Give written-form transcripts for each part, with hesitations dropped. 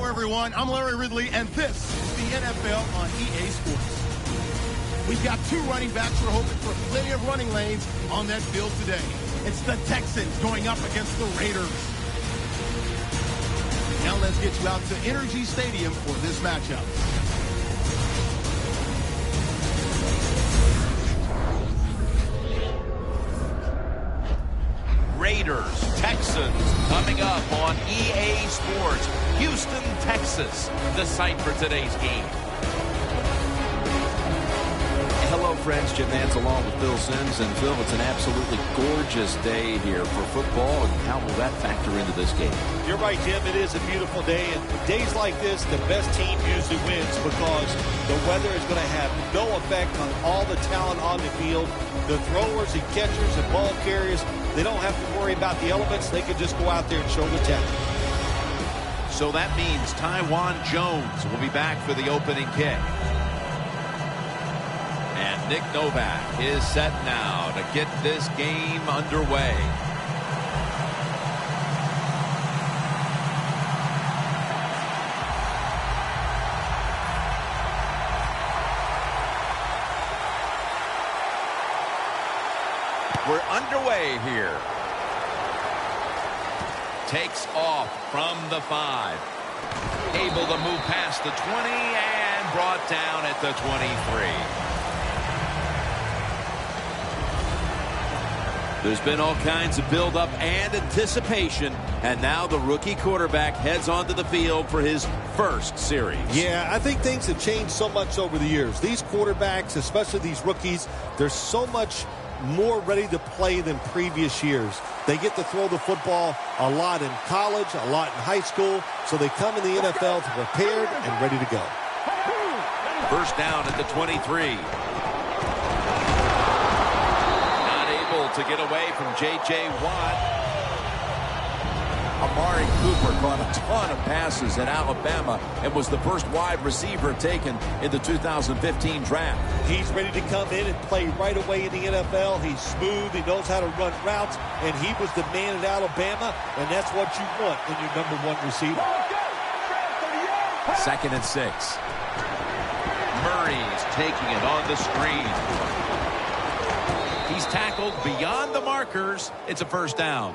Hello, everyone. I'm Larry Ridley, and this is the NFL on EA Sports. We've got two running backs who are hoping for plenty of running lanes on that field today. It's the Texans going up against the Raiders. Now let's get you out to Energy Stadium for this matchup. Raiders, Texans, coming up on EA Sports. Houston, Texas, the site for today's game. Hello, friends. Jim Nance along with Phil Simms. And Phil, it's an absolutely gorgeous day here for football. And how will that factor into this game? You're right, Jim. It is a beautiful day. And days like this, the best team usually wins because the weather is going to have no effect on all the talent on the field. The throwers and catchers and ball carriers, they don't have to worry about the elements. They can just go out there and show the talent. So that means Taiwan Jones will be back for the opening kick. And Nick Novak is set now to get this game underway. We're underway here. Takes off from the 5. Able to move past the 20 and brought down at the 23. There's been all kinds of build-up and anticipation, and now the rookie quarterback heads onto the field for his first series. Yeah, I think things have changed so much over the years. These quarterbacks, especially these rookies, they're so much more ready to play than previous years. They get to throw the football a lot in college, a lot in high school, so they come in the NFL prepared and ready to go. First down at the 23. To get away from J.J. Watt. Amari Cooper caught a ton of passes at Alabama and was the first wide receiver taken in the 2015 draft. He's ready to come in and play right away in the NFL. He's smooth. He knows how to run routes, and he was the man at Alabama, and that's what you want in your number one receiver. 2nd and 6. Murray's taking it on the screen. He's tackled beyond the markers. It's a first down.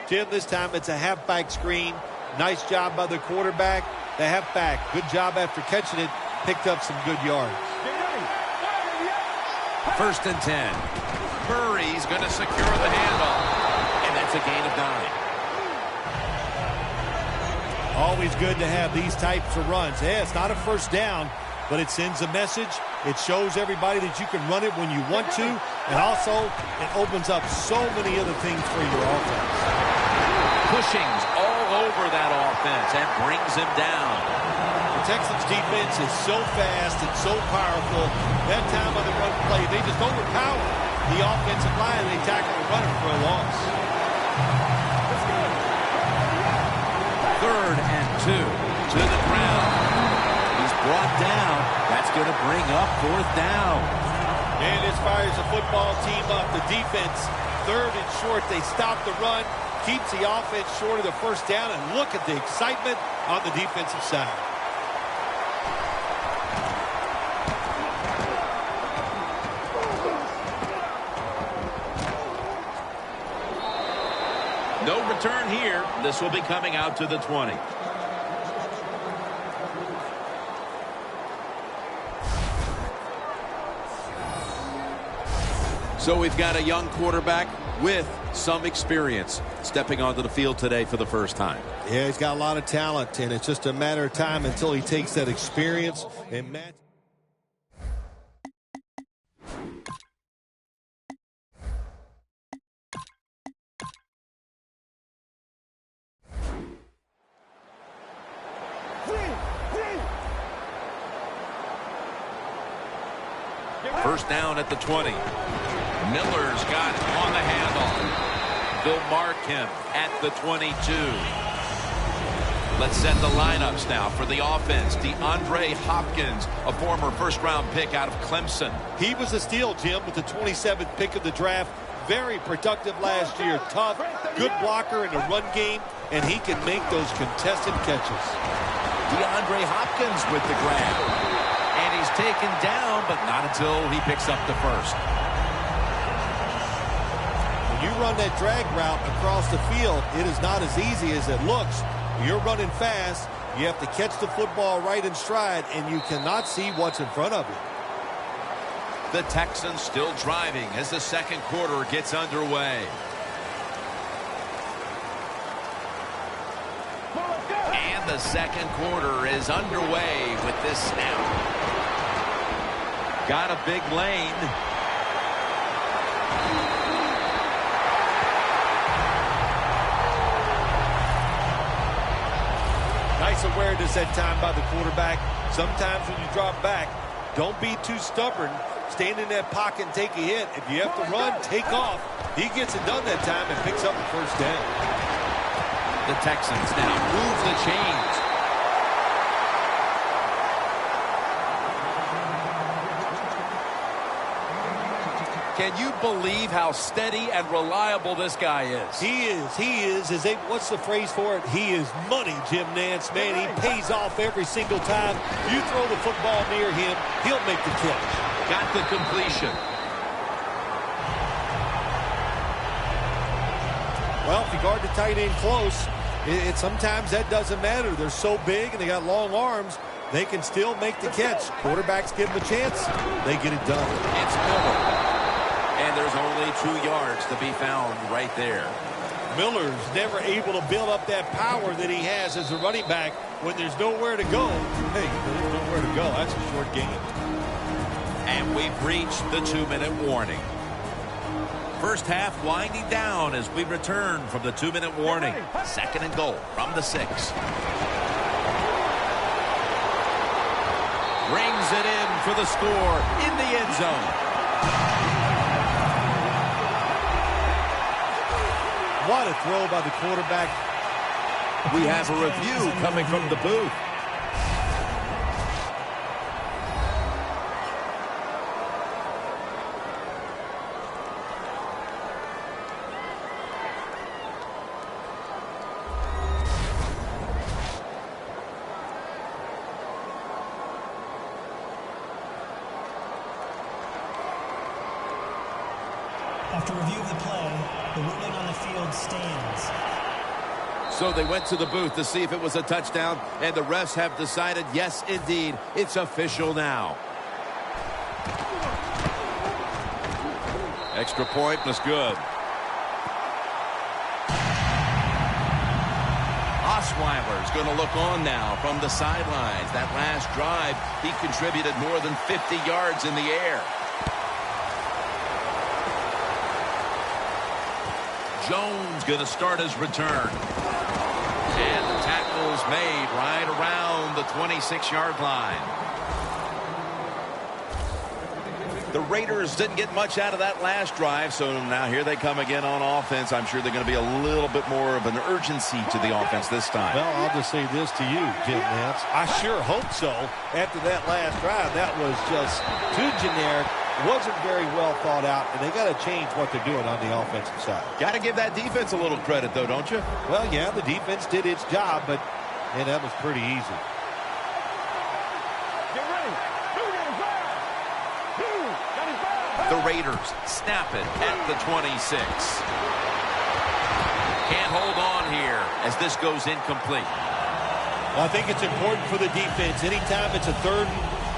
Jim, this time it's a halfback screen. Nice job by the quarterback. The halfback, good job after catching it. Picked up some good yards. 1st and 10. Murray's going to secure the handoff. And that's a gain of 9. Always good to have these types of runs. Yeah, it's not a first down, but it sends a message. It shows everybody that you can run it when you want to, and also it opens up so many other things for your offense. Cushing's all over that offense and brings him down. The Texans defense is so fast and so powerful. That time on the run play, they just overpower the offensive line. They tackle the runner for a loss. 3rd and 2 to the ground. He's brought down. That's going to bring up 4th down. And this fires the football team up. The defense, 3rd and short. They stop the run, keeps the offense short of the first down, and look at the excitement on the defensive side. No return here. This will be coming out to the 20. So we've got a young quarterback with some experience stepping onto the field today for the first time. Yeah, he's got a lot of talent, and it's just a matter of time until he takes that experience and match. First down at the 20. Miller's got it on the handoff. They'll mark him at the 22. Let's set the lineups now for the offense. DeAndre Hopkins, a former first-round pick out of Clemson. He was a steal, Jim, with the 27th pick of the draft. very productive last year. Tough, good blocker in the run game, and he can make those contested catches. DeAndre Hopkins with the grab. And he's taken down, but not until he picks up the first. When you run that drag route across the field, it is not as easy as it looks. You're running fast. You have to catch the football right in stride, and you cannot see what's in front of you. The Texans still driving as the second quarter gets underway. And the second quarter is underway with this snap. Got a big lane. Nice awareness that time by the quarterback. Sometimes when you drop back, don't be too stubborn. Stand in that pocket and take a hit. If you have to run, take off. He gets it done that time and picks up the first down. The Texans now move the chains. Can you believe how steady and reliable this guy is? He is. What's the phrase for it? He is money, Jim Nance. Man, he pays off every single time. You throw the football near him, he'll make the catch. Got the completion. Well, if you guard the tight end close, sometimes that doesn't matter. They're so big and they got long arms, they can still make the catch. Quarterbacks give them a chance, they get it done. It's Miller. And there's only 2 yards to be found right there. Miller's never able to build up that power that he has as a running back when there's nowhere to go. Hey, there's nowhere to go. That's a short game. And we've reached the 2-minute warning. First half winding down as we return from the 2-minute warning. Second and goal from the 6. Brings it in for the score in the end zone. What a throw by the quarterback. We have a review coming from the booth. After review of the play, the ruling on the field stands. So they went to the booth to see if it was a touchdown, and the refs have decided, yes, indeed, it's official now. Extra point was good. Osweiler's going to look on now from the sidelines. That last drive, he contributed more than 50 yards in the air. Jones going to start his return. And the tackle's made right around the 26-yard line. The Raiders didn't get much out of that last drive, so now here they come again on offense. I'm sure they're going to be a little bit more of an urgency to the offense this time. Well, I'll just say this to you, Jim Nance. I sure hope so. After that last drive, that was just too generic. Wasn't very well thought out, and they got to change what they're doing on the offensive side. Got to give that defense a little credit, though, don't you? Well, yeah, the defense did its job, but man, that was pretty easy. The Raiders snap it at the 26. Can't hold on here as this goes incomplete. Well, I think it's important for the defense. Anytime it's a third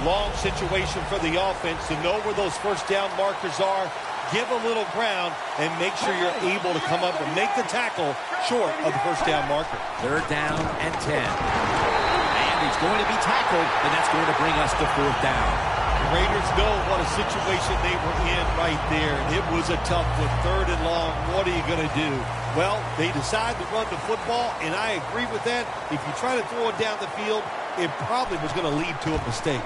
long situation for the offense to know where those first down markers are, give a little ground, and make sure you're able to come up and make the tackle short of the first down marker. Third down and 10. And he's going to be tackled, and that's going to bring us to fourth down. The Raiders know what a situation they were in right there. It was a tough one, third and long. What are you going to do? Well, they decide to run the football, and I agree with that. If you try to throw it down the field, it probably was going to lead to a mistake.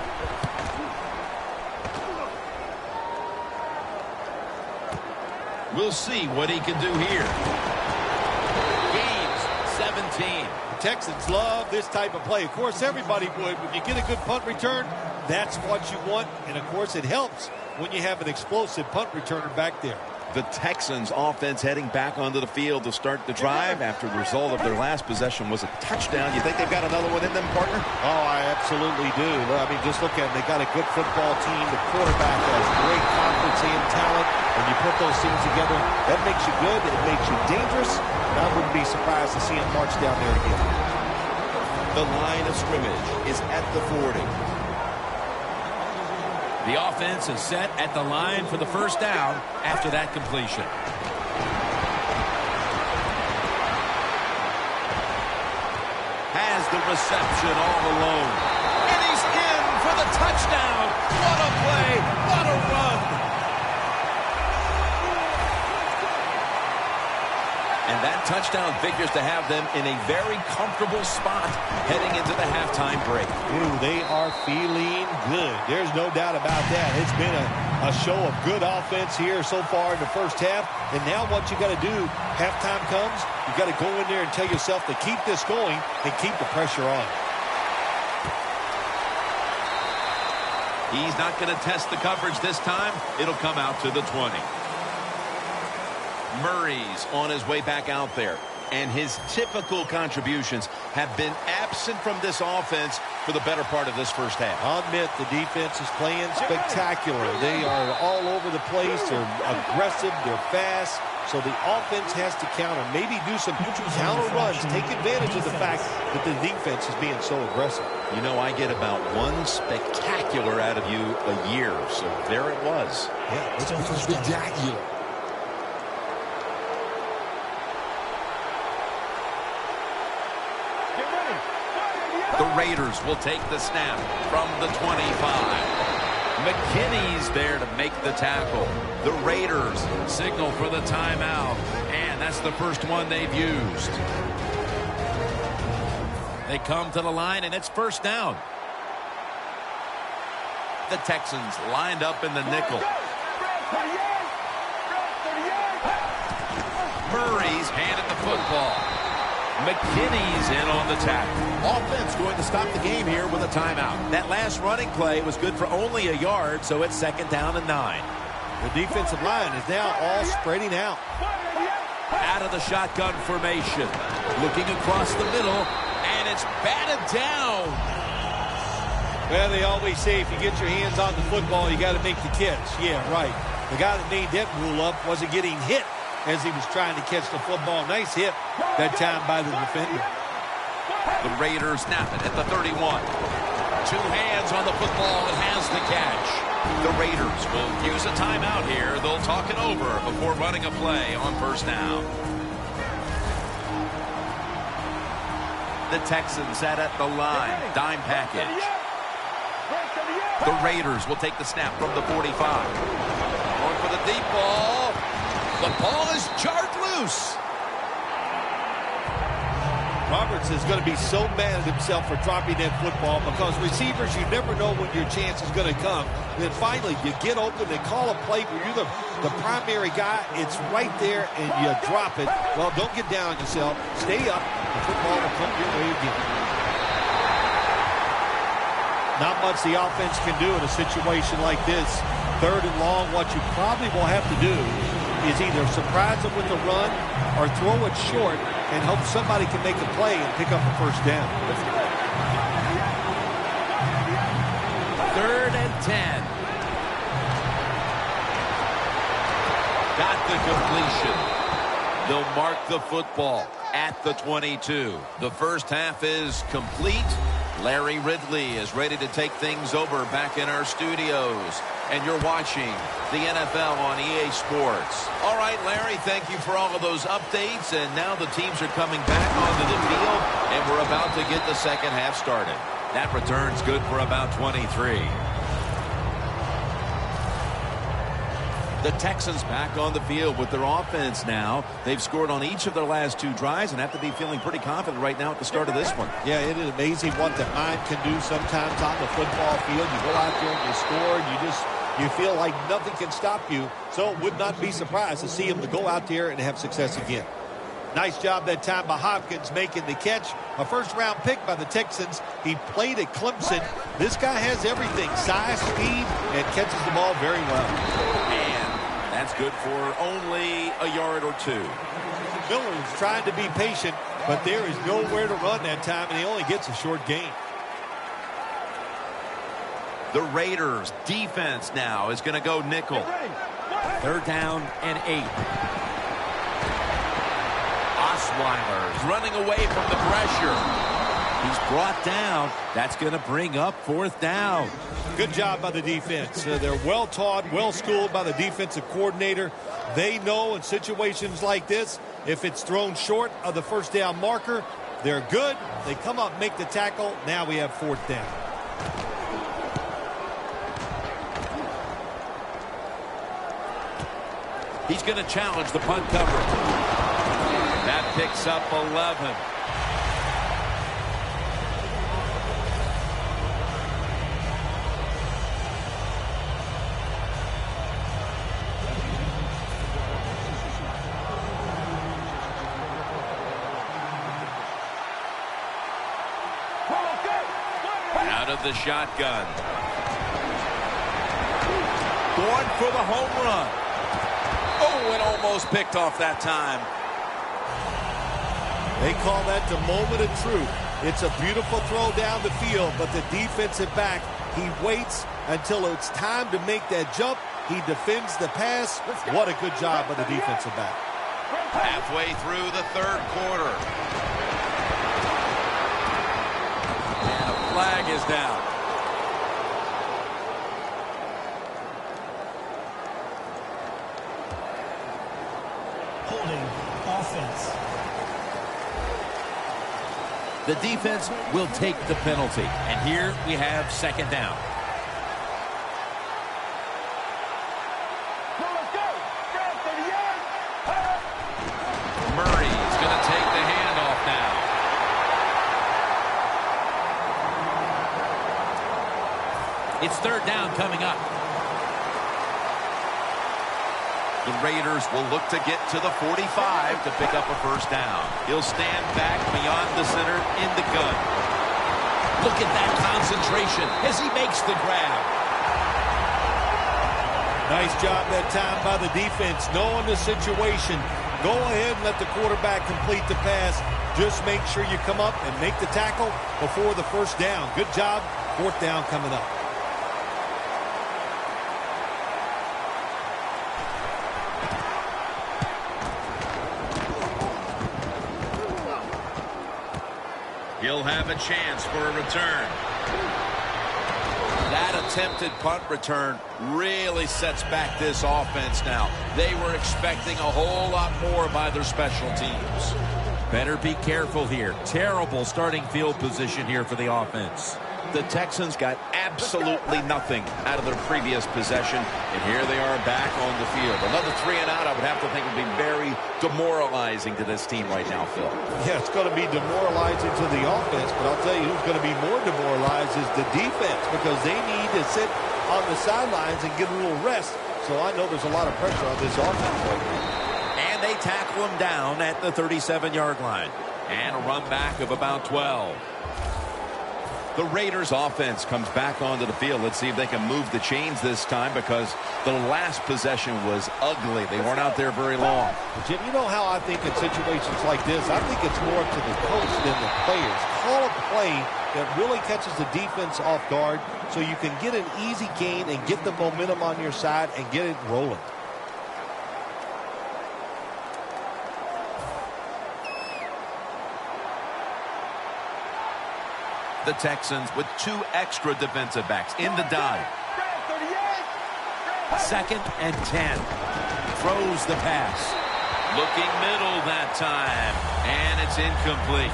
We'll see what he can do here. Gains 17. The Texans love this type of play. Of course, everybody would. When you get a good punt return, that's what you want. And, of course, it helps when you have an explosive punt returner back there. The Texans offense heading back onto the field to start the drive after the result of their last possession was a touchdown. You think they've got another one in them, partner? Oh, I absolutely do. I mean, just look at it. They got a good football team. The quarterback has great confidence and talent. When you put those things together, that makes you good. It makes you dangerous. And I wouldn't be surprised to see him march down there again. The line of scrimmage is at the 40. The offense is set at the line for the first down after that completion. Has the reception all alone. And he's in for the touchdown. What a play. What a run. And that touchdown figures to have them in a very comfortable spot heading into the halftime break. Ooh, they are feeling good. There's no doubt about that. It's been a show of good offense here so far in the first half. And now what you got to do, halftime comes, you got to go in there and tell yourself to keep this going and keep the pressure on. He's not going to test the coverage this time. It'll come out to the 20. Murray's on his way back out there, and his typical contributions have been absent from this offense for the better part of this first half. I'll admit the defense is playing spectacular. They are all over the place. They're aggressive. They're fast. So the offense has to counter, maybe do some counter runs, take advantage of the fact that the defense is being so aggressive. You know, I get about one spectacular out of you a year, so there it was. Yeah, it's spectacular. The Raiders will take the snap from the 25. McKinney's there to make the tackle. The Raiders signal for the timeout, and that's the first one they've used. They come to the line, and it's first down. The Texans lined up in the nickel. Murray's handed the football. McKinney's in on the tackle. Offense going to stop the game here with a timeout. That last running play was good for only a yard, so it's second down and 9. The defensive line is now all spreading out. Out of the shotgun formation. Looking across the middle, and it's batted down. Well, they always say if you get your hands on the football, you got to make the catch. Yeah, right. The guy that made that rule up wasn't getting hit as he was trying to catch the football. Nice hit that time by the defender. The Raiders snap it at the 31. Two hands on the football and has the catch. The Raiders will use a timeout here. They'll talk it over before running a play on first down. The Texans set at the line. Dime package. The Raiders will take the snap from the 45. Going for the deep ball. The ball is jarred loose. Roberts is going to be so mad at himself for dropping that football because receivers, you never know when your chance is going to come. And then finally, you get open and call a play where you're the primary guy. It's right there, and you drop it. Well, don't get down on yourself. Stay up. The football will come your way again. Not much the offense can do in a situation like this. Third and long, what you probably will have to do is either surprise them with a run or throw it short and hope somebody can make a play and pick up a first down. Third and 10. Got the completion. They'll mark the football at the 22. The first half is complete. Larry Ridley is ready to take things over back in our studios. And you're watching the NFL on EA Sports. All right, Larry, thank you for all of those updates. And now the teams are coming back onto the field, and we're about to get the second half started. That return's good for about 23. The Texans back on the field with their offense now. They've scored on each of their last two drives and have to be feeling pretty confident right now at the start of this one. Yeah, it is amazing what the mind can do sometimes on the football field. You go out there and you score, and you feel like nothing can stop you. So it would not be surprised to see him to go out there and have success again. Nice job that time by Hopkins making the catch. A first-round pick by the Texans. He played at Clemson. This guy has everything, size, speed, and catches the ball very well. And That's good for only a yard or two. Miller's trying to be patient, but there is nowhere to run that time, and he only gets a short gain. The Raiders defense now is going to go nickel. 3rd down and 8. Osweiler's running away from the pressure. He's brought down. That's going to bring up 4th down. Good job by the defense. They're well taught, well schooled by the defensive coordinator. They know in situations like this, if it's thrown short of the 1st down marker, they're good. They come up, make the tackle. Now we have 4th down. He's going to challenge the punt coverage. That picks up 11. Out of the shotgun. Going for the home run. Oh, and almost picked off that time. They call that the moment of truth. It's a beautiful throw down the field, but the defensive back, he waits until it's time to make that jump. He defends the pass. What a good job by the defensive back. Halfway through the 3rd quarter. And a flag is down. Holding offense. The defense will take the penalty. And here we have 2nd down. Murray's going to take the handoff now. It's 3rd down coming up. The Raiders will look to get to the 45 to pick up a 1st down. He'll stand back beyond the center in the gun. Look at that concentration as he makes the grab. Nice job that time by the defense. Knowing the situation, go ahead and let the quarterback complete the pass. Just make sure you come up and make the tackle before the 1st down. Good job. 4th down coming up. He'll have a chance for a return. That attempted punt return really sets back this offense now. They were expecting a whole lot more by their special teams. Better be careful here. Terrible starting field position here for the offense. The Texans got absolutely nothing out of their previous possession, and here they are back on the field. Another 3 and out, I would have to think, would be very demoralizing to this team right now, Phil. Yeah, it's going to be demoralizing to the offense, but I'll tell you who's going to be more demoralized is the defense, because they need to sit on the sidelines and get a little rest. So I know there's a lot of pressure on this offense right now. And they tackle him down at the 37-yard line. And a run back of about 12. The Raiders offense comes back onto the field. Let's see if they can move the chains this time, because the last possession was ugly. They weren't out there very long. Jim, you know how I think in situations like this, I think it's more up to the coach than the players. Call a play that really catches the defense off guard so you can get an easy gain and get the momentum on your side and get it rolling. The Texans with 2 extra defensive backs in the dive. 2nd and 10. Throws the pass. Looking middle that time. And it's incomplete.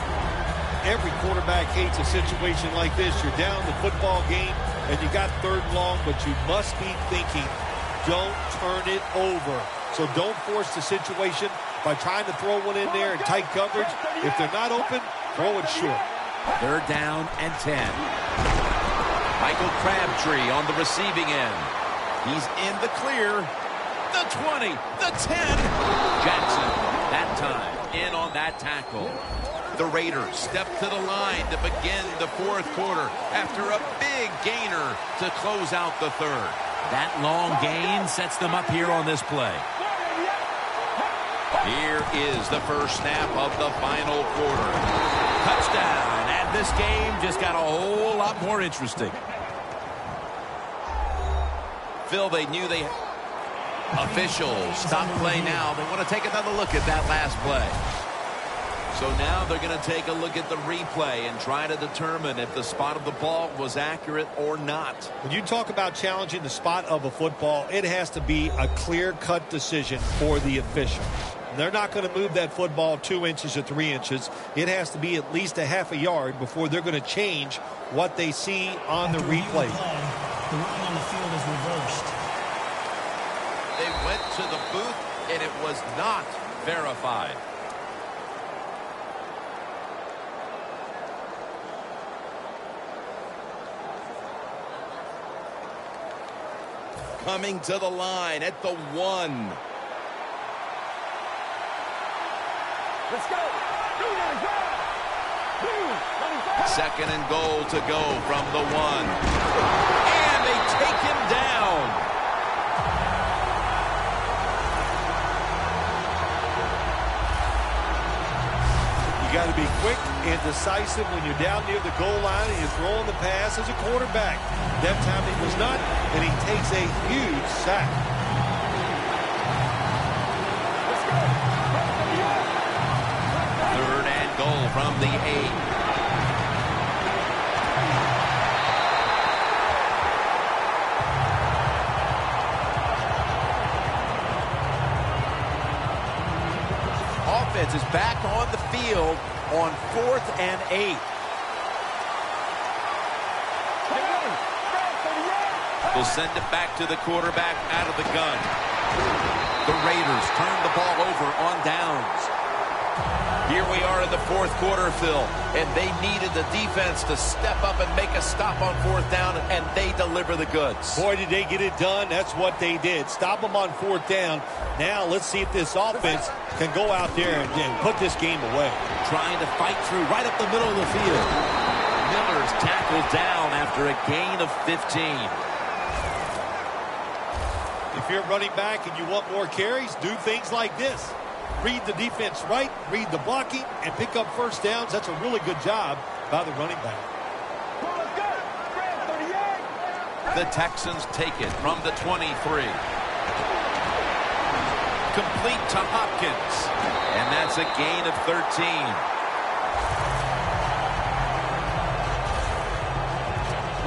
Every quarterback hates a situation like this. You're down the football game and you got 3rd and long, but you must be thinking, don't turn it over. So don't force the situation by trying to throw one in there in tight coverage. If they're not open, throw it short. 3rd down and 10. Michael Crabtree on the receiving end. He's in the clear. The 20, the 10. Jackson, that time, in on that tackle. The Raiders step to the line to begin the 4th quarter after a big gainer to close out the 3rd. That long gain sets them up here on this play. Here is the first snap of the final quarter. Touchdown, and this game just got a whole lot more interesting. Phil, they knew they... Officials stop play now. They want to take another look at that last play. So now they're going to take a look at the replay and try to determine if the spot of the ball was accurate or not. When you talk about challenging the spot of a football, it has to be a clear-cut decision for the official. They're not going to move that football 2 inches or 3 inches. It has to be at least a half a yard before they're going to change what they see on the replay. The ruling on the field is reversed. They went to the booth and it was not verified. Coming to the line at the 1. Let's go. Second and goal to go from the 1. And they take him down. You got to be quick and decisive when you're down near the goal line and you're throwing the pass as a quarterback. That time it was not, and he takes a huge sack. Third and goal from the 8. Offense is back on the field on 4th and 8. They'll send it back to the quarterback out of the gun. The Raiders turn the ball over on downs. Here we are in the 4th quarter, Phil, and they needed the defense to step up and make a stop on 4th down, and they deliver the goods. Boy, did they get it done. That's what they did. Stop them on 4th down. Now let's see if this offense can go out there and put this game away. Trying to fight through right up the middle of the field. Miller's tackled down after a gain of 15. If you're running back and you want more carries, do things like this. Read the defense right, read the blocking, and pick up first downs. That's a really good job by the running back. The Texans take it from the 23. Complete to Hopkins. And that's a gain of 13.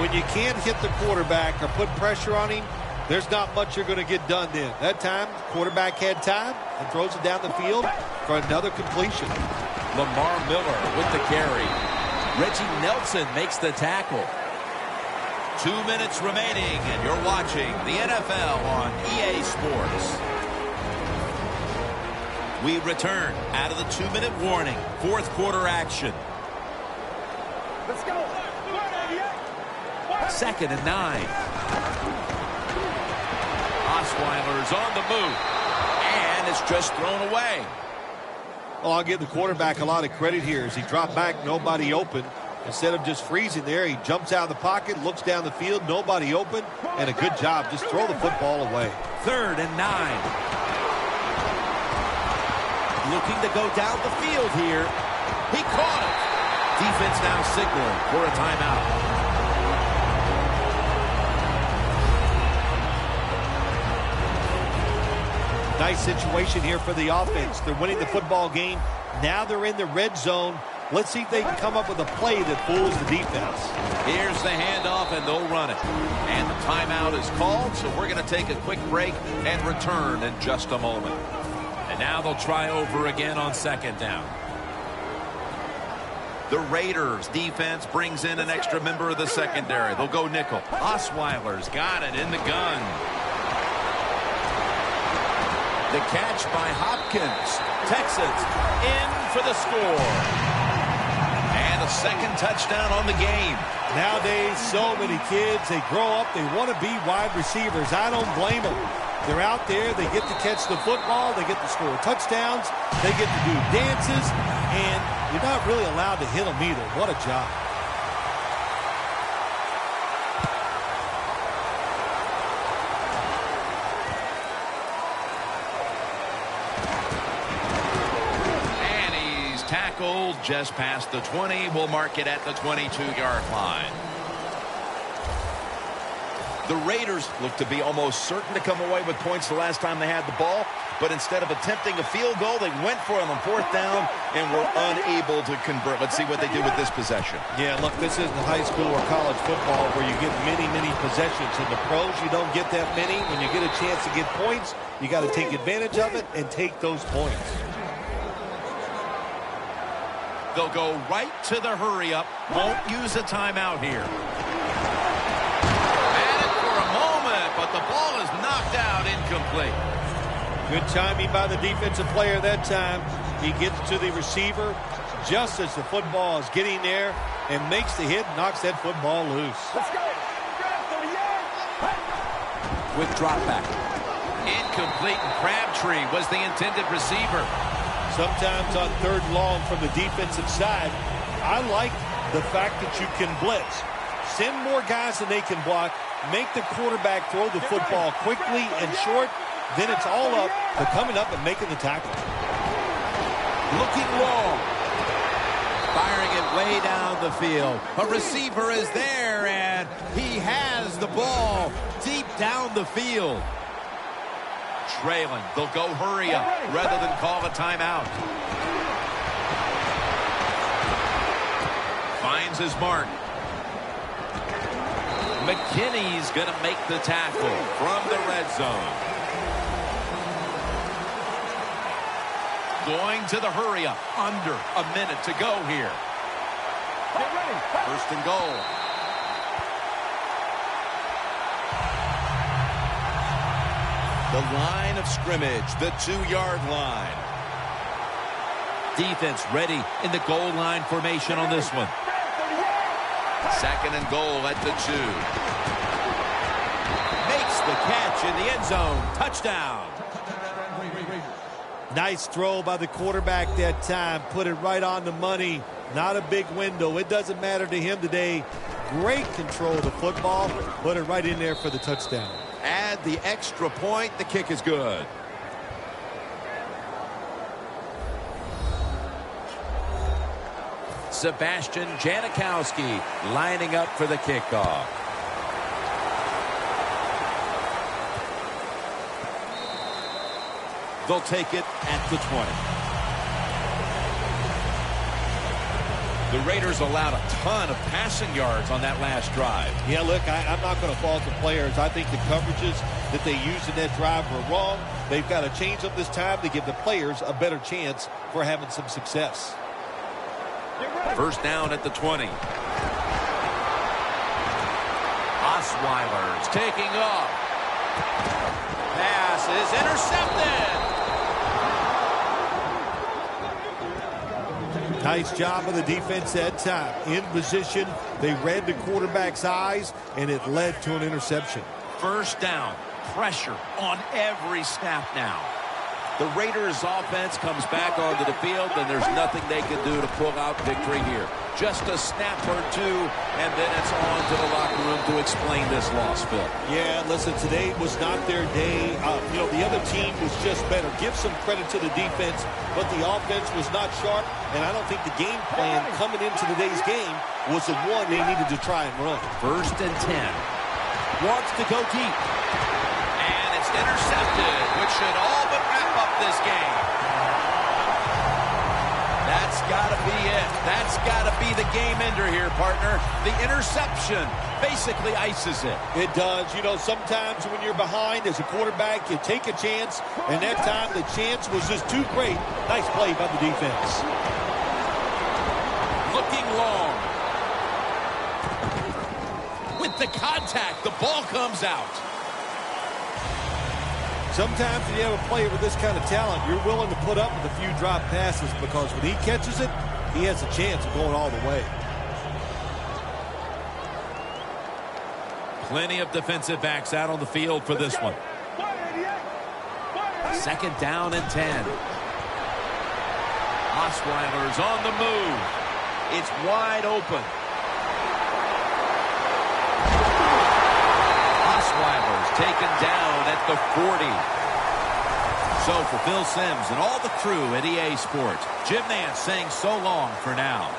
When you can't hit the quarterback or put pressure on him, there's not much you're going to get done then. That time, the quarterback had time and throws it down the field for another completion. Lamar Miller with the carry. Reggie Nelson makes the tackle. 2 minutes remaining, and you're watching the NFL on EA Sports. We return out of the 2-minute warning. 4th quarter action. Let's go. 2nd and 9. Osweiler's on the move, and it's just thrown away. Well, I'll give the quarterback a lot of credit here as he dropped back, nobody open. Instead of just freezing there, he jumps out of the pocket, looks down the field, nobody open, and a good job. Just throw the football away. 3rd and 9. Looking to go down the field here. He caught it. Defense now signaling for a timeout. Nice situation here for the offense. They're winning the football game. Now they're in the red zone. Let's see if they can come up with a play that fools the defense. Here's the handoff, and they'll run it. And the timeout is called, so we're going to take a quick break and return in just a moment. And now they'll try over again on 2nd down. The Raiders defense brings in an extra member of the secondary. They'll go nickel. Osweiler's got it in the gun. The catch by Hopkins. Texans in for the score. And a 2nd touchdown on the game. Nowadays, so many kids, they grow up, they want to be wide receivers. I don't blame them. They're out there, they get to catch the football, they get to score touchdowns, they get to do dances, and you're not really allowed to hit them either. What a job. tackled just past the 20. We'll mark it at the 22-yard line. The Raiders look to be almost certain to come away with points the last time they had the ball, but instead of attempting a field goal, they went for it on fourth down and were unable to convert. Let's see what they do with this possession. Yeah, look, this isn't high school or college football where you get many, many possessions. In the pros, you don't get that many. When you get a chance to get points, you got to take advantage of it and take those points. They'll go right to the hurry-up. Won't use a timeout here. But the ball is knocked out, incomplete. Good timing by the defensive player that time. He gets to the receiver just as the football is getting there and makes the hit, knocks that football loose. Let's go. With drop back. Incomplete, and Crabtree was the intended receiver. Sometimes on third and long from the defensive side, I like the fact that you can blitz. Send more guys than they can block. Make the quarterback throw the football quickly and short. Then it's all up to coming up and making the tackle. Looking long. Firing it way down the field. A receiver is there, and he has the ball deep down the field. Trailing. They'll go hurry up rather than call a timeout. Finds his mark. McKinney's going to make the tackle from the red zone. Going to the hurry-up. Under a minute to go here. Get ready. First and goal. The line of scrimmage, the 2-yard line. Defense ready in the goal line formation on this one. Second and goal at the 2. Makes the catch in the end zone. Touchdown. Nice throw by the quarterback that time. Put it right on the money. Not a big window. It doesn't matter to him today. Great control of the football. Put it right in there for the touchdown. Add the extra point. The kick is good. Sebastian Janikowski lining up for the kickoff. They'll take it at the 20. The Raiders allowed a ton of passing yards on that last drive. Yeah, look, I'm not going to fault the players. I think the coverages that they used in that drive were wrong. They've got to change them this time to give the players a better chance for having some success. First down at the 20. Osweiler's taking off. Pass is intercepted. Nice job of the defense that time. In position, they read the quarterback's eyes, and it led to an interception. First down. Pressure on every snap now. The Raiders offense comes back onto the field, and there's nothing they can do to pull out victory here. Just a snap or two, and then it's on to the locker room to explain this loss, Phil. Yeah, listen, today was not their day. The other team was just better. Give some credit to the defense, but the offense was not sharp, and I don't think the game plan coming into today's game was the one they needed to try and run. First and 10. Wants to go deep. And it's intercepted, which should all but wrap up this game. That's got to be it. That's got to be the game ender here, partner. The interception basically ices it. It does. You know, sometimes when you're behind as a quarterback, you take a chance, and that time the chance was just too great. Nice play by the defense. Looking long. With the contact, the ball comes out. Sometimes when you have a player with this kind of talent, you're willing to put up with a few drop passes because when he catches it, he has a chance of going all the way. Plenty of defensive backs out on the field for this one. Second down and 10. Osweiler's on the move. It's wide open. Osweiler's taken down at the 40. So for Phil Simms and all the crew at EA Sports, Jim Nantz saying so long for now.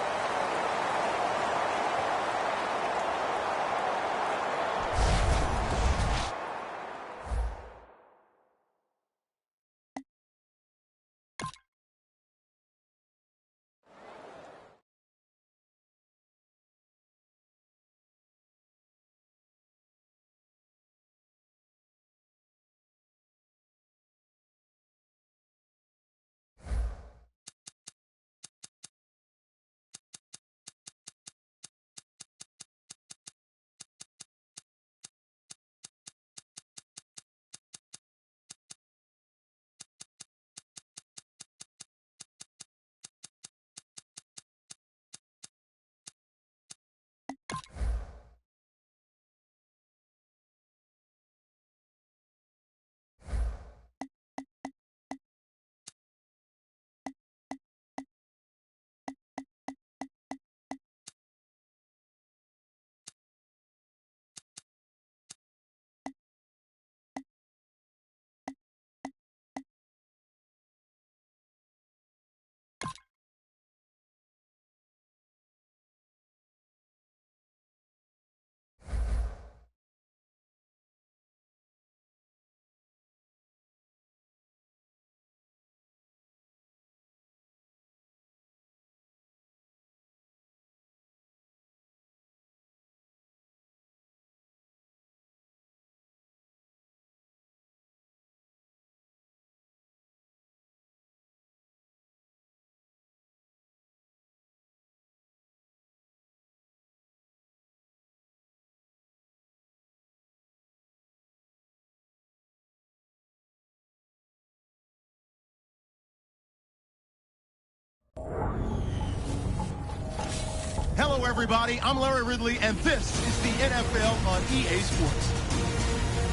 Hello, everybody. I'm Larry Ridley, and this is the NFL on EA Sports.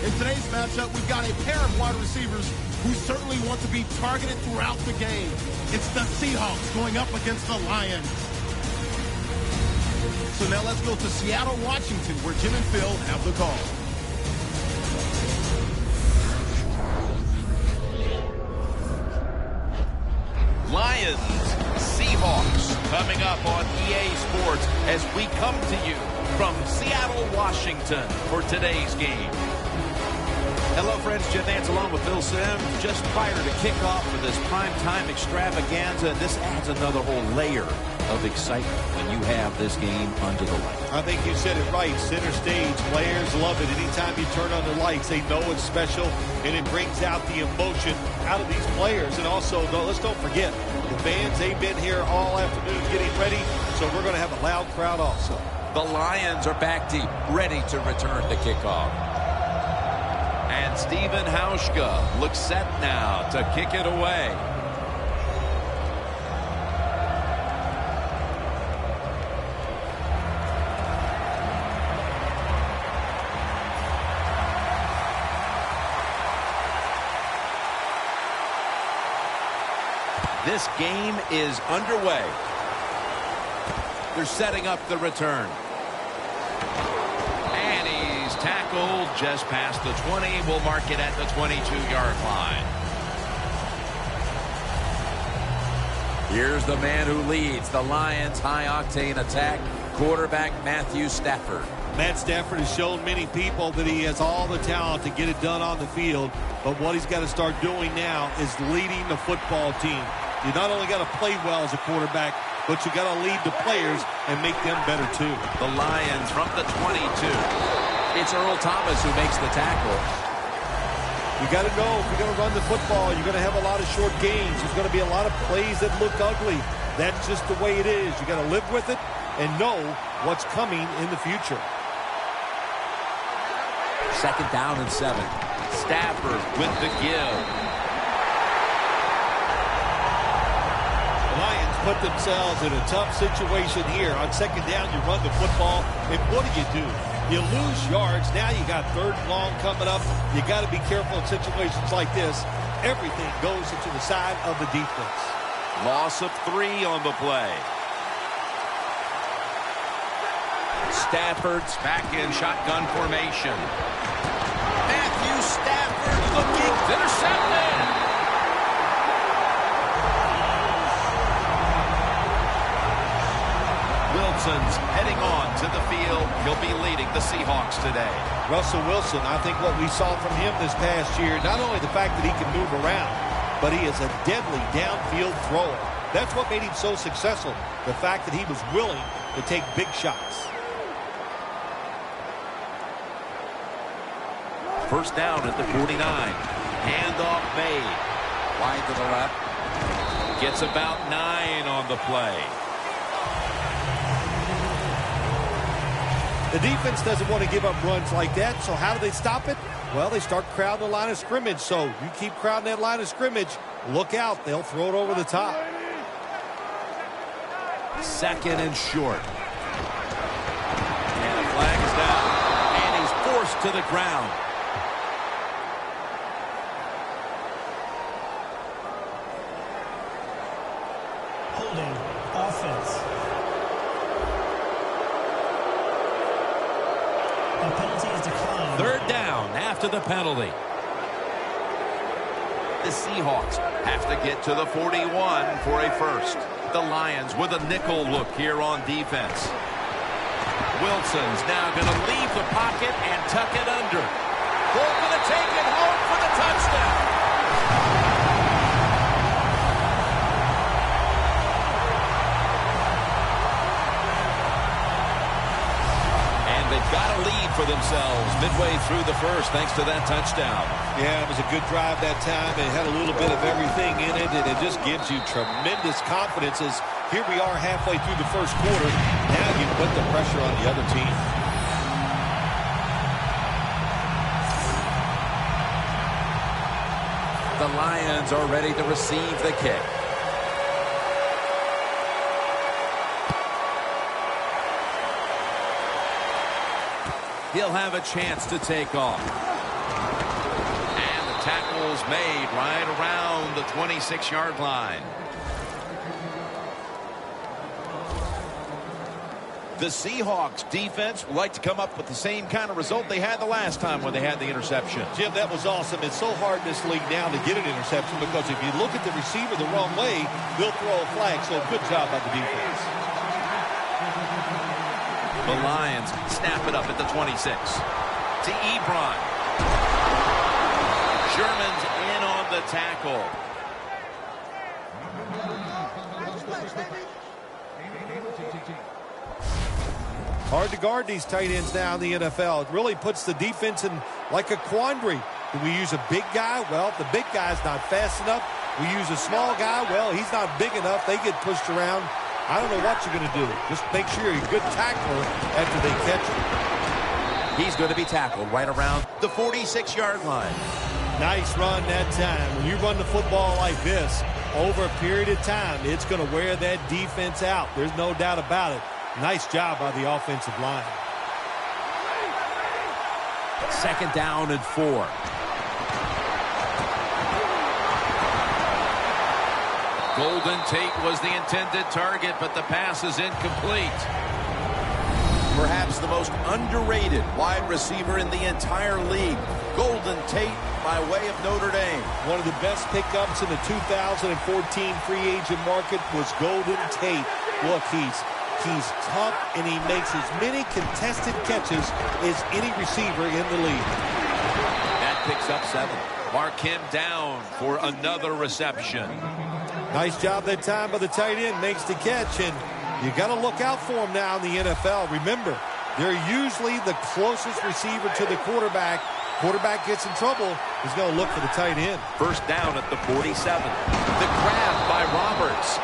In today's matchup, we've got a pair of wide receivers who certainly want to be targeted throughout the game. It's the Seahawks going up against the Lions. So now let's go to Seattle, Washington, where Jim and Phil have the call. Lions, Seahawks, coming up on EA Sports as we come to you from Seattle, Washington for today's game. Hello, friends. Jim Nantz along with Phil Simms. Just prior to kickoff for this primetime extravaganza, this adds another whole layer of excitement when you have this game under the light. I think you said it right. Center stage, players love it. Anytime you turn on the lights, they know it's special, and it brings out the emotion out of these players. And also, let's don't forget, the fans, they've been here all afternoon getting ready, so we're going to have a loud crowd also. The Lions are back deep, ready to return the kickoff. And Stephen Hauschka looks set now to kick it away. This game is underway. They're setting up the return. And he's tackled just past the 20. We'll mark it at the 22-yard line. Here's the man who leads the Lions' high-octane attack, quarterback Matthew Stafford. Matt Stafford has shown many people that he has all the talent to get it done on the field, but what he's got to start doing now is leading the football team. You not only got to play well as a quarterback, but you got to lead the players and make them better too. The Lions from the 22. It's Earl Thomas who makes the tackle. You got to know if you're going to run the football, you're going to have a lot of short gains. There's going to be a lot of plays that look ugly. That's just the way it is. You got to live with it and know what's coming in the future. 2nd down and 7. Stafford with the give. Lions put themselves in a tough situation here. On 2nd down, you run the football, and what do? You lose yards. Now you got 3rd and long coming up. You got to be careful in situations like this. Everything goes into the side of the defense. Loss of 3 on the play. Stafford's back in shotgun formation. Matthew Stafford looking intercepted. Wilson's heading on to the field. He'll be leading the Seahawks today. Russell Wilson, I think what we saw from him this past year, not only the fact that he can move around, but he is a deadly downfield thrower. That's what made him so successful, the fact that he was willing to take big shots. First down at the 49. Handoff made. Wide to the left. Gets about 9 on the play. The defense doesn't want to give up runs like that, so how do they stop it? Well, they start crowding the line of scrimmage, so you keep crowding that line of scrimmage, look out, they'll throw it over the top. Second and short. And a flag is down. And he's forced to the ground. Holding. Offense. The penalty is declined. Third down after the penalty. The Seahawks have to get to the 41 for a first. The Lions with a nickel look here on defense. Wilson's now going to leave the pocket and tuck it under. They're going to take it home for the touchdown. They've got a lead for themselves midway through the first thanks to that touchdown. Yeah, it was a good drive that time. It had a little bit of everything in it, and it just gives you tremendous confidence as here we are halfway through the first quarter. Now you put the pressure on the other team. The Lions are ready to receive the kick. He'll have a chance to take off. And the tackle's made right around the 26-yard line. The Seahawks defense would like to come up with the same kind of result they had the last time when they had the interception. Jim, that was awesome. It's so hard in this league now to get an interception because if you look at the receiver the wrong way, they'll throw a flag. So good job by the defense. The Lions snap it up at the 26. To Ebron. Sherman's in on the tackle. Hard to guard these tight ends now in the NFL. It really puts the defense in like a quandary. Do we use a big guy? Well, the big guy's not fast enough. We use a small guy. Well, he's not big enough. They get pushed around. I don't know what you're going to do. Just make sure you're a good tackler after they catch him. He's going to be tackled right around the 46-yard line. Nice run that time. When you run the football like this, over a period of time, it's going to wear that defense out. There's no doubt about it. Nice job by the offensive line. Second down and 4. Golden Tate was the intended target, but the pass is incomplete. Perhaps the most underrated wide receiver in the entire league. Golden Tate by way of Notre Dame. One of the best pickups in the 2014 free agent market was Golden Tate. Look, he's tough, and he makes as many contested catches as any receiver in the league. That picks up 7. Mark him down for another reception. Nice job that time by the tight end. Makes the catch, and you got to look out for him now in the NFL. Remember, they're usually the closest receiver to the quarterback. Quarterback gets in trouble, he's going to look for the tight end. First down at the 47. The grab by Roberts.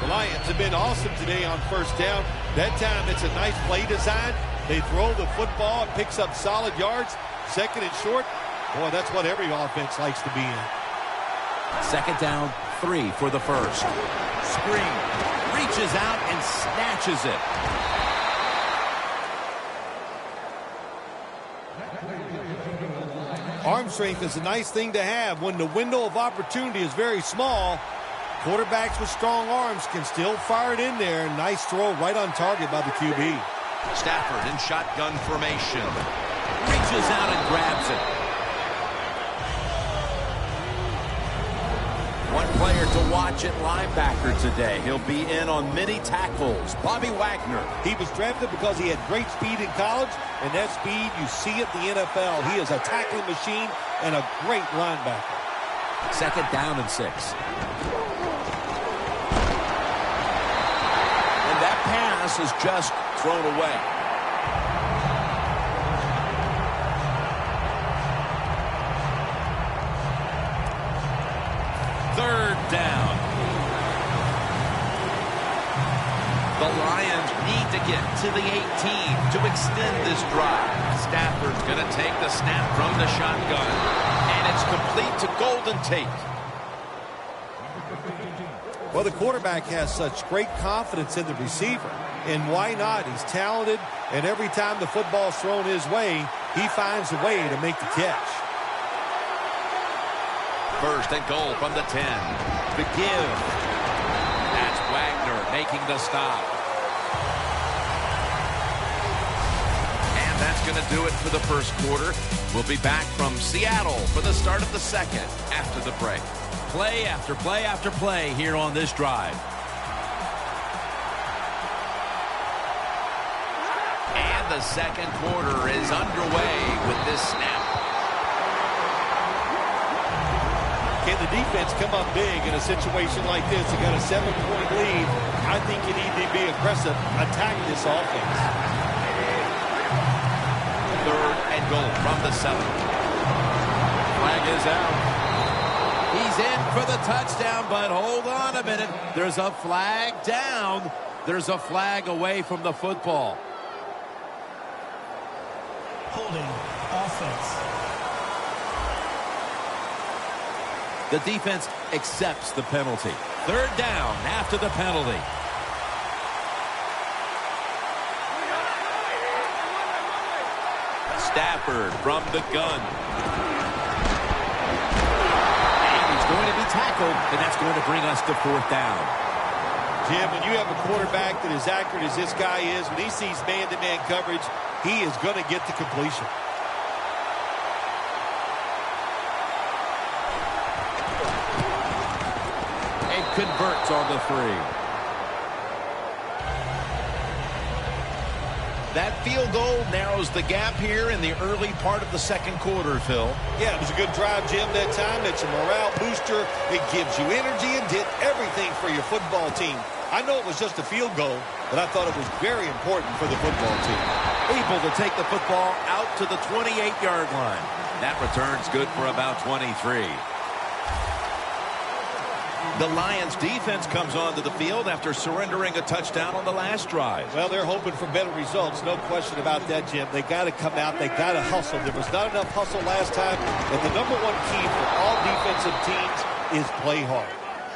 The Lions have been awesome today on first down. That time, it's a nice play design. They throw the football. It picks up solid yards. Second and short. Boy, that's what every offense likes to be in. Second down, 3 for the first. Screen. Reaches out and snatches it. Arm strength is a nice thing to have when the window of opportunity is very small. Quarterbacks with strong arms can still fire it in there. Nice throw right on target by the QB. Stafford in shotgun formation. Reaches out and grabs it. 1 player to watch at linebacker today. He'll be in on many tackles. Bobby Wagner. He was drafted because he had great speed in college, and that speed you see at the NFL. He is a tackling machine and a great linebacker. 2nd down and 6. And that pass is just thrown away. Third down. The Lions need to get to the 18 to extend this drive. Stafford's going to take the snap from the shotgun. And it's complete to Golden Tate. Well, the quarterback has such great confidence in the receiver. And why not? He's talented, and every time the football's thrown his way, he finds a way to make the catch. 1st and goal from the 10. The give. That's Wagner making the stop. And that's going to do it for the first quarter. We'll be back from Seattle for the start of the second after the break. Play after play after play here on this drive. And the second quarter is underway with this snap. Can the defense come up big in a situation like this? You got a 7-point lead. I think you need to be aggressive, attack this offense. 3rd and goal from the 7. Flag is out. He's in for the touchdown, but hold on a minute. There's a flag down. There's a flag away from the football. Holding. Offense. The defense accepts the penalty. 3rd down after the penalty. Stafford from the gun. And he's going to be tackled, and that's going to bring us to 4th down. Jim, when you have a quarterback that is accurate as this guy is, when he sees man-to-man coverage, he is going to get to completion. And converts on the 3. That field goal narrows the gap here in the early part of the second quarter, Phil. Yeah, it was a good drive, Jim, that time. It's a morale booster. It gives you energy and did everything for your football team. I know it was just a field goal, but I thought it was very important for the football team. Able to take the football out to the 28-yard line. That return's good for about 23. The Lions defense comes onto the field after surrendering a touchdown on the last drive. Well, they're hoping for better results. No question about that, Jim. They got to come out. They got to hustle. There was not enough hustle last time. And the number one key for all defensive teams is play hard.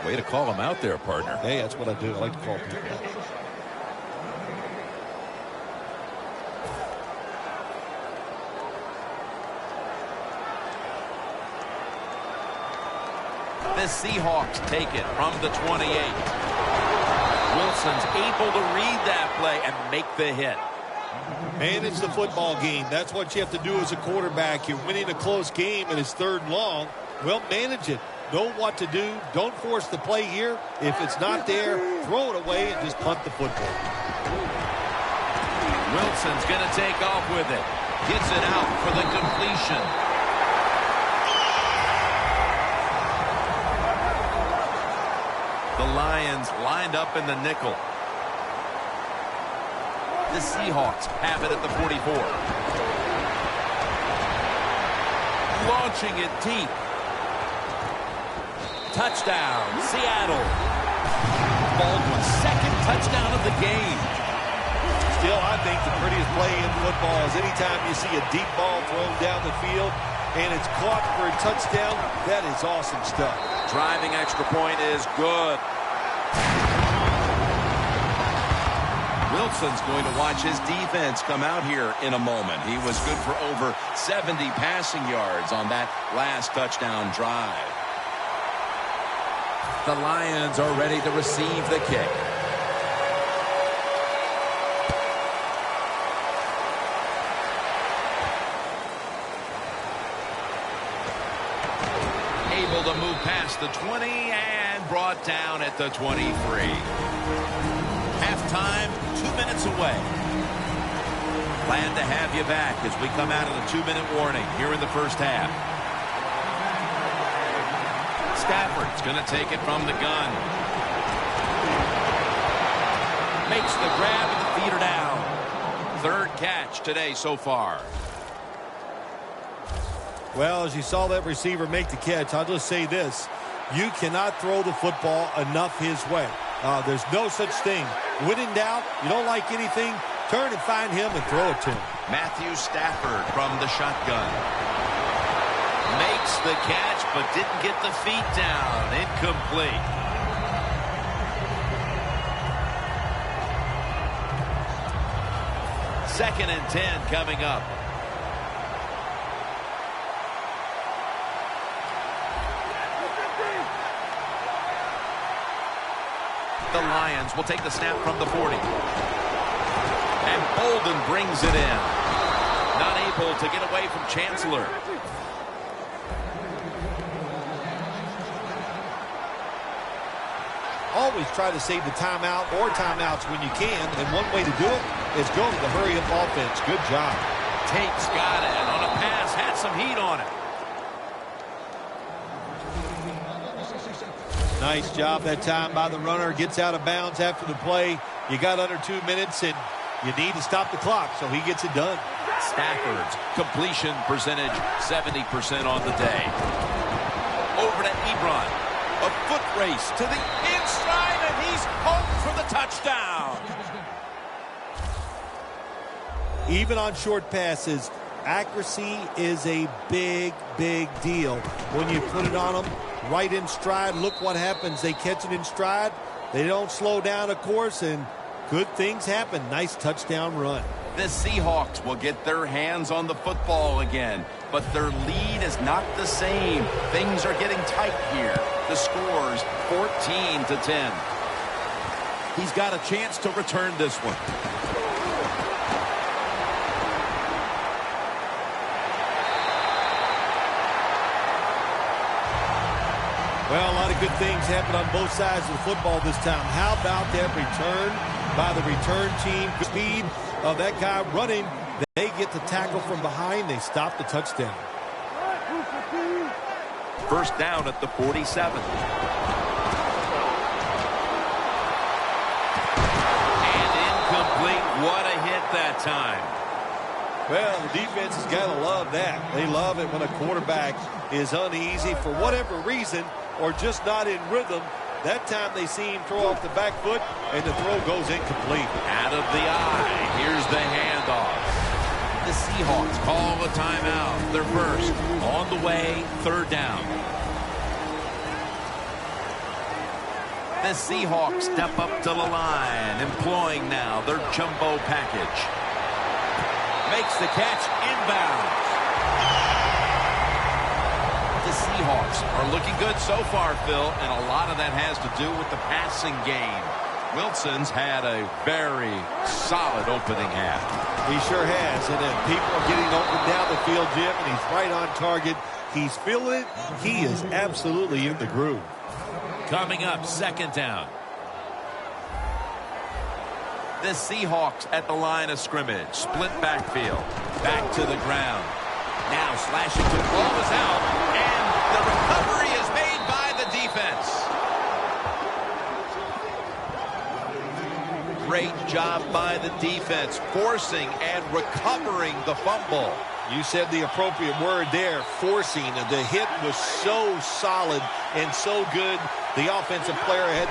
Way to call him out there, partner. Hey, that's what I do. I like to call people out. The Seahawks take it from the 28. Wilson's able to read that play and make the hit. And it's the football game. That's what you have to do as a quarterback. You're winning a close game and it's 3rd and long. Well, manage it. Know what to do. Don't force the play here. If it's not there, throw it away and just punt the football. Wilson's going to take off with it. Gets it out for the completion. The Lions lined up in the nickel. The Seahawks have it at the 44. Launching it deep. Touchdown, Seattle. Baldwin's 2nd touchdown of the game. Still, I think the prettiest play in football is anytime you see a deep ball thrown down the field and it's caught for a touchdown. That is awesome stuff. Driving extra point is good. Wilson's going to watch his defense come out here in a moment. He was good for over 70 passing yards on that last touchdown drive. The Lions are ready to receive the kick. Able to move past the 20 and brought down at the 23. Halftime, 2 minutes away. Glad to have you back as we come out of the 2-minute warning here in the first half. Stafford's going to take it from the gun. Makes the grab and the feet are down. Third catch today so far. Well, as you saw that receiver make the catch, I'll just say this. You cannot throw the football enough his way. There's no such thing. When in doubt, you don't like anything, turn and find him and throw it to him. Matthew Stafford from the shotgun. Makes the catch, but didn't get the feet down. Incomplete. Second and 10 coming up. The Lions will take the snap from the 40. And Bolden brings it in. Not able to get away from Chancellor. Always try to save the timeout or timeouts when you can, and one way to do it is go to the hurry-up offense. Good job. Tate's got it on a pass, had some heat on it. Nice job that time by the runner. Gets out of bounds after the play. You got under 2 minutes, and you need to stop the clock, so he gets it done. Stafford's completion percentage 70% on the day. Over to Ebron. A foot race to the inside, and he's home for the touchdown. Even on short passes, accuracy is a big, big deal. When you put it on them right in stride, look what happens. They catch it in stride. They don't slow down, of course, and good things happen. Nice touchdown run. The Seahawks will get their hands on the football again, but their lead is not the same. Things are getting tight here. The score's 14-10. He's got a chance to return this one. Well, a lot of good things happen on both sides of the football this time. How about that return by the return team? Good speed of that guy running. They get the tackle from behind. They stop the touchdown. First down at the 47. And incomplete. What a hit that time. Well, the defense has got to love that. They love it when a quarterback is uneasy for whatever reason or just not in rhythm. That time they see him throw off the back foot, and the throw goes incomplete. Out of the eye. Here's the handoff. The Seahawks call a timeout. They're first. On the way, third down. The Seahawks step up to the line, employing now their jumbo package. Makes the catch inbounds. The Seahawks are looking good so far, Phil, and a lot of that has to do with the passing game. Wilson's had a very solid opening half. He sure has, and then people are getting open down the field, Jim, and he's right on target. He's feeling it. He is absolutely in the groove. Coming up, second down. The Seahawks at the line of scrimmage. Split backfield. Back to the ground. Now slashing to the ball is out. And the recovery is made by the defense. Great job by the defense, forcing and recovering the fumble. You said the appropriate word there, forcing. The hit was so solid and so good. The offensive player had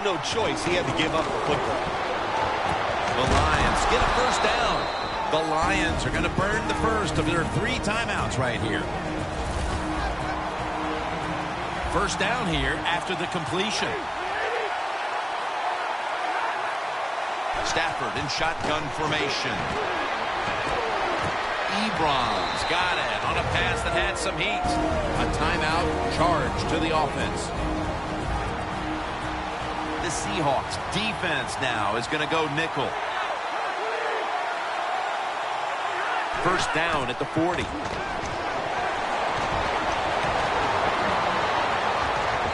no choice. He had to give up the football. The Lions get a first down. The Lions are going to burn the first of their 3 timeouts right here. First down here after the completion. Stafford in shotgun formation. Ebron's got it on a pass that had some heat. A timeout charge to the offense. The Seahawks defense now is going to go nickel. First down at the 40.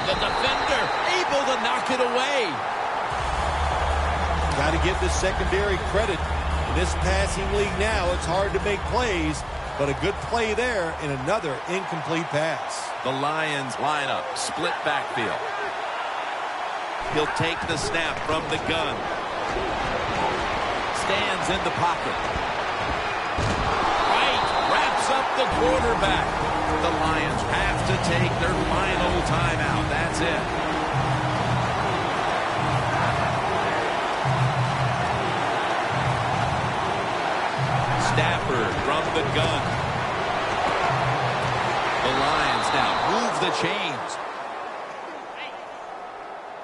The defender able to knock it away. Got to give the secondary credit. In this passing league now, it's hard to make plays, but a good play there and another incomplete pass. The Lions line up, split backfield. He'll take the snap from the gun. Stands in the pocket. Right, wraps up the quarterback. The Lions have to take their final timeout. That's it. Stafford from the gun. The Lions now move the chains.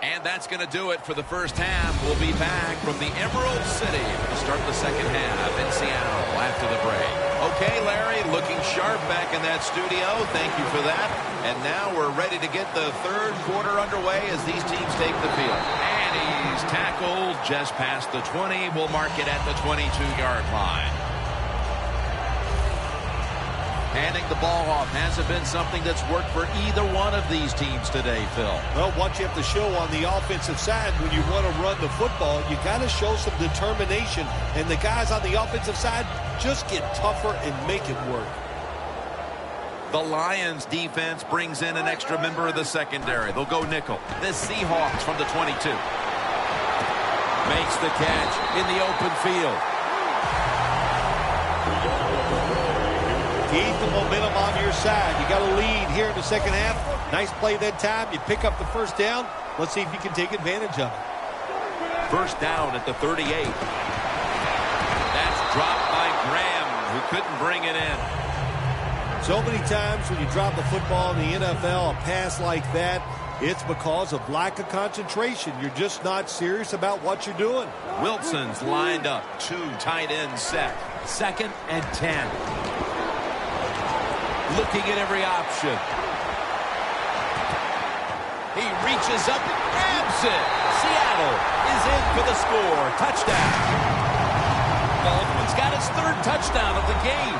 And that's going to do it for the first half. We'll be back from the Emerald City to start the second half in Seattle after the break. Okay, Larry, looking sharp back in that studio. Thank you for that. And now we're ready to get the third quarter underway as these teams take the field. And he's tackled just past the 20. We'll mark it at the 22-yard line. Handing the ball off hasn't been something that's worked for either one of these teams today, Phil. Well, what you have to show on the offensive side when you want to run the football, you got to show some determination. And the guys on the offensive side just get tougher and make it work. The Lions defense brings in an extra member of the secondary. They'll go nickel. The Seahawks from the 22. Makes the catch in the open field. Keep the momentum on your side. You got a lead here in the second half. Nice play that time. You pick up the first down. Let's see if you can take advantage of it. First down at the 38. That's dropped by Graham, who couldn't bring it in. So many times when you drop a football in the NFL, a pass like that, it's because of lack of concentration. You're just not serious about what you're doing. Wilson's lined up. Two tight ends set. 2nd and 10. Looking at every option. He reaches up and grabs it. Seattle is in for the score. Touchdown. Baldwin's got his 3rd touchdown of the game.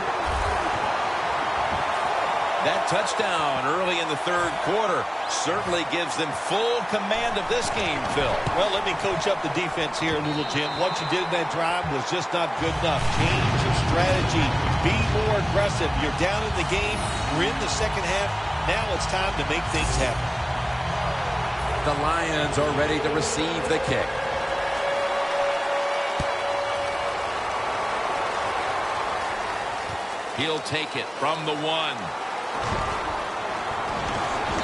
That touchdown early in the 3rd quarter certainly gives them full command of this game, Phil. Well, let me coach up the defense here a little, Jim. What you did in that drive was just not good enough. Change your strategy. Be more aggressive. You're down in the game. We're in the second half. Now it's time to make things happen. The Lions are ready to receive the kick. He'll take it from the 1.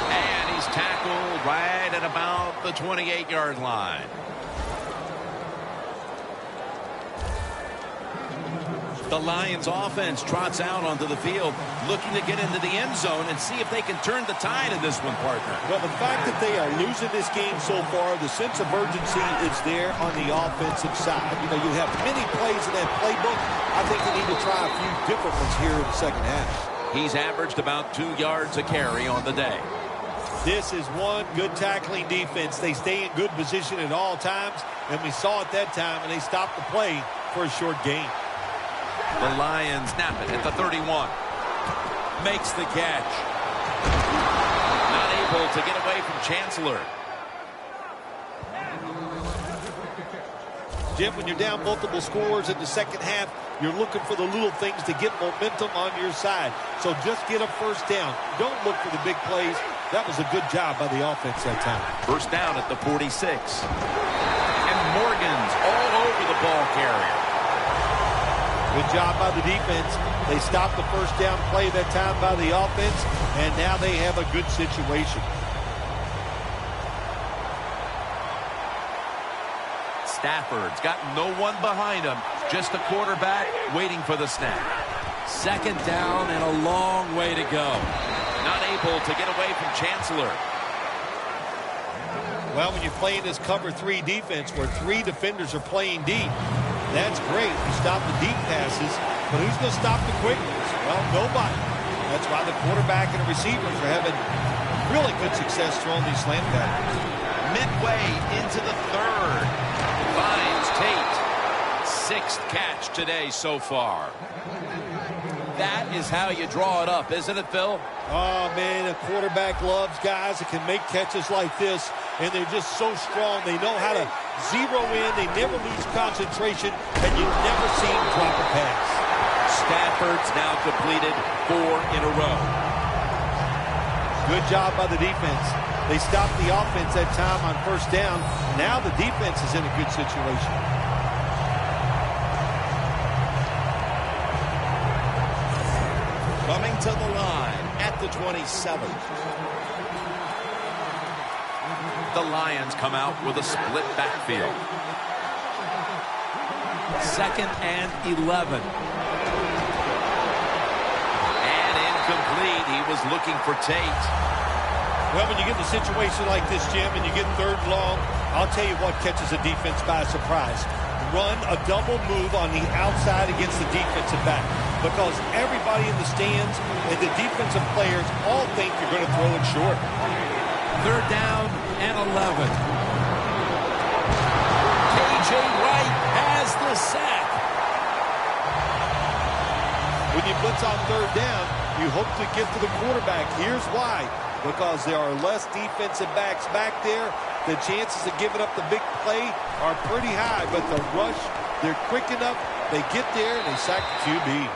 And he's tackled right at about the 28-yard line. The Lions offense trots out onto the field, looking to get into the end zone and see if they can turn the tide in this one, partner. Well, the fact that they are losing this game so far, the sense of urgency is there on the offensive side. You know, you have many plays in that playbook. I think they need to try a few different ones here in the second half. He's averaged about 2 yards a carry on the day. This is one good tackling defense. They stay in good position at all times, and we saw it that time, and they stopped the play for a short gain. The Lions snap it at the 31. Makes the catch. Not able to get away from Chancellor. Jim, when you're down multiple scores in the second half, you're looking for the little things to get momentum on your side. So just get a first down. Don't look for the big plays. That was a good job by the offense that time. First down at the 46. And Morgan's all over the ball carrier. Good job by the defense. They stopped the first down play that time by the offense, and now they have a good situation. Stafford's got no one behind him. Just the quarterback waiting for the snap. 2nd down and a long way to go. Not able to get away from Chancellor. Well, when you're playing this cover 3 defense where 3 defenders are playing deep, that's great. You stop the deep passes, but who's going to stop the quick ones? Well, nobody. That's why the quarterback and the receivers are having really good success throwing these slant patterns. Midway into the 3rd. Finds Tate. 6th catch today so far. That is how you draw it up, isn't it, Phil? Oh, man, a quarterback loves guys that can make catches like this. and they're just so strong. They know how to zero in. They never lose concentration, and you never see them drop a pass. Stafford's now completed 4 in a row. Good job by the defense. They stopped the offense that time on first down. Now the defense is in a good situation. Coming to the line at the 27. The Lions come out with a split backfield. 2nd and 11. And incomplete. He was looking for Tate. Well, when you get in a situation like this, Jim, and you get 3rd and long, I'll tell you what catches a defense by surprise. Run a double move on the outside against the defensive back, because everybody in the stands and the defensive players all think you're going to throw it short. 3rd down and 11. K.J. Wright has the sack. When you blitz on 3rd down, you hope to get to the quarterback. Here's why. Because there are less defensive backs back there, the chances of giving up the big play are pretty high. But the rush, they're quick enough, they get there, and they sack the QB.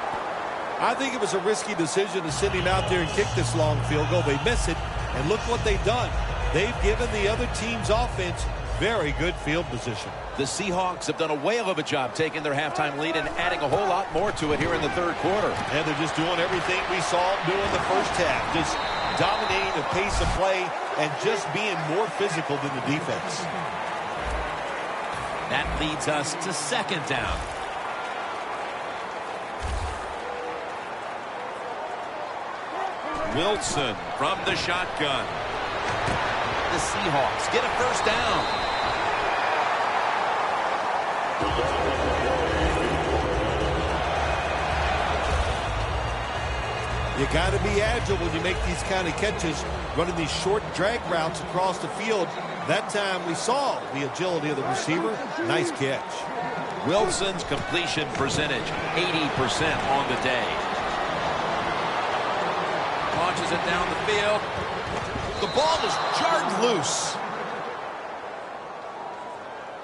I think it was a risky decision to send him out there and kick this long field goal. They miss it, and look what they've done. They've given the other team's offense very good field position. The Seahawks have done a whale of a job taking their halftime lead and adding a whole lot more to it here in the 3rd quarter. And they're just doing everything we saw them do in the first half. Just dominating the pace of play and just being more physical than the defense. That leads us to 2nd down. Wilson from the shotgun. The Seahawks get a 1st down. You got to be agile when you make these kind of catches, running these short drag routes across the field. That time we saw the agility of the receiver. Nice catch. Wilson's completion percentage, 80% on the day. Launches it down the field. The ball is jarred loose.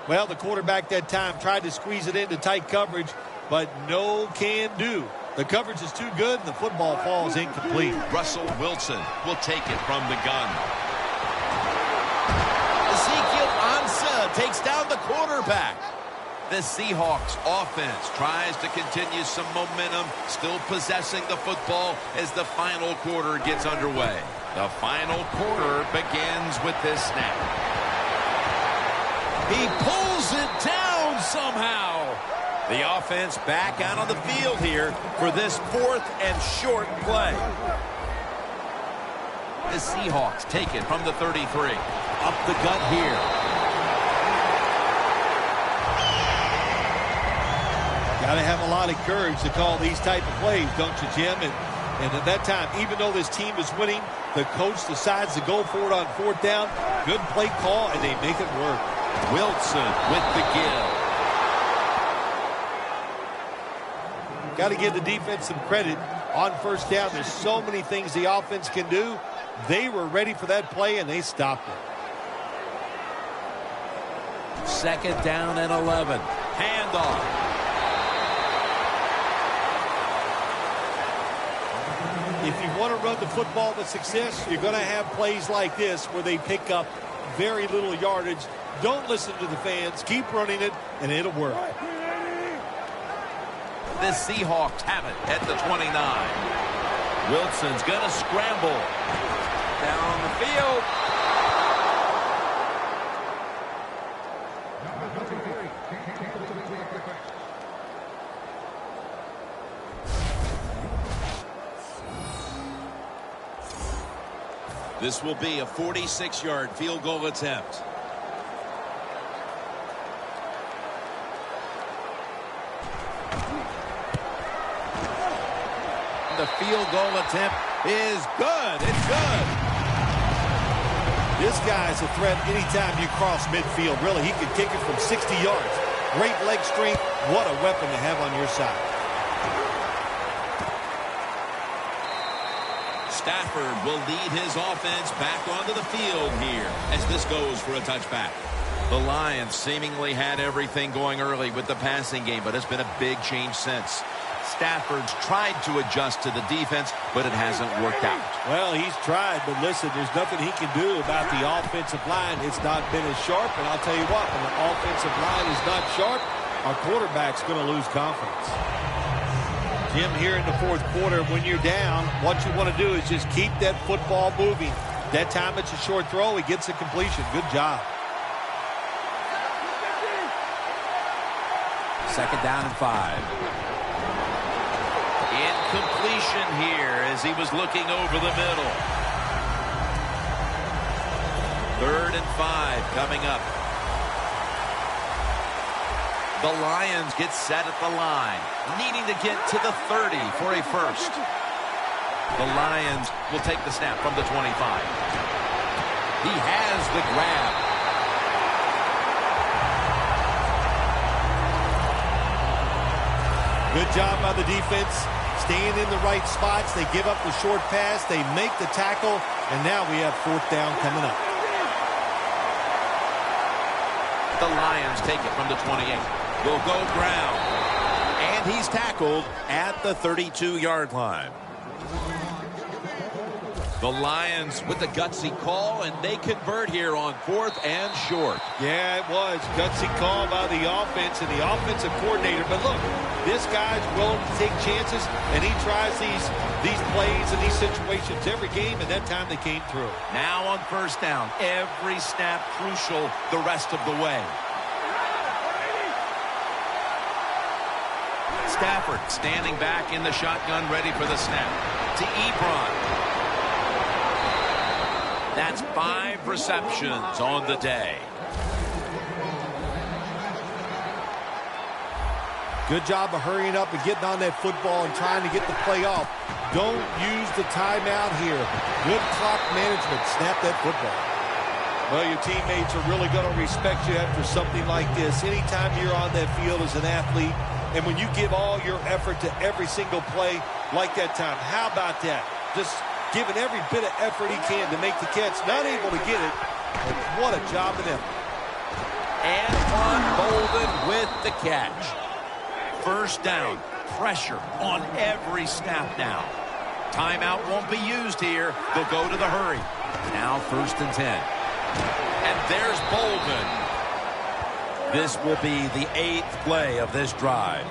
Well, the quarterback that time tried to squeeze it into tight coverage, but no can do. The coverage is too good, and the football falls incomplete. Russell Wilson will take it from the gun. Ezekiel Ansah takes down the quarterback. The Seahawks offense tries to continue some momentum, still possessing the football as the final quarter gets underway. The final quarter begins with this snap. He pulls it down somehow. The offense back out on the field here for this 4th and short play. The Seahawks take it from the 33. Up the gut here. Got to have a lot of courage to call these type of plays, don't you, Jim? And at that time, even though this team is winning, the coach decides to go for it on 4th down. Good play call, and they make it work. Wilson with the give. Got to give the defense some credit on 1st down. There's so many things the offense can do. They were ready for that play, and they stopped it. 2nd down and 11. Handoff. If you want to run the football with success, you're going to have plays like this where they pick up very little yardage. Don't listen to the fans. Keep running it, and it'll work. The Seahawks have it at the 29. Wilson's going to scramble. Down the field. This will be a 46-yard field goal attempt. The field goal attempt is good. It's good. This guy's a threat anytime you cross midfield. Really, he can kick it from 60 yards. Great leg strength. What a weapon to have on your side. Stafford will lead his offense back onto the field here as this goes for a touchback. The Lions seemingly had everything going early with the passing game, but it's been a big change since. Stafford's tried to adjust to the defense, but it hasn't worked out. Well, he's tried, but listen, there's nothing he can do about the offensive line. It's not been as sharp, and I'll tell you what, when the offensive line is not sharp, our quarterback's going to lose confidence. Jim, here in the fourth quarter, when you're down, what you want to do is just keep that football moving. That time it's a short throw, he gets a completion. Good job. Second down and 5. Incompletion here as he was looking over the middle. 3rd and 5 coming up. The Lions get set at the line, needing to get to the 30 for a first. The Lions will take the snap from the 25. He has the grab. Good job by the defense, staying in the right spots. They give up the short pass, they make the tackle, and now we have 4th down coming up. The Lions take it from the 28. Will go ground. And he's tackled at the 32-yard line. The Lions with the gutsy call, and they convert here on 4th and short. Yeah, it was. Gutsy call by the offense and the offensive coordinator. But look, this guy's willing to take chances, and he tries these plays and these situations every game, and that time they came through. Now on 1st down, every snap crucial the rest of the way. Stafford standing back in the shotgun, ready for the snap. To Ebron. That's 5 receptions on the day. Good job of hurrying up and getting on that football and trying to get the play off. Don't use the timeout here. Good clock management. Snap that football. Well, your teammates are really going to respect you after something like this. Anytime you're on that field as an athlete, and when you give all your effort to every single play like that time, how about that? Just giving every bit of effort he can to make the catch. Not able to get it, but what a job of effort. Antoine Bolden with the catch. 1st down. Pressure on every snap now. Timeout won't be used here. They'll go to the hurry. Now 1st and 10. And there's Bolden. This will be the 8th play of this drive.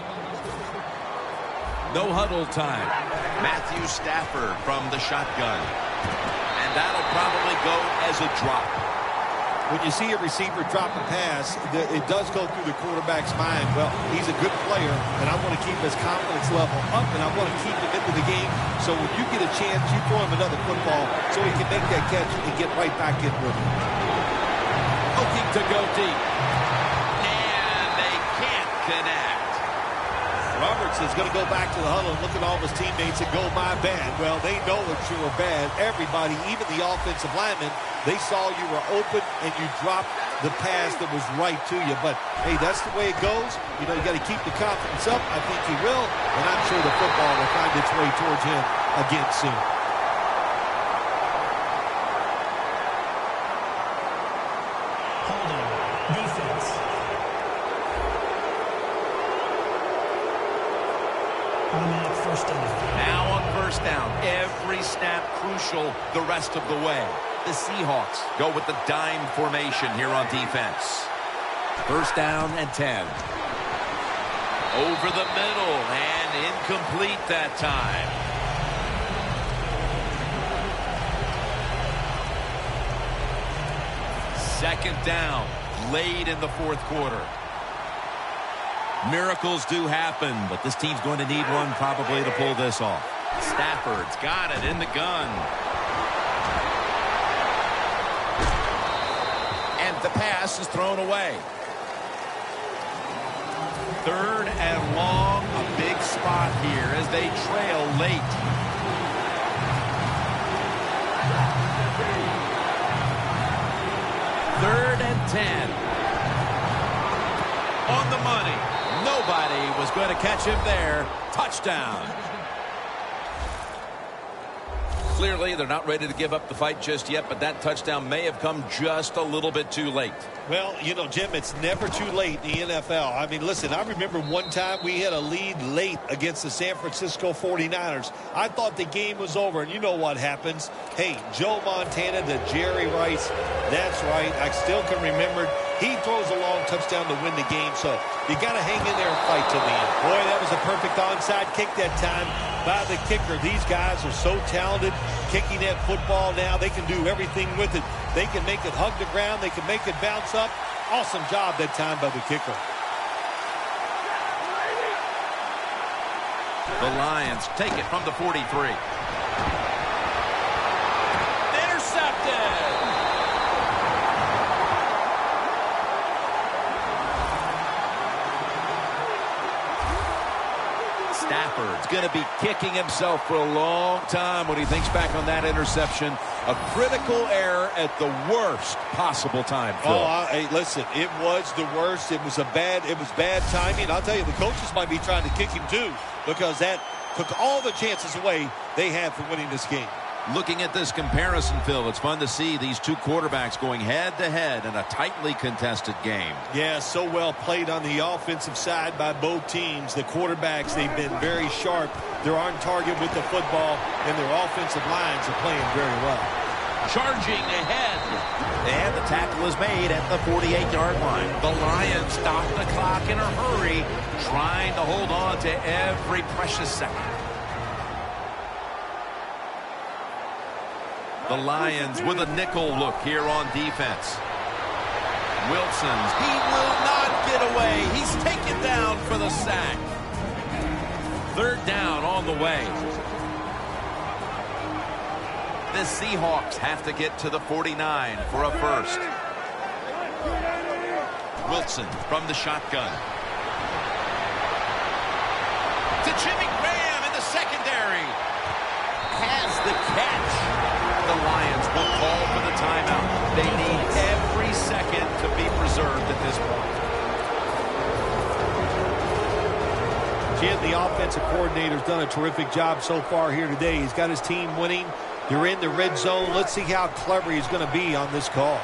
No huddle time. Matthew Stafford from the shotgun. And that'll probably go as a drop. When you see a receiver drop a pass, it does go through the quarterback's mind. Well, he's a good player, and I want to keep his confidence level up, and I want to keep him into the game. So when you get a chance, you throw him another football so he can make that catch and get right back in with him. Looking to go deep. And they can't connect. Roberts is going to go back to the huddle and look at all of his teammates and go, my bad. Well, they know that you were bad. Everybody, even the offensive linemen, they saw you were open and you dropped the pass that was right to you. But, hey, that's the way it goes. You know, you got to keep the confidence up. I think he will. And I'm sure the football will find its way towards him again soon. Holding. Defense. Automatic 1st down. Now on 1st down, every snap crucial the rest of the way. The Seahawks go with the dime formation here on defense. 1st down and 10. Over the middle and incomplete that time. Second down, late in the 4th quarter. Miracles do happen, but this team's going to need one probably to pull this off. Stafford's got it in the gun. And the pass is thrown away. 3rd and long, a big spot here as they trail late. Third and 10. On the money. Nobody was going to catch him there. Touchdown. Clearly, they're not ready to give up the fight just yet, but that touchdown may have come just a little bit too late. Well, you know, Jim, it's never too late in the NFL. I mean, listen, I remember one time we had a lead late against the San Francisco 49ers. I thought the game was over, and you know what happens. Hey, Joe Montana to Jerry Rice. That's right. I still can remember. He throws a long touchdown to win the game, so you got to hang in there and fight till the end. Boy, that was a perfect onside kick that time by the kicker. These guys are so talented kicking that football now. They can do everything with it. They can make it hug the ground. They can make it bounce up. Awesome job that time by the kicker. The Lions take it from the 43. Intercepted! Stafford's going to be kicking himself for a long time when he thinks back on that interception. A critical error at the worst possible time. Hey, listen, it was the worst. It was bad timing. I'll tell you, the coaches might be trying to kick him too, because that took all the chances away they had for winning this game. Looking at this comparison, Phil, it's fun to see these two quarterbacks going head-to-head in a tightly contested game. Yeah, so well played on the offensive side by both teams. The quarterbacks, they've been very sharp. They're on target with the football, and their offensive lines are playing very well. Charging ahead. And the tackle is made at the 48-yard line. The Lions stop the clock in a hurry, trying to hold on to every precious second. The Lions with a nickel look here on defense. Wilson's, he will not get away. He's taken down for the sack. Third down on the way. The Seahawks have to get to the 49 for a first. Wilson from the shotgun. To Jimmy Graham in the secondary. Has the catch. The Lions will call for the timeout. They need every second to be preserved at this point. Jim, the offensive coordinator's done a terrific job so far here today. He's got his team winning. They're in the red zone. Let's see how clever he's going to be on this call.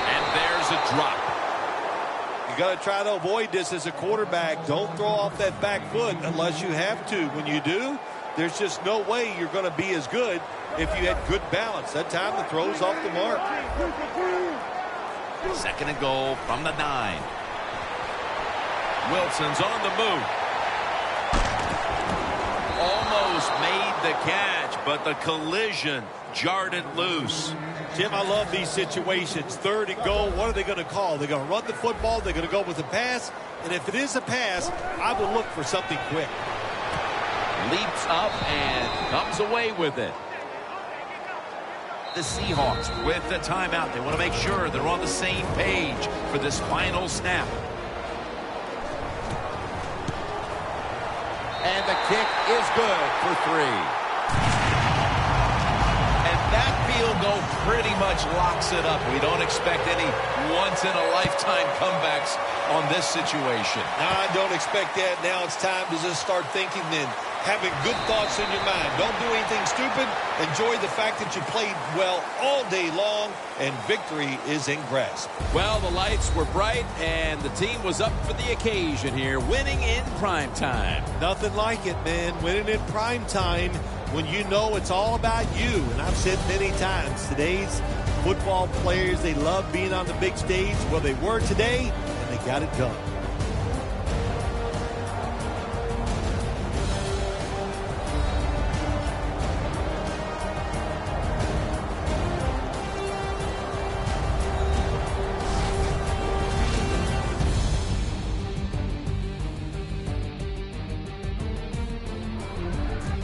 And there's a drop. You got to try to avoid this as a quarterback. Don't throw off that back foot unless you have to. When you do, there's just no way you're going to be as good if you had good balance. That time the throw's off the mark. Second and goal from the 9. Wilson's on the move. Almost made the catch, but the collision jarred it loose. Jim, I love these situations. Third and goal, what are they going to call? They're going to run the football. They're going to go with a pass. And if it is a pass, I will look for something quick. Leaps up and comes away with it. The Seahawks with the timeout. They want to make sure they're on the same page for this final snap. And the kick is good for 3. And that field goal pretty much locks it up. We don't expect any once-in-a-lifetime comebacks on this situation. No, I don't expect that. Now it's time to just start thinking then. Having good thoughts in your mind. Don't do anything stupid. Enjoy the fact that you played well all day long, and victory is in grasp. Well, the lights were bright, and the team was up for the occasion here, winning in prime time. Nothing like it, man. Winning in prime time when you know it's all about you. And I've said many times, today's football players, they love being on the big stage. Well, they were today, and they got it done.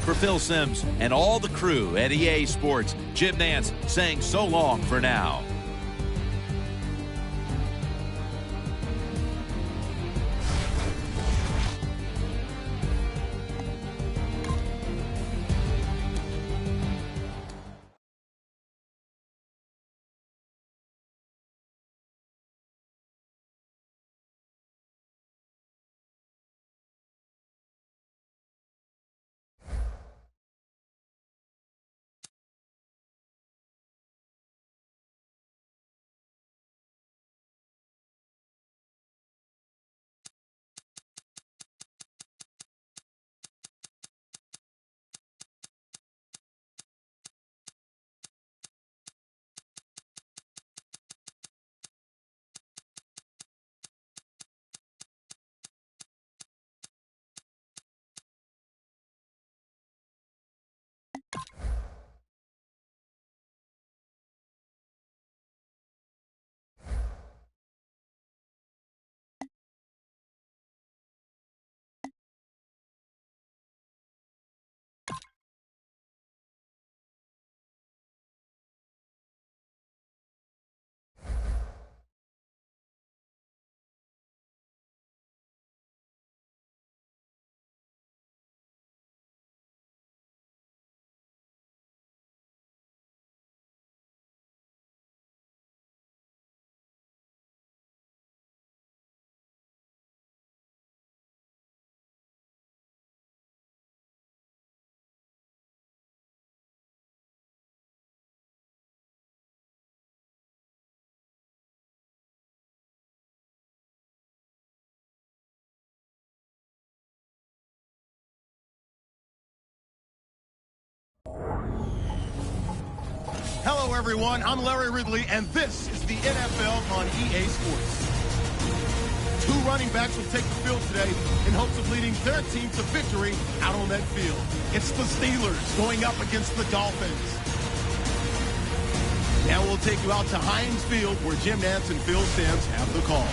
For Phil Simms and all the crew at EA Sports, Jim Nance saying so long for now. Hello, everyone. I'm Larry Ridley, and this is the NFL on EA Sports. Two running backs will take the field today in hopes of leading their team to victory out on that field. It's the Steelers going up against the Dolphins. Now we'll take you out to Heinz Field, where Jim Nantz and Phil Simms have the call.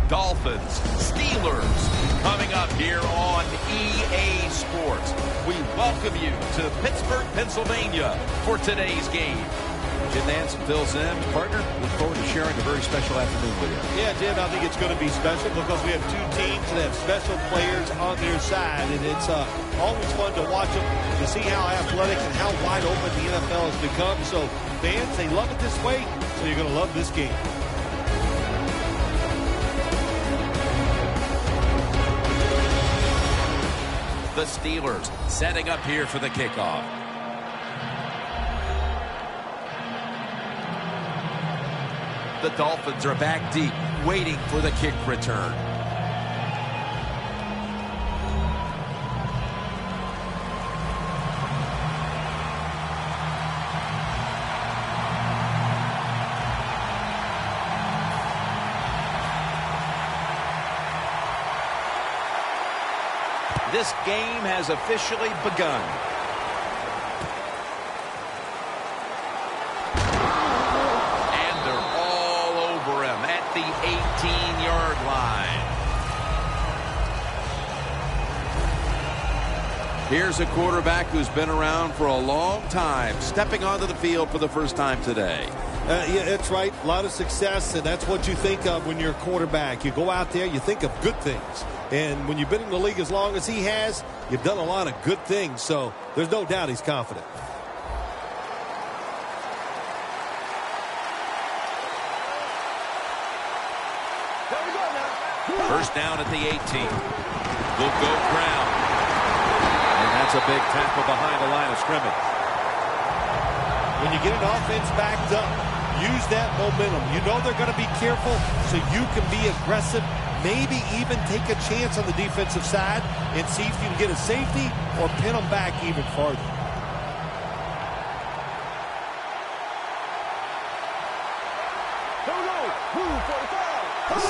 Dolphins, Steelers, coming up here on EA Sports. We welcome you to Pittsburgh, Pennsylvania for today's game. Jim Nantz and Phil Simms, partner, look forward to sharing a very special afternoon with you. Yeah, Jim, I think it's going to be special because we have two teams that have special players on their side, and it's always fun to watch them, to see how athletic and how wide open the NFL has become. So fans, they love it this way, so you're going to love this game. The Steelers setting up here for the kickoff. The Dolphins are back deep, waiting for the kick return. This game has officially begun. And they're all over him at the 18-yard line. Here's a quarterback who's been around for a long time, stepping onto the field for the first time today. Yeah, that's right. A lot of success, and that's what you think of when you're a quarterback. You go out there, you think of good things. And when you've been in the league as long as he has, you've done a lot of good things. So there's no doubt he's confident. First down at the 18. Will go ground. And that's a big tackle behind the line of scrimmage. When you get an offense backed up, use that momentum. You know they're going to be careful, so you can be aggressive. Maybe even take a chance on the defensive side and see if you can get a safety or pin them back even farther.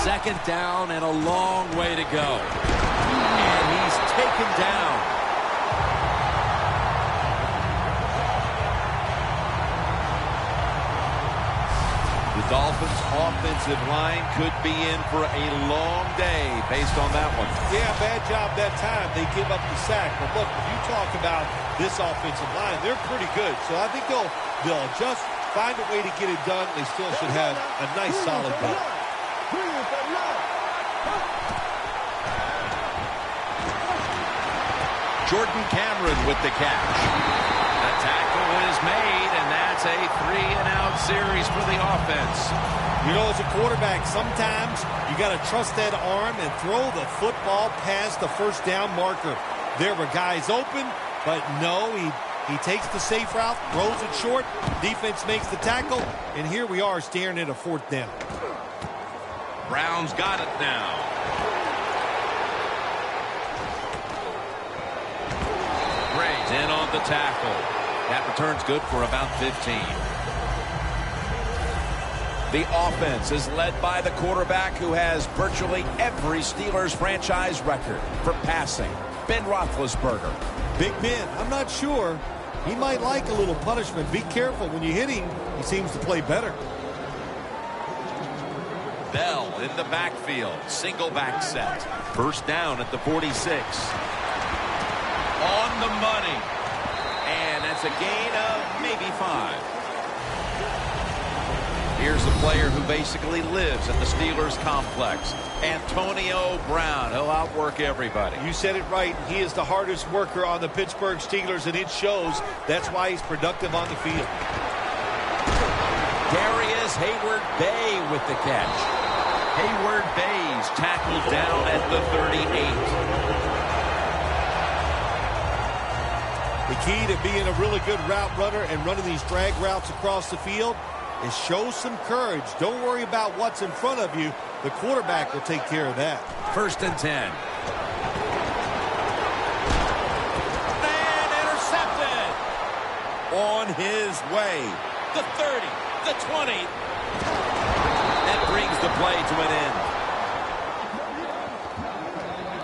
Second down and a long way to go. And he's taken down. The Dolphins' offensive line could be in for a long day based on that one. Yeah, bad job that time. They give up the sack. But look, when you talk about this offensive line, they're pretty good. So I think they'll just find a way to get it done. They still should have a nice, solid game. Jordan Cameron with the catch. The tackle is made, and that's a 3-and-out series for the offense. You know, as a quarterback, sometimes you got to trust that arm and throw the football past the first down marker. There were guys open, but no, he takes the safe route, throws it short, defense makes the tackle, and here we are staring at a fourth down. Brown's got it now. Gray's in on the tackle. That return's good for about 15. The offense is led by the quarterback who has virtually every Steelers franchise record for passing, Ben Roethlisberger. Big Ben, I'm not sure. He might like a little punishment. Be careful. When you hit him, he seems to play better. Bell in the backfield. Single back set. First down at the 46. On the money. And that's a gain of maybe 5. Here's a player who basically lives at the Steelers complex. Antonio Brown. He'll outwork everybody. You said it right. He is the hardest worker on the Pittsburgh Steelers, and it shows. That's why he's productive on the field. Darius Hayward-Bay with the catch. Hayward-Bay's tackled down at the 38. The key to being a really good route runner and running these drag routes across the field is show some courage. Don't worry about what's in front of you. The quarterback will take care of that. First and 10. on his way. The 30, the 20. That brings the play to an end.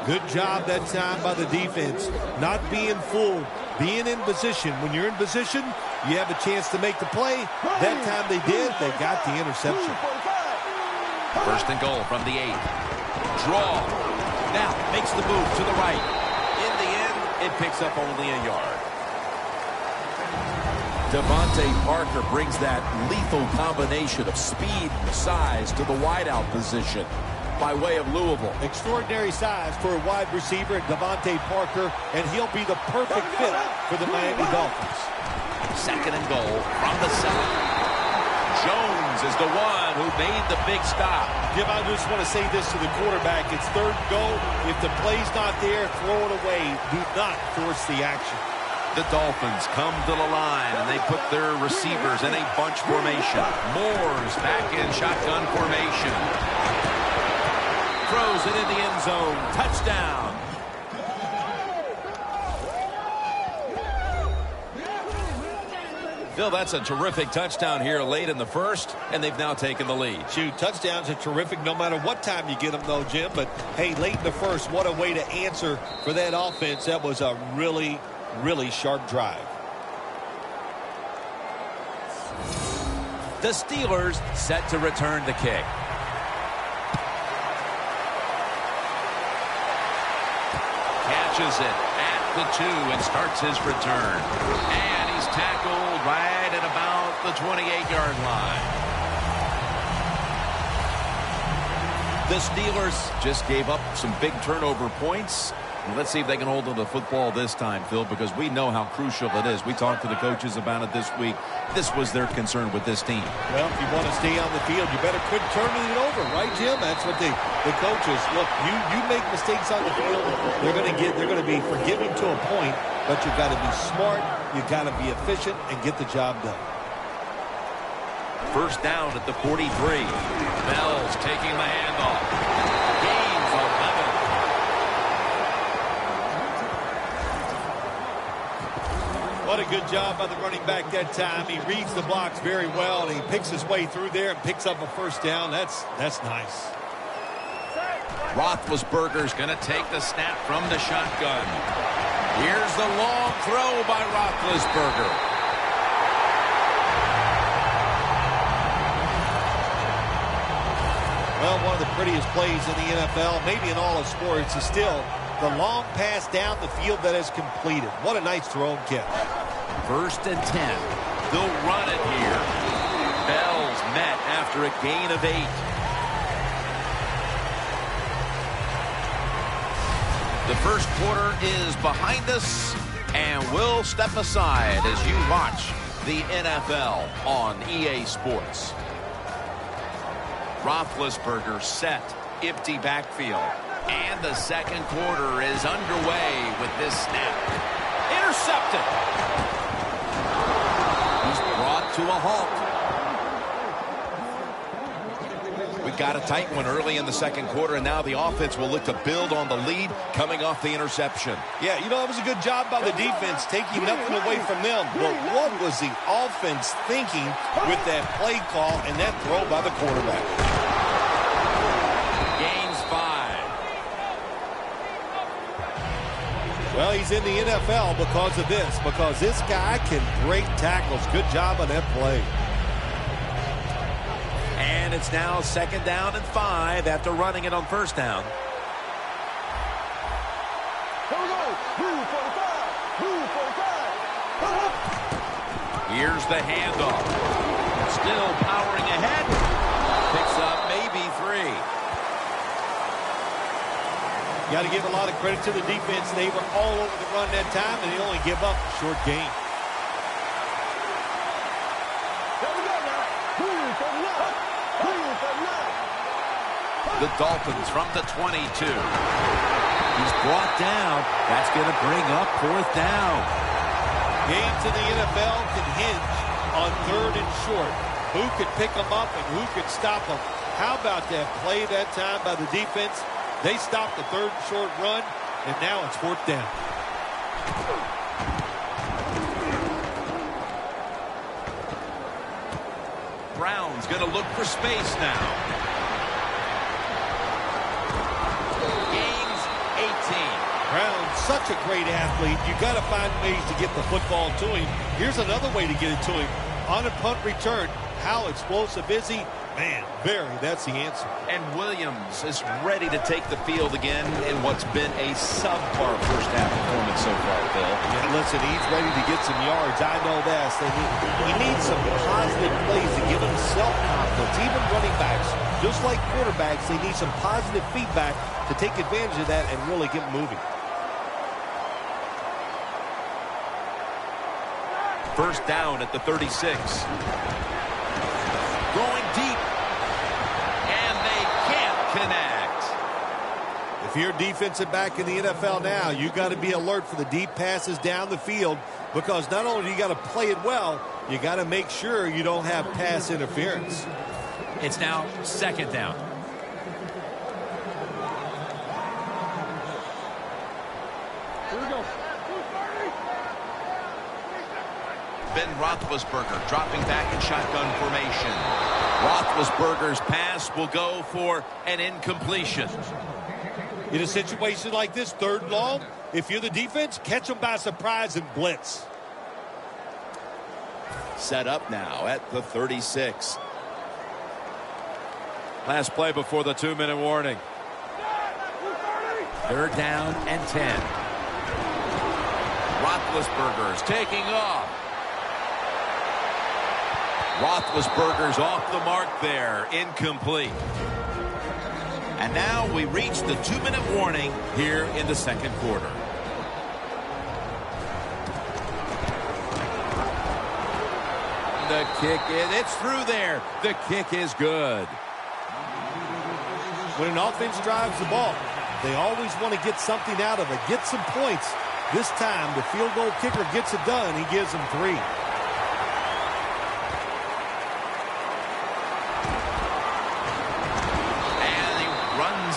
Good job that time by the defense. Not being fooled, being in position. When you're in position, you have a chance to make the play. That time they did. They got the interception. First and goal from the 8. Draw. Now makes the move to the right. In the end, it picks up only a yard. Devontae Parker brings that lethal combination of speed and size to the wideout position by way of Louisville. Extraordinary size for a wide receiver, Devontae Parker, and he'll be the perfect fit for the Miami Dolphins. Second and goal from the 7. Jones is the one who made the big stop. Jim, I just want to say this to the quarterback. It's third and goal. If the play's not there, throw it away. Do not force the action. The Dolphins come to the line, and they put their receivers in a bunch formation. Moore's back in shotgun formation. Throws it in the end zone. Touchdown. Phil, that's a terrific touchdown here late in the first, and they've now taken the lead. Shoot, touchdowns are terrific no matter what time you get them, though, Jim. But, hey, late in the first, what a way to answer for that offense. That was a really, really sharp drive. The Steelers set to return the kick. Catches it at the 2 and starts his return. And he's tackled right at about the 28-yard line. The Steelers just gave up some big turnover points. And let's see if they can hold on to the football this time, Phil, because we know how crucial it is. We talked to the coaches about it this week. This was their concern with this team. Well, if you want to stay on the field, you better quit turning it over, right, Jim? That's what the coaches look. You make mistakes on the field, they're going to be forgiving to a point, but you've got to be smart, you've got to be efficient, and get the job done. First down at the 43. Bell's taking the handoff. Gains 11. What a good job by the running back that time. He reads the blocks very well, and he picks his way through there and picks up a first down. That's nice. Roethlisberger's going to take the snap from the shotgun. Here's the long throw by Roethlisberger. Well, one of the prettiest plays in the NFL, maybe in all of sports, is still the long pass down the field that is completed. What a nice throw and catch. First and 10. They'll run it here. Bell's met after a gain of 8. The first quarter is behind us, and we'll step aside as you watch the NFL on EA Sports. Roethlisberger set, empty backfield. And the second quarter is underway with this snap. Intercepted. He's brought to a halt. We got a tight one early in the second quarter, and now the offense will look to build on the lead coming off the interception. Yeah, you know, it was a good job by the defense, taking nothing away from them. But what was the offense thinking with that play call and that throw by the quarterback? Gains 5. Well, he's in the NFL because of this, because this guy can break tackles. Good job on that play. And it's now second down and 5 after running it on first down. Here's the handoff. Still powering ahead. Picks up maybe 3. You got to give a lot of credit to the defense. They were all over the run that time, and they only give up a short gain. The Dolphins from the 22. He's brought down. That's going to bring up fourth down. Games in the NFL can hinge on third and short. Who could pick them up and who could stop them? How about that play that time by the defense? They stopped the third and short run, and now it's fourth down. Brown's going to look for space now. Gains 18. Brown, such a great athlete. You got to find ways to get the football to him. Here's another way to get it to him. On a punt return, how explosive is he? Man, that's the answer. And Williams is ready to take the field again in what's been a subpar first half performance so far, Bill. Yeah, listen, he's ready to get some yards. I know that. He needs some positive plays to give him self-confidence. Even running backs, just like quarterbacks, they need some positive feedback to take advantage of that and really get moving. First down at the 36. Going deep. And they can't connect. If you're a defensive back in the NFL now, you got to be alert for the deep passes down the field, because not only do you got to play it well, you got to make sure you don't have pass interference. It's now second down. Ben Roethlisberger dropping back in shotgun formation. Roethlisberger's pass will go for an incompletion. In a situation like this, 3rd and long, if you're the defense, catch them by surprise and blitz. Set up now at the 36. Last play before the 2-minute warning. 3rd down and 10. Roethlisberger's taking off. Roethlisberger's off the mark there. Incomplete. And now we reach the 2-minute warning here in the second quarter. The kick it's through there. The kick is good. When an offense drives the ball, they always want to get something out of it, get some points. This time, the field goal kicker gets it done. He gives them 3.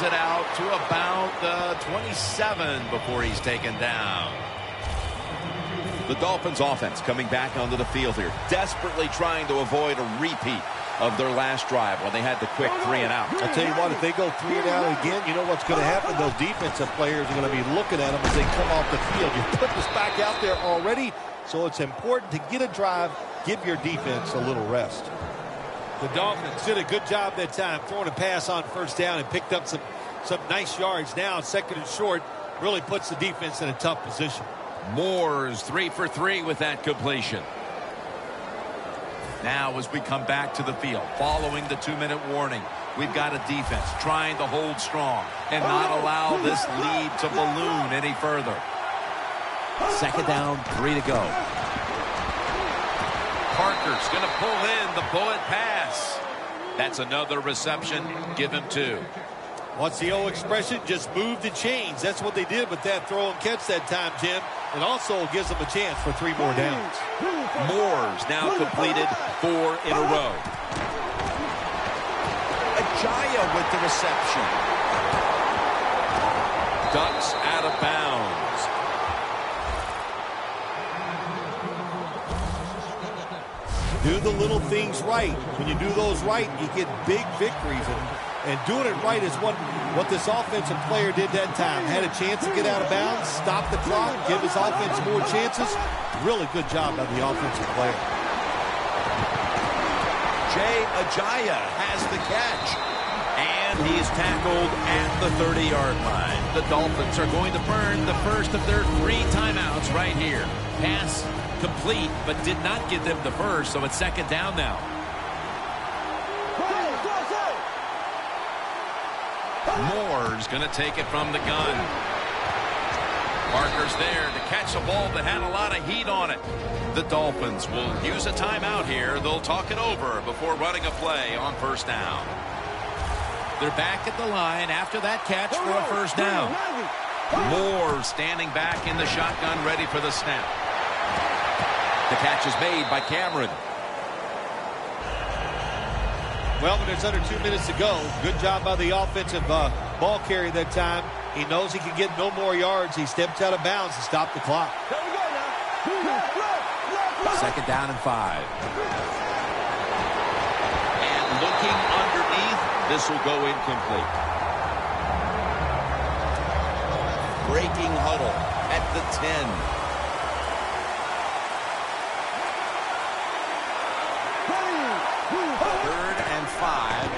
It out to about the 27 before he's taken down. The Dolphins offense coming back onto the field here, desperately trying to avoid a repeat of their last drive when they had the quick 3 and out. I'll tell you what, if they go 3 and out again, you know what's going to happen? Those defensive players are going to be looking at them as they come off the field. You put this back out there already, so it's important to get a drive, give your defense a little rest. The Dolphins did a good job that time throwing a pass on first down and picked up some nice yards. Now 2nd and short really puts the defense in a tough position. Moore's 3 for 3 with that completion. Now as we come back to the field following the 2-minute warning, we've got a defense trying to hold strong and not allow this lead to balloon any further. 2nd down, 3 to go. Parker's going to pull in the bullet pass. That's another reception. Give him 2. What's the old expression? Just move the chains. That's what they did with that throw and catch that time, Jim. It also gives them a chance for 3 more downs. Moore's now completed 4 in a row. Ajaya with the reception. Ducks out of bounds. Do the little things right. When you do those right, you get big victories. And doing it right is what this offensive player did that time. Had a chance to get out of bounds, stop the clock, give his offense more chances. Really good job by the offensive player. Jay Ajaya has the catch. And he's tackled at the 30-yard line. The Dolphins are going to burn the first of their 3 timeouts right here. Pass complete, but did not get them the first, so it's 2nd down now. Moore's going to take it from the gun. Parker's there to catch a ball that had a lot of heat on it. The Dolphins will use a timeout here. They'll talk it over before running a play on first down. They're back at the line after that catch for a first down. Moore standing back in the shotgun, ready for the snap. The catch is made by Cameron. Well, when there's under 2 minutes to go, good job by the offensive ball carrier that time. He knows he can get no more yards. He steps out of bounds to stop the clock. 2nd down and 5. looking underneath. This will go incomplete. Breaking huddle at the 10. Third and 5.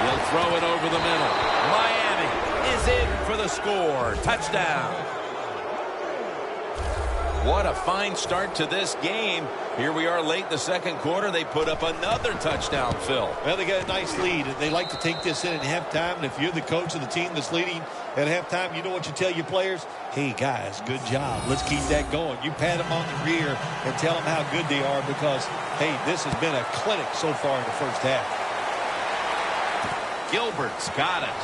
He'll throw it over the middle. Miami is in for the score. Touchdown. What a fine start to this game. Here we are late in the second quarter. They put up another touchdown, Phil. Well, they got a nice lead, and they like to take this in at halftime. And if you're the coach of the team that's leading at halftime, you know what you tell your players? Hey, guys, good job. Let's keep that going. You pat them on the rear and tell them how good they are because, hey, this has been a clinic so far in the first half. Gilbert's got it.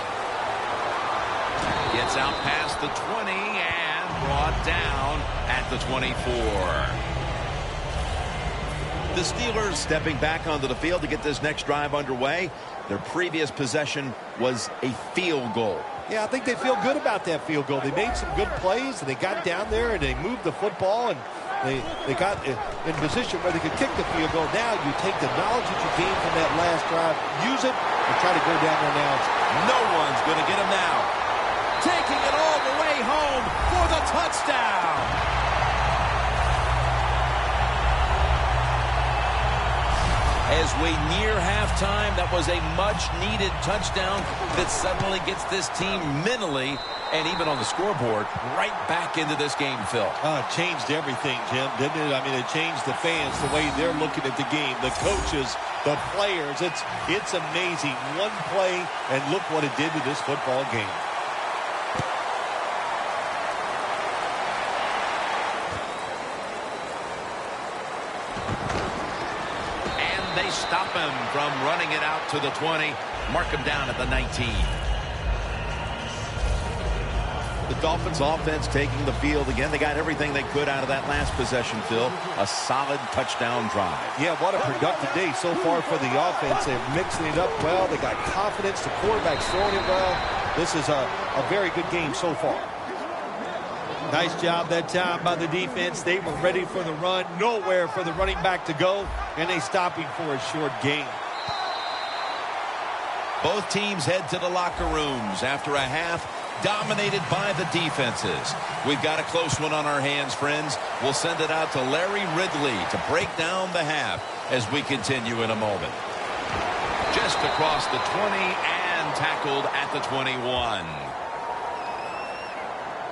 Gets out past the 20 and brought down at the 24. The Steelers stepping back onto the field to get this next drive underway. Their previous possession was a field goal. Yeah, I think they feel good about that field goal. They made some good plays, and they got down there, and they moved the football, and they got in position where they could kick the field goal. Now you take the knowledge that you gained from that last drive, use it, and try to go down there now. No one's going to get him now. Taking it all the way home for the touchdown. As we near halftime, that was a much-needed touchdown that suddenly gets this team mentally and even on the scoreboard right back into this game, Phil. It changed everything, Jim, didn't it? I mean, it changed the fans, the way they're looking at the game, the coaches, the players. It's amazing. One play, and look what it did to this football game. They stop him from running it out to the 20. Mark him down at the 19. The Dolphins offense taking the field again. They got everything they could out of that last possession, Phil. A solid touchdown drive. Yeah, what a productive day so far for the offense. They're mixing it up well. They got confidence. The quarterback's throwing it well. This is a very good game so far. Nice job that time by the defense. They were ready for the run. Nowhere for the running back to go. And they stop him for a short gain. Both teams head to the locker rooms after a half dominated by the defenses. We've got a close one on our hands, friends. We'll send it out to Larry Ridley to break down the half as we continue in a moment. Just across the 20 and tackled at the 21.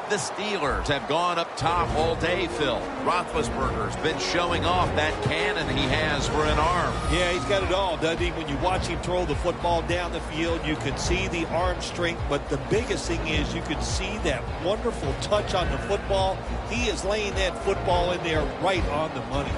The Steelers have gone up top all day, Phil. Roethlisberger's been showing off that cannon he has for an arm. Yeah, he's got it all, doesn't he? When you watch him throw the football down the field, you can see the arm strength, but the biggest thing is you can see that wonderful touch on the football. He is laying that football in there right on the money.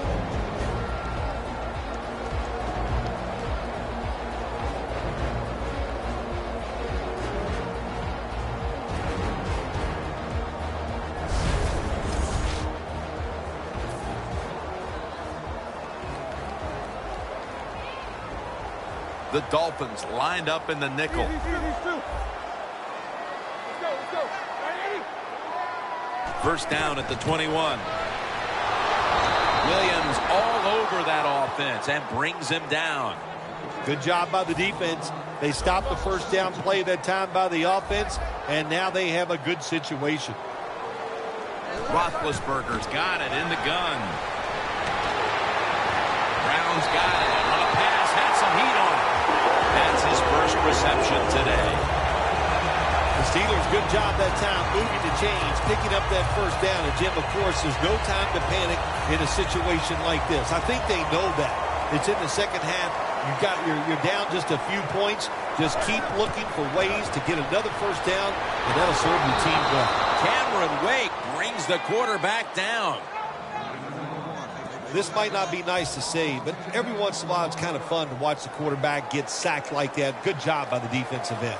The Dolphins lined up in the nickel. First down at the 21. Williams all over that offense and brings him down. Good job by the defense. They stopped the first down play that time by the offense, and now they have a good situation. Roethlisberger's got it in the gun. Brown's got it. On a pass, had some heat on it. That's his first reception today. The Steelers, good job that time, moving the chains, picking up that first down. And, Jim, of course, there's no time to panic in a situation like this. I think they know that. It's in the second half. You're down just a few points. Just keep looking for ways to get another first down, and that'll serve your team well. Cameron Wake brings the quarterback down. This might not be nice to say, but every once in a while it's kind of fun to watch the quarterback get sacked like that. Good job by the defensive end.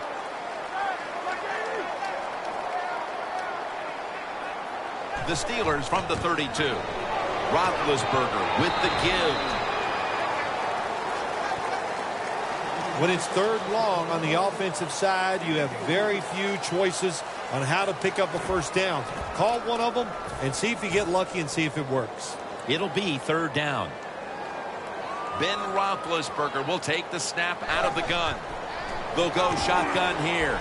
The Steelers from the 32. Roethlisberger with the give. When it's third long on the offensive side, you have very few choices on how to pick up a first down. Call one of them and see if you get lucky and see if it works. It'll be third down. Ben Roethlisberger will take the snap out of the gun. They'll go shotgun here.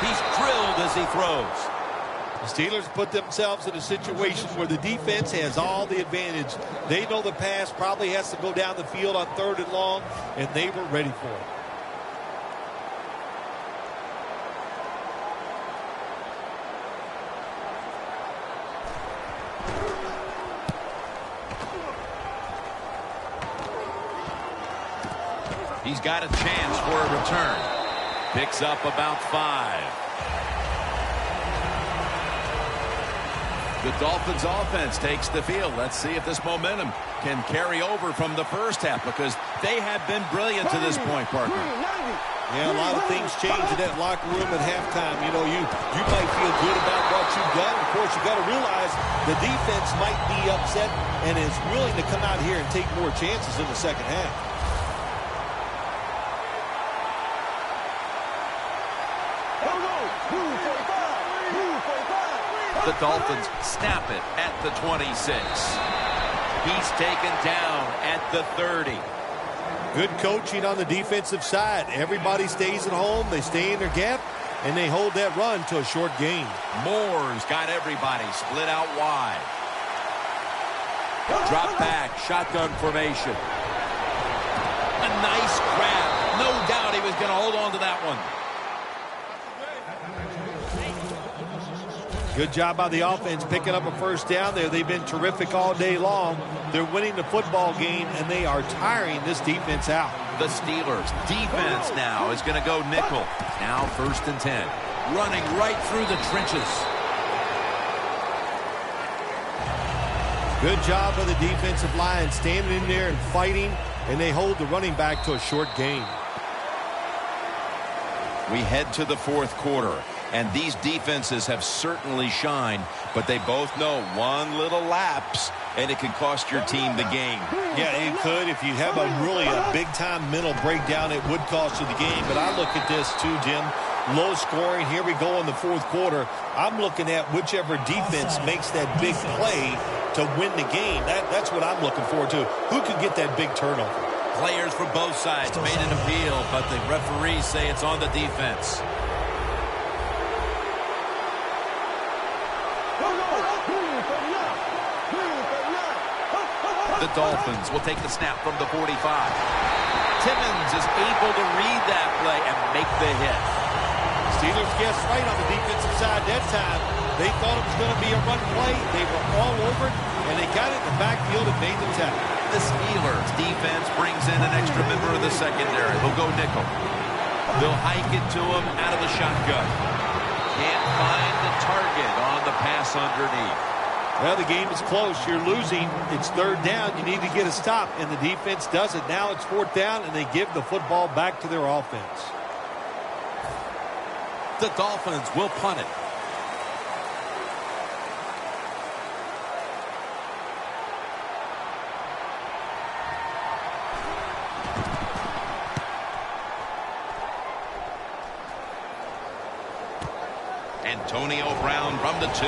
He's drilled as he throws. The Steelers put themselves in a situation where the defense has all the advantage. They know the pass probably has to go down the field on 3rd and long, and they were ready for it. He's got a chance for a return. Picks up about 5. The Dolphins offense takes the field. Let's see if this momentum can carry over from the first half, because they have been brilliant to this point, Parker. Yeah, a lot of things change in that locker room at halftime. You know, you might feel good about what you've done. Of course, you got to realize the defense might be upset and is willing to come out here and take more chances in the second half. The Dolphins snap it at the 26. He's taken down at the 30. Good coaching on the defensive side. Everybody stays at home. They stay in their gap, and they hold that run to a short gain. Moore's got everybody split out wide. Drop back, shotgun formation. A nice grab. No doubt he was going to hold on to that one. Good job by the offense picking up a first down there. They've been terrific all day long. They're winning the football game, and they are tiring this defense out. The Steelers defense now is going to go nickel. Now 1st and 10. Running right through the trenches. Good job by the defensive line standing in there and fighting, and they hold the running back to a short gain. We head to the 4th quarter. And these defenses have certainly shined, but they both know one little lapse, and it can cost your team the game. Yeah, it could. If you have a big-time mental breakdown, it would cost you the game. But I look at this, too, Jim. Low scoring. Here we go in the 4th quarter. I'm looking at whichever defense makes that big play to win the game. That's what I'm looking forward to. Who could get that big turnover? Players from both sides made an appeal, but the referees say it's on the defense. The Dolphins will take the snap from the 45. Timmons is able to read that play and make the hit. Steelers guessed right on the defensive side that time. They thought it was going to be a run play. They were all over it, and they got it in the backfield and made the tackle. The Steelers defense brings in an extra member of the secondary. They'll go nickel. They'll hike it to him out of the shotgun. Can't find the target on the pass underneath. Well, the game is close. You're losing. It's 3rd down. You need to get a stop, and the defense does it. Now it's 4th down, and they give the football back to their offense. The Dolphins will punt it. Antonio Brown from the 2.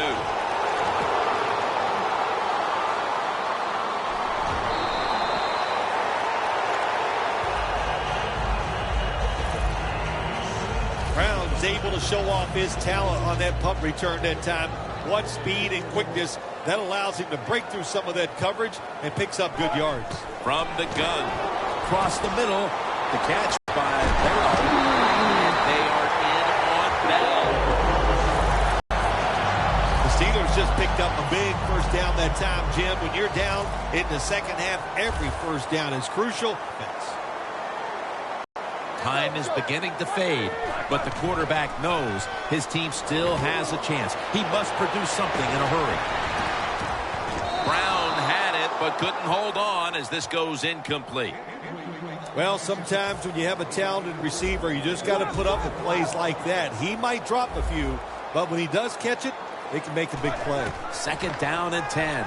Brown's able to show off his talent on that punt return that time. What speed and quickness. That allows him to break through some of that coverage and picks up good yards. From the gun. Across the middle. The catch by Bell. And they are in on Bell. The Steelers just picked up a big first down that time, Jim. When you're down in the second half, every first down is crucial. Time is beginning to fade, but the quarterback knows his team still has a chance. He must produce something in a hurry. Brown had it, but couldn't hold on as this goes incomplete. Well, sometimes when you have a talented receiver, you just got to put up with plays like that. He might drop a few, but when he does catch it, it can make a big play. 2nd down and 10.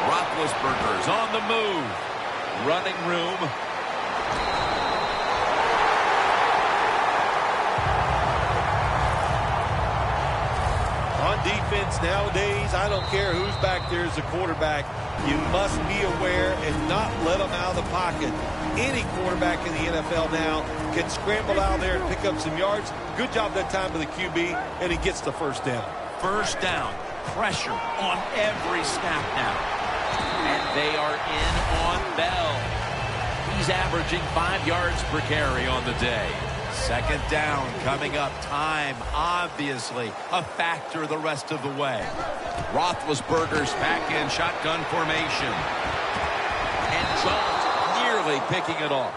Roethlisberger's on the move. Running room. On defense, defense nowadays, I don't care who's back there as a quarterback, you must be aware and not let them out of the pocket. Any quarterback in the NFL now can scramble out there and pick up some yards. Good job that time by the QB, and he gets the first down. First down. Pressure on every snap now. And they are in on Bell. He's averaging 5 yards per carry on the day. Second down coming up. Time, obviously, a factor the rest of the way. Roethlisberger's back in shotgun formation. And Jones nearly picking it off.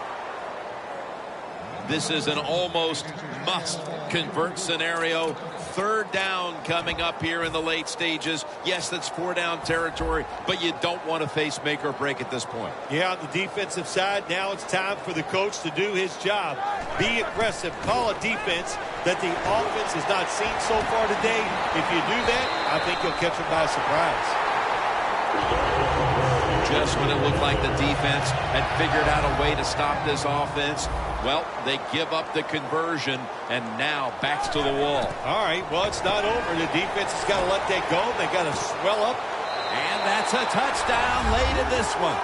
This is an almost must-convert scenario. Third down coming up here in the late stages. Yes, that's 4-down territory, but you don't want to face make or break at this point. Yeah, on the defensive side, now it's time for the coach to do his job. Be aggressive. Call a defense that the offense has not seen so far today. If you do that, I think you'll catch them by surprise. Just when it looked like the defense had figured out a way to stop this offense, well, they give up the conversion, and now backs to the wall. All right, well, it's not over. The defense has got to let that go. They got to swell up. And that's a touchdown late in this one.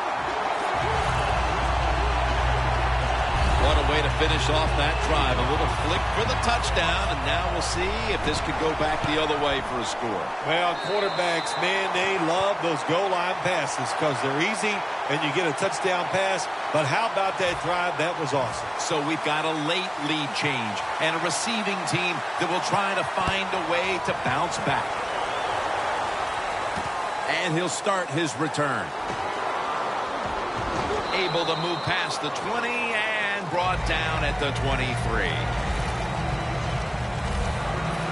What a way to finish off that drive. A little flick for the touchdown, and now we'll see if this could go back the other way for a score. Well, quarterbacks, man, they love those goal line passes because they're easy and you get a touchdown pass. But how about that drive? That was awesome. So we've got a late lead change and a receiving team that will try to find a way to bounce back. And he'll start his return. Able to move past the 20 and brought down at the 23.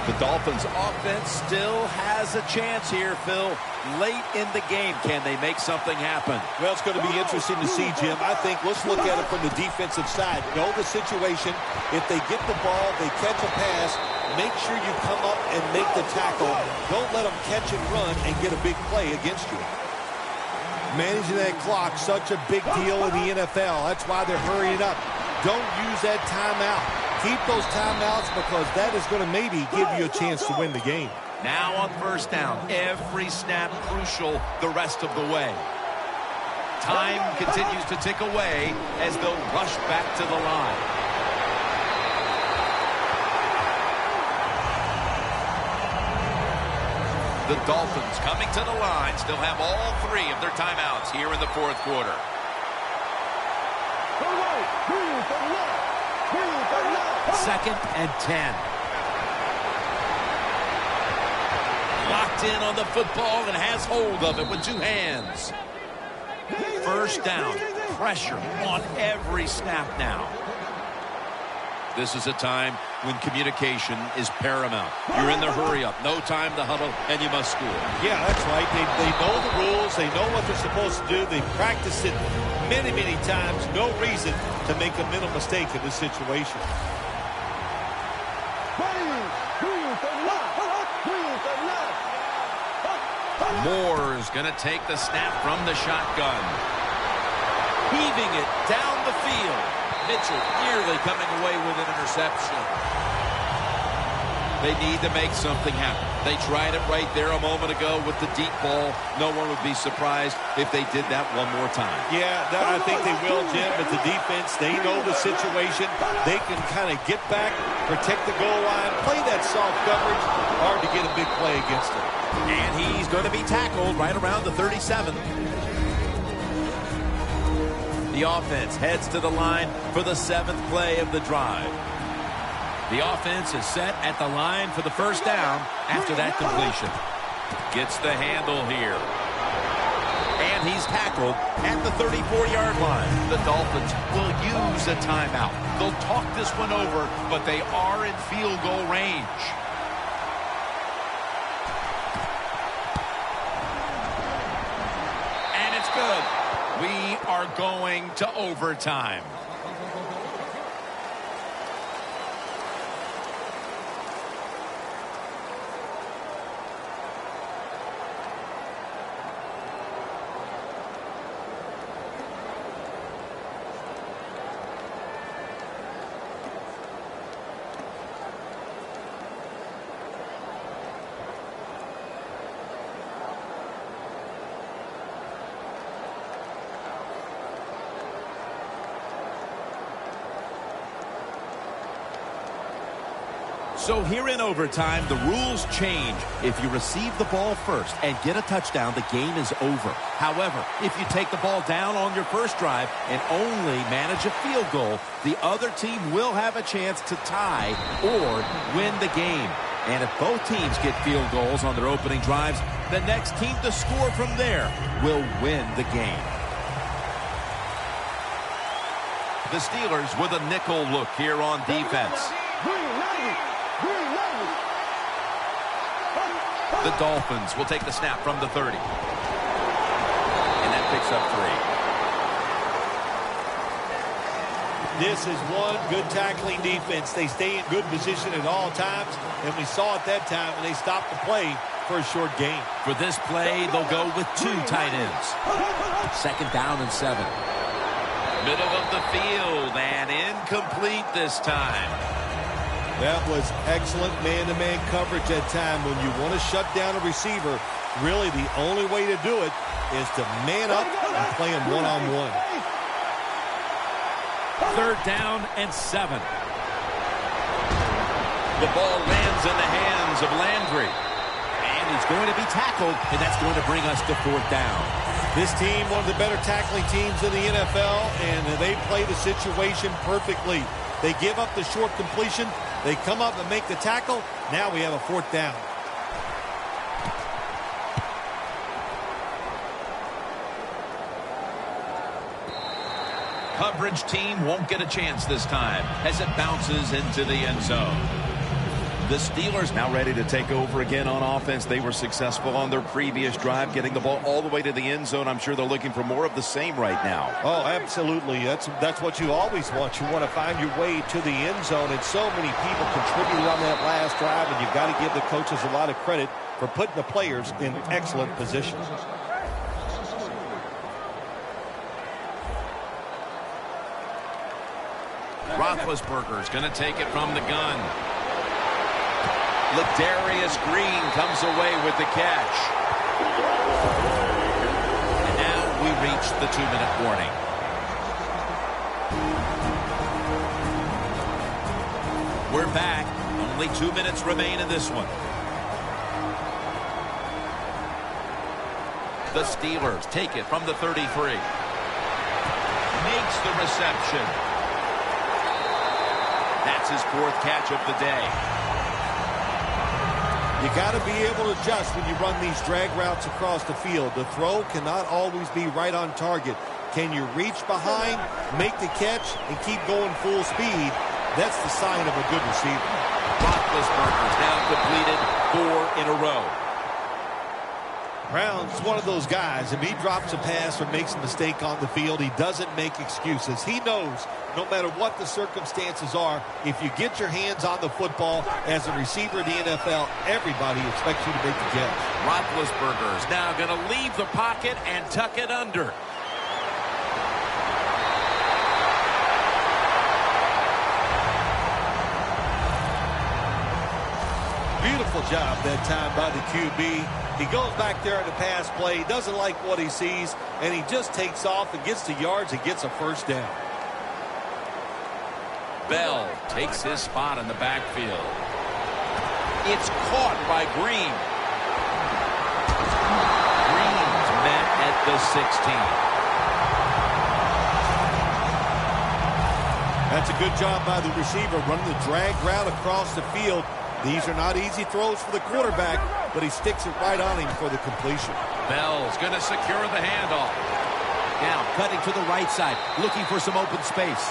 The Dolphins offense still has a chance here, Phil. Late in the game, can they make something happen? Well, it's going to be interesting to see, Jim. I think let's look at it from the defensive side. Know the situation. If they get the ball, they catch a pass, make sure you come up and make the tackle. Don't let them catch and run and get a big play against you. Managing that clock, such a big deal in the NFL. That's why they're hurrying up. Don't use that timeout. Keep those timeouts because that is going to maybe give you a chance to win the game. Now on first down, every snap crucial the rest of the way. Time continues to tick away as they'll rush back to the line. The Dolphins coming to the line still have all 3 of their timeouts here in the fourth quarter. Second and 10. Locked in on the football and has hold of it with 2 hands. First down. Pressure on every snap now. This is a time when communication is paramount. You're in the hurry-up, no time to huddle, and you must score. Yeah, that's right. They know the rules. They know what they're supposed to do. They've practiced it many, many times. No reason to make a mental mistake in this situation. Moore's going to take the snap from the shotgun. Heaving it down the field. Mitchell nearly coming away with an interception. They need to make something happen. They tried it right there a moment ago with the deep ball. No one would be surprised if they did that one more time. Yeah, I think they will, Jim, but the defense, they know the situation. They can kind of get back, protect the goal line, play that soft coverage. Hard to get a big play against them. And he's going to be tackled right around the 37. The offense heads to the line for the 7th play of the drive. The offense is set at the line for the first down after that completion. Gets the handle here. And he's tackled at the 34-yard line. The Dolphins will use a timeout. They'll talk this one over, but they are in field goal range. And it's good. We are going to overtime. So here in overtime, the rules change. If you receive the ball first and get a touchdown, the game is over. However, if you take the ball down on your first drive and only manage a field goal, the other team will have a chance to tie or win the game. And if both teams get field goals on their opening drives, the next team to score from there will win the game. The Steelers with a nickel look here on defense. The Dolphins will take the snap from the 30. And that picks up 3. This is one good tackling defense. They stay in good position at all times, and we saw at that time when they stopped the play for a short gain. For this play, they'll go with 2 tight ends. 2nd down and 7. Middle of the field and incomplete this time. That was excellent man-to-man coverage at time. When you want to shut down a receiver, really the only way to do it is to man up and play him one-on-one. 3rd down and 7. The ball lands in the hands of Landry. And he's going to be tackled, and that's going to bring us to 4th down. This team, one of the better tackling teams in the NFL, and they play the situation perfectly. They give up the short completion. They come up and make the tackle. Now we have a 4th down. Coverage team won't get a chance this time as it bounces into the end zone. The Steelers now ready to take over again on offense. They were successful on their previous drive, getting the ball all the way to the end zone. I'm sure they're looking for more of the same right now. Oh, absolutely. That's what you always want. You want to find your way to the end zone, and so many people contributed on that last drive, and you've got to give the coaches a lot of credit for putting the players in excellent position. Roethlisberger's going to take it from the gun. Ladarius Green comes away with the catch. And now we reach the 2-minute warning. We're back. Only 2 minutes remain in this one. The Steelers take it from the 33. Makes the reception. That's his 4th catch of the day. You got to be able to adjust when you run these drag routes across the field. The throw cannot always be right on target. Can you reach behind, make the catch, and keep going full speed? That's the sign of a good receiver. Roethlisberger's now completed 4 in a row. Brown's one of those guys. If he drops a pass or makes a mistake on the field, he doesn't make excuses. He knows no matter what the circumstances are, if you get your hands on the football as a receiver in the NFL, everybody expects you to make the catch. Roethlisberger's now going to leave the pocket and tuck it under. Beautiful job that time by the QB. He goes back there in the pass play, doesn't like what he sees, and he just takes off and gets the yards and gets a 1st down. Bell takes his spot in the backfield. It's caught by Green. Green's met at the 16. That's a good job by the receiver, running the drag route across the field. These are not easy throws for the quarterback, but he sticks it right on him for the completion. Bell's going to secure the handoff. Now cutting to the right side, looking for some open space.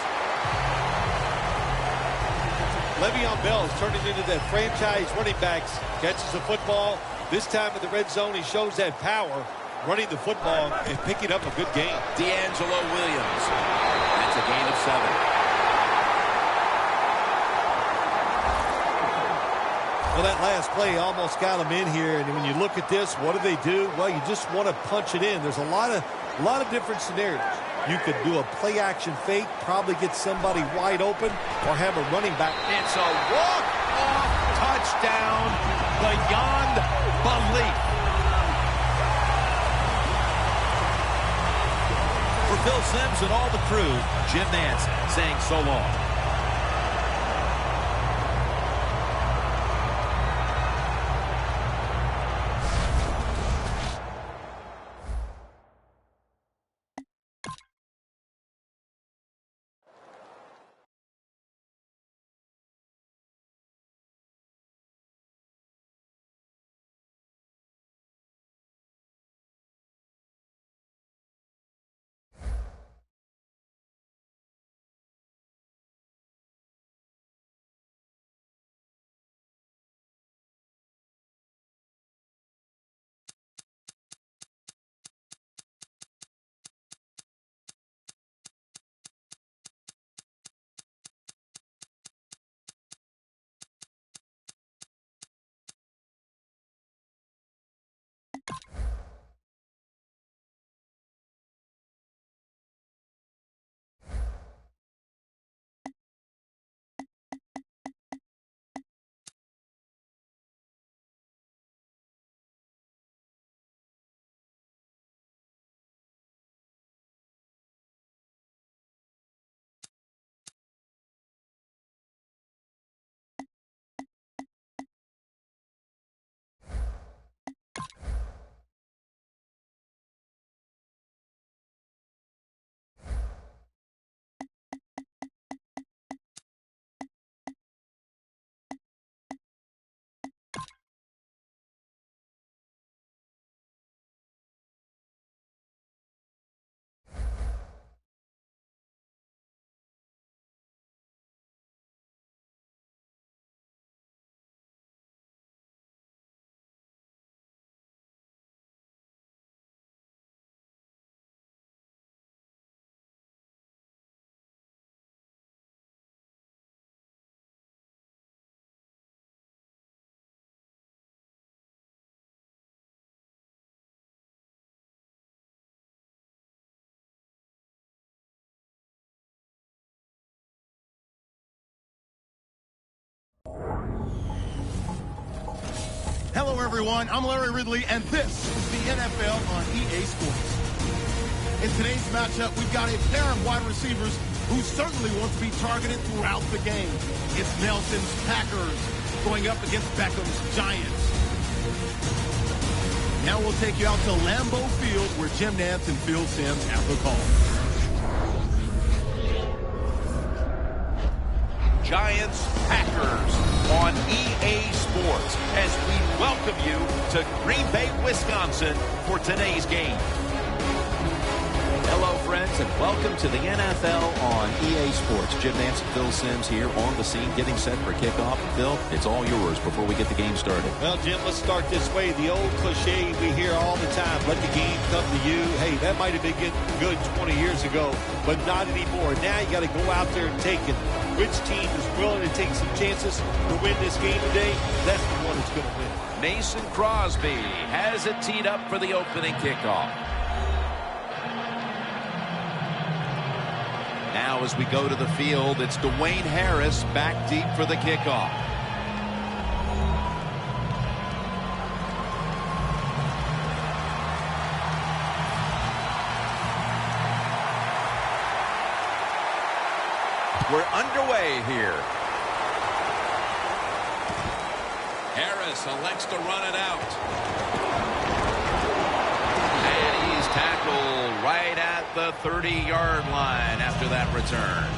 Le'Veon Bell is turning into that franchise running backs. Catches the football. This time in the red zone, he shows that power, running the football and picking up a good game. D'Angelo Williams. That's a gain of 7. Well, that last play almost got him in here, and when you look at this, what do? Well, you just want to punch it in. There's a lot of different scenarios. You could do a play-action fake, probably get somebody wide open, or have a running back. It's a walk-off touchdown beyond belief. For Bill Sims and all the crew, Jim Nance saying so long. Hello, everyone. I'm Larry Ridley, and this is the NFL on EA Sports. In today's matchup, we've got a pair of wide receivers who certainly want to be targeted throughout the game. It's Nelson's Packers going up against Beckham's Giants. Now we'll take you out to Lambeau Field, where Jim Nantz and Phil Simms have the call. Giants Packers on EA Sports as we welcome you to Green Bay, Wisconsin for today's game. Hello, friends, and welcome to the NFL on EA Sports. Jim Nantz and Phil Simms here on the scene, getting set for kickoff. Phil, it's all yours before we get the game started. Well, Jim, let's start this way. The old cliche we hear all the time, let the game come to you. Hey, that might have been getting good 20 years ago, but not anymore. Now you got to go out there and take it. Which team is willing to take some chances to win this game today? That's the one that's going to win. Mason Crosby has it teed up for the opening kickoff. Now as we go to the field, it's Dwayne Harris back deep for the kickoff. We're underway here. Harris elects to run it out. And he's tackled right at the 30-yard line after that return.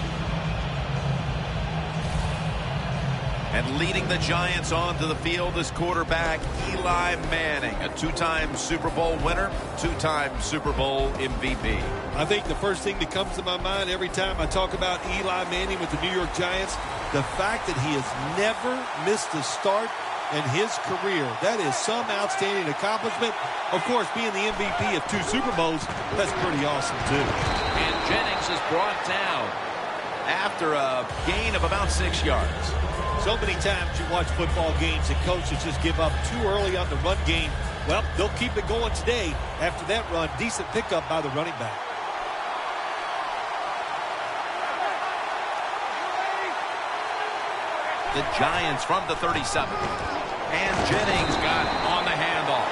And leading the Giants onto the field is quarterback Eli Manning, a two-time Super Bowl winner, two-time Super Bowl MVP. I think the first thing that comes to my mind every time I talk about Eli Manning with the New York Giants, the fact that he has never missed a start in his career. That is some outstanding accomplishment. Of course, being the MVP of 2 Super Bowls, that's pretty awesome, too. And Jennings is brought down after a gain of about 6 yards. So many times you watch football games and coaches just give up too early on the run game. Well, they'll keep it going today. After that run, decent pickup by the running back. The Giants from the 37. And Jennings got on the handoff.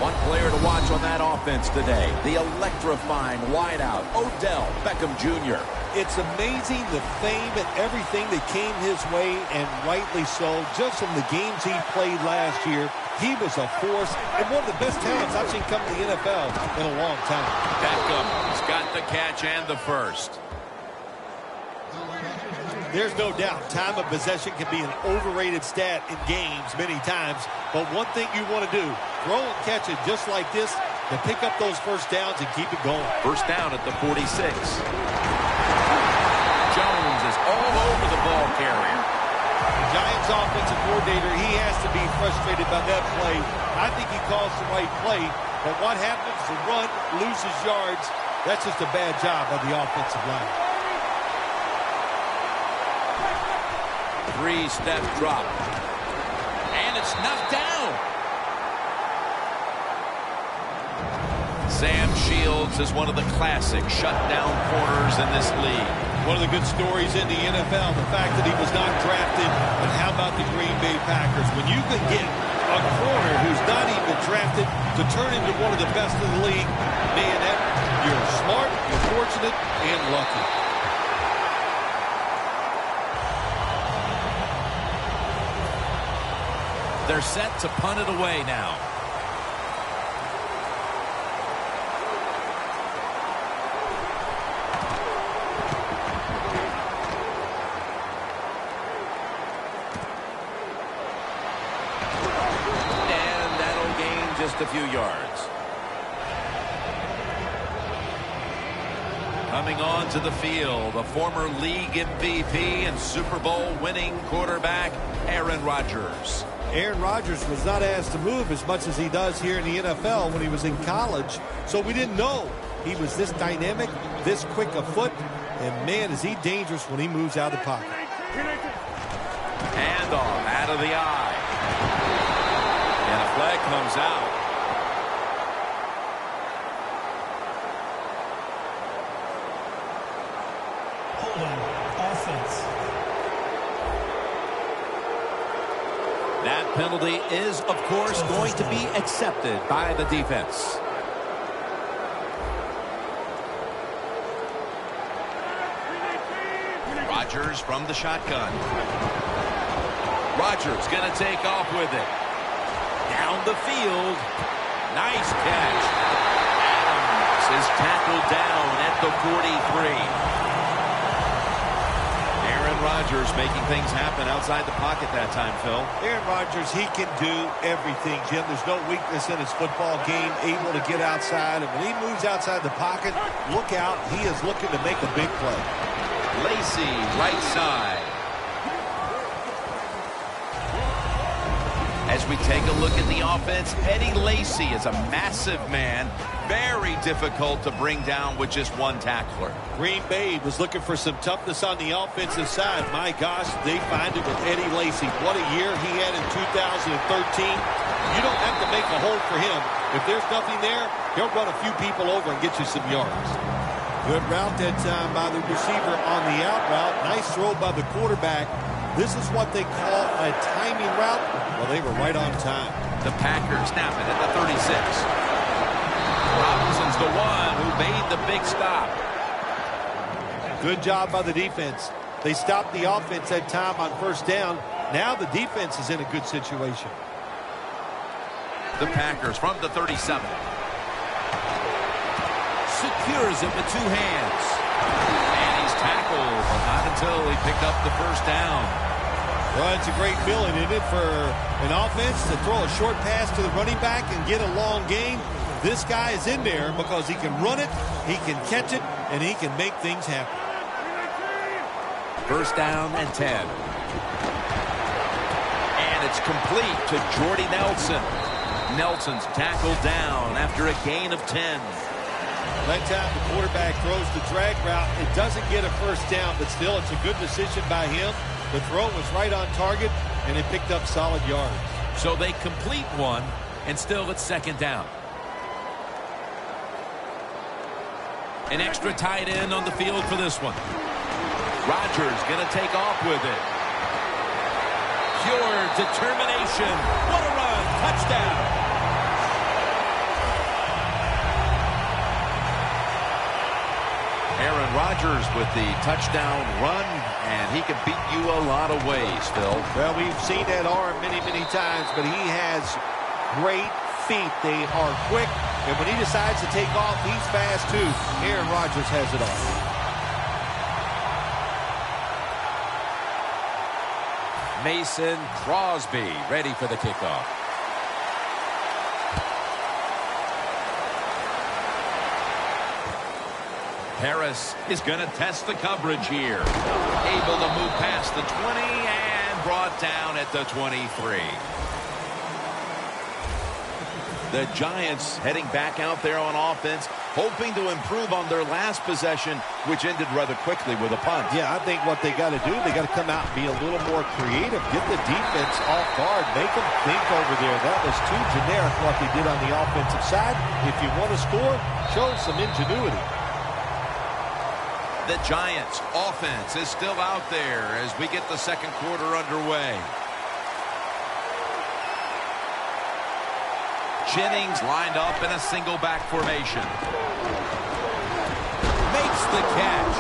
One player to watch on that offense today, the electrifying wideout, Odell Beckham Jr. It's amazing the fame and everything that came his way, and rightly so, just from the games he played last year. He was a force and one of the best talents I've seen come to the NFL in a long time. Beckham's got the catch and the first. There's no doubt time of possession can be an overrated stat in games many times, but one thing you want to do, throw and catch it just like this to pick up those first downs and keep it going. First down at the 46. Jones is all over the ball carrier. The Giants offensive coordinator, he has to be frustrated by that play. I think he calls the right play, but what happens? The run loses yards. That's just a bad job by the offensive line. 3-step drop. And it's knocked down. Sam Shields is one of the classic shutdown corners in this league. One of the good stories in the NFL, the fact that he was not drafted. But how about the Green Bay Packers? When you can get a corner who's not even drafted to turn into one of the best in the league, man, you're smart, you're fortunate, and lucky. They're set to punt it away now. And that'll gain just a few yards. Coming on to the field, a former league MVP and Super Bowl winning quarterback, Aaron Rodgers. Aaron Rodgers was not asked to move as much as he does here in the NFL when he was in college, so we didn't know he was this dynamic, this quick of foot, and man, is he dangerous when he moves out of the pocket. Handoff out of the eye. And a flag comes out. Holding offense. is, of course, going to be accepted by the defense. Rodgers from the shotgun. Rodgers going to take off with it. Down the field. Nice catch. Adams is tackled down at the 43. Aaron Rodgers making things happen outside the pocket that time, Phil. Aaron Rodgers, he can do everything, Jim. There's no weakness in his football game, able to get outside. And when he moves outside the pocket, look out. He is looking to make a big play. Lacy, right side. As we take a look at the offense, Eddie Lacy is a massive man. Very difficult to bring down with just one tackler. Green Bay was looking for some toughness on the offensive side. My gosh, they find it with Eddie Lacy. What a year he had in 2013. You don't have to make a hole for him. If there's nothing there, he'll run a few people over and get you some yards. Good route that time by the receiver on the out route. Nice throw by the quarterback. This is what they call a timing route. Well, they were right on time. The Packers snap it at the 36. Robinson's the one who made the big stop. Good job by the defense. They stopped the offense that time on first down. Now the defense is in a good situation. The Packers from the 37. Secures it with two hands. And he's tackled, but not until he picked up the first down. Well, it's a great feeling, isn't it, for an offense to throw a short pass to the running back and get a long gain. This guy is in there because he can run it, he can catch it, and he can make things happen. First down and 10. And it's complete to Jordy Nelson. Nelson's tackled down after a gain of 10. That time the quarterback throws the drag route. It doesn't get a first down, but still it's a good decision by him. The throw was right on target, and it picked up solid yards. So they complete one, and still it's second down. An extra tight end on the field for this one. Rodgers going to take off with it. Pure determination. What a run. Touchdown. Aaron Rodgers with the touchdown run, and he can beat you a lot of ways, Phil. Well, we've seen that arm many, many times, but he has great feet. They are quick, and when he decides to take off, he's fast too. Aaron Rodgers has it all. Mason Crosby ready for the kickoff. Harris is going to test the coverage here. Able to move past the 20 and brought down at the 23. The Giants heading back out there on offense, hoping to improve on their last possession, which ended rather quickly with a punt. Yeah, I think what they got to do, they got to come out and be a little more creative. Get the defense off guard. Make them think over there. That was too generic what they did on the offensive side. If you want to score, show some ingenuity. The Giants offense is still out there as we get the second quarter underway. Jennings lined up in a single back formation. Makes the catch.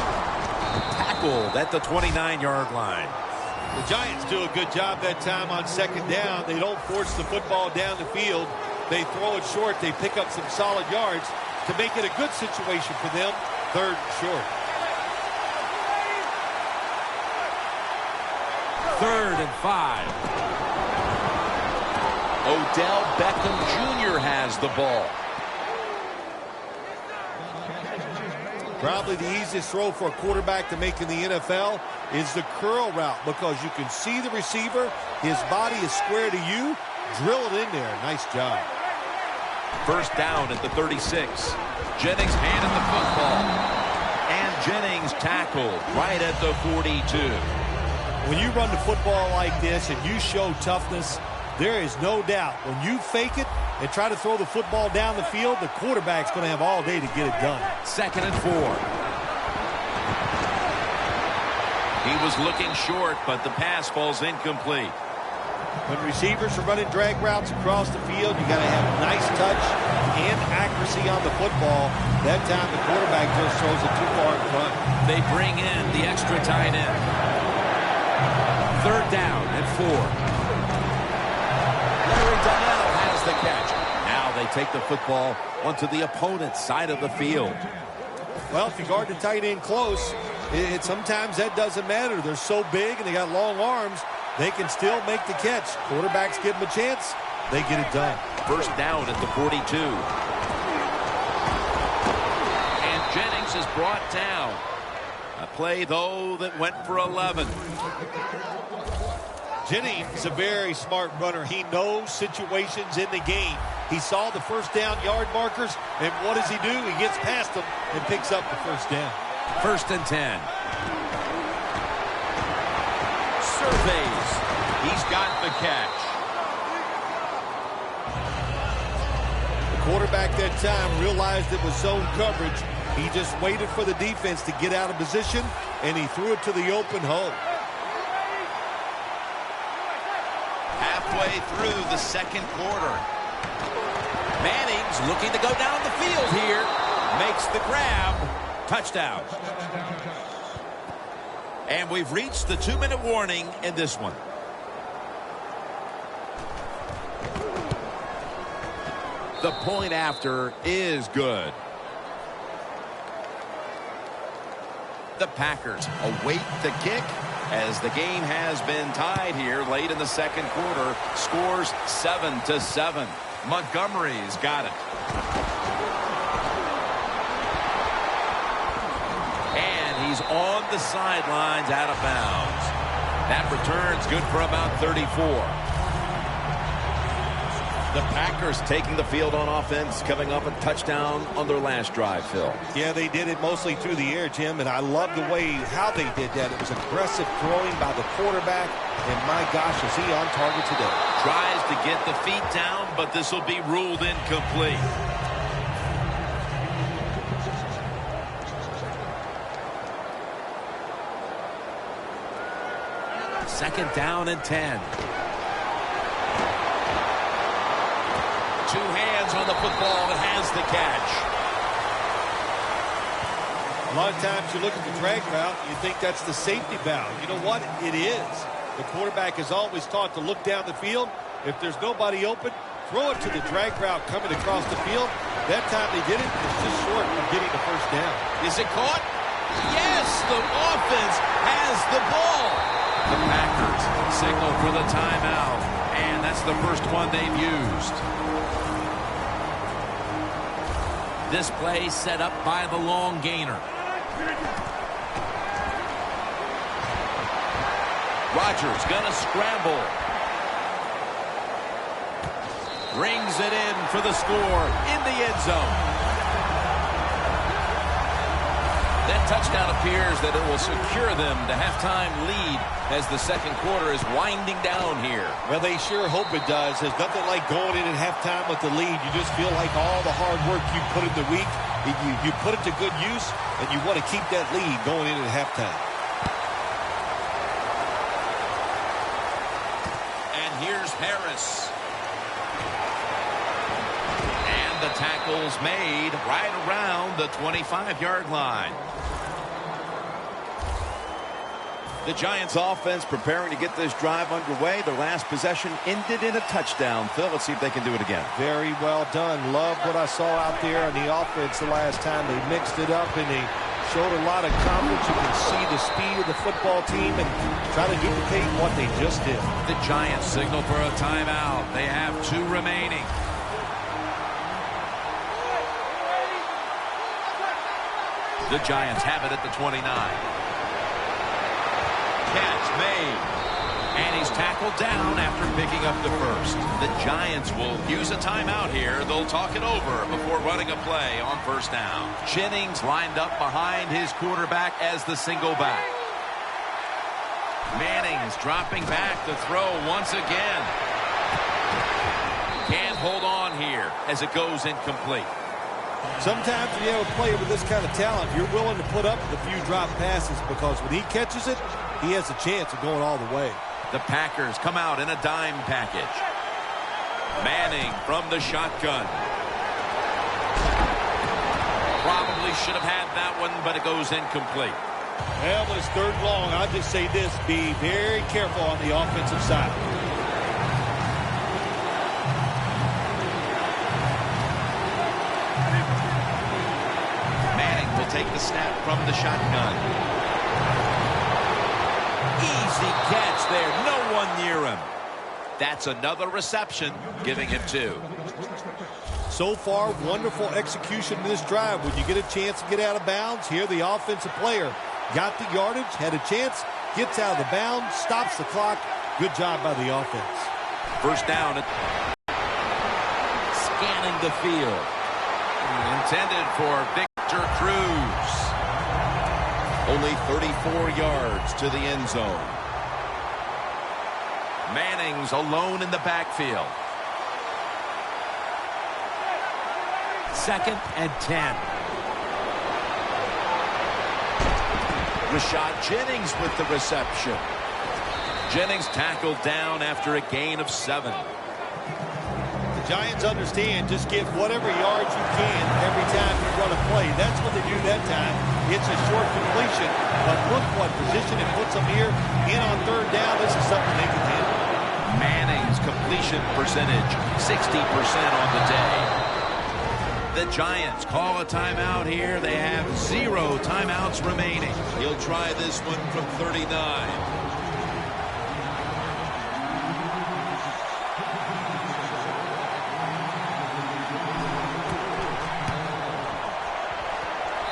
Tackled at the 29-yard line. The Giants do a good job that time on second down. They don't force the football down the field. They throw it short. They pick up some solid yards to make it a good situation for them. Third and short. Third and 5. Odell Beckham Jr. has the ball. Probably the easiest throw for a quarterback to make in the NFL is the curl route because you can see the receiver. His body is square to you. Drill it in there. Nice job. First down at the 36. Jennings handed the football. And Jennings tackled right at the 42. When you run the football like this and you show toughness, there is no doubt when you fake it and try to throw the football down the field, the quarterback's going to have all day to get it done. Second and 4. He was looking short, but the pass falls incomplete. When receivers are running drag routes across the field, you got to have nice touch and accuracy on the football. That time the quarterback just throws it too far in front. They bring in the extra tight end. 3rd down and 4. Larry Donnell has the catch. Now they take the football onto the opponent's side of the field. Well, if you guard the tight end close, sometimes that doesn't matter. They're so big and they got long arms, they can still make the catch. Quarterbacks give them a chance, they get it done. 1st down at the 42. And Jennings is brought down. A play, though, that went for 11. Jennings is a very smart runner. He knows situations in the game. He saw the 1st down yard markers, and what does he do? He gets past them and picks up the 1st down. 1st and 10. Surveys. He's got the catch. The quarterback that time realized it was zone coverage. He just waited for the defense to get out of position, and he threw it to the open hole. Halfway through the 2nd quarter. Manning's looking to go down the field here. Makes the grab. Touchdown. And we've reached the 2-minute warning in this one. The point after is good. The Packers await the kick as the game has been tied here late in the 2nd quarter. Scores 7-7. Montgomery's got it. And he's on the sidelines out of bounds. That return's good for about 34. The Packers taking the field on offense, coming up a touchdown on their last drive, Phil. Yeah, they did it mostly through the air, Jim, and I love the way how they did that. It was aggressive throwing by the quarterback, and my gosh, is he on target today. Tries to get the feet down, but this will be ruled incomplete. Second down and 10. 2 hands on the football and has the catch. A lot of times you look at the drag route, you think that's the safety valve. You know what? It is. The quarterback is always taught to look down the field. If there's nobody open, throw it to the drag route coming across the field. That time they did it. It's just short of getting the 1st down. Is it caught? Yes, the offense has the ball. The Packers signal for the timeout, and that's the first one they've used. This play set up by the long gainer. Rodgers gonna scramble. Brings it in for the score in the end zone. That touchdown appears that it will secure them the halftime lead as the 2nd quarter is winding down here. Well, they sure hope it does. There's nothing like going in at halftime with the lead. You just feel like all the hard work you put in the week, you put it to good use, and you want to keep that lead going in at halftime. And here's Harris. And the tackle's made right around the 25-yard line. The Giants offense preparing to get this drive underway. Their last possession ended in a touchdown. Phil, let's see if they can do it again. Very well done. Love what I saw out there on the offense the last time. They mixed it up and they showed a lot of confidence. You can see the speed of the football team and try to duplicate what they just did. The Giants signal for a timeout. They have 2 remaining. The Giants have it at the 29. Catch made. And he's tackled down after picking up the first. The Giants will use a timeout here. They'll talk it over before running a play on 1st down. Jennings lined up behind his quarterback as the single back. Manning's dropping back to throw once again. Can't hold on here as it goes incomplete. Sometimes when you have a player with this kind of talent, you're willing to put up with a few drop passes because when he catches it, he has a chance of going all the way. The Packers come out in a dime package. Manning from the shotgun. Probably should have had that one, but it goes incomplete. Well, when it's third and long, I'll just say this. Be very careful on the offensive side. Manning will take the snap from the shotgun. Easy catch there. No one near him. That's another reception, giving him 2. So far, wonderful execution in this drive. When you get a chance to get out of bounds, here the offensive player got the yardage, had a chance, gets out of the bounds, stops the clock. Good job by the offense. First down. Scanning the field. Intended for Victor Cruz. Only 34 yards to the end zone. Manning's alone in the backfield. 2nd and 10. Rashad Jennings with the reception. Jennings tackled down after a gain of 7. The Giants understand just get whatever yards you can every time you run a play. That's what they do that time. It's a short completion, but look what position it puts them here. In on third down, this is something they can handle. Manning's completion percentage, 60% on the day. The Giants call a timeout here. They have 0 timeouts remaining. He'll try this one from 39.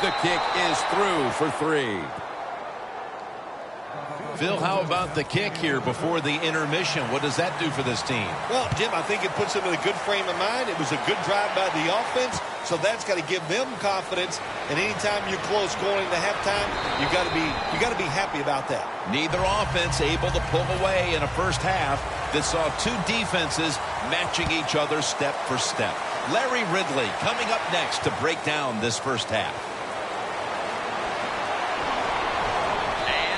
The kick is through for 3. Phil, how about the kick here before the intermission? What does that do for this team? Well, Jim, I think it puts them in a good frame of mind. It was a good drive by the offense, so that's got to give them confidence. And anytime you're close going into halftime, you got to be happy about that. Neither offense able to pull away in a first half that saw 2 defenses matching each other step for step. Larry Ridley coming up next to break down this first half.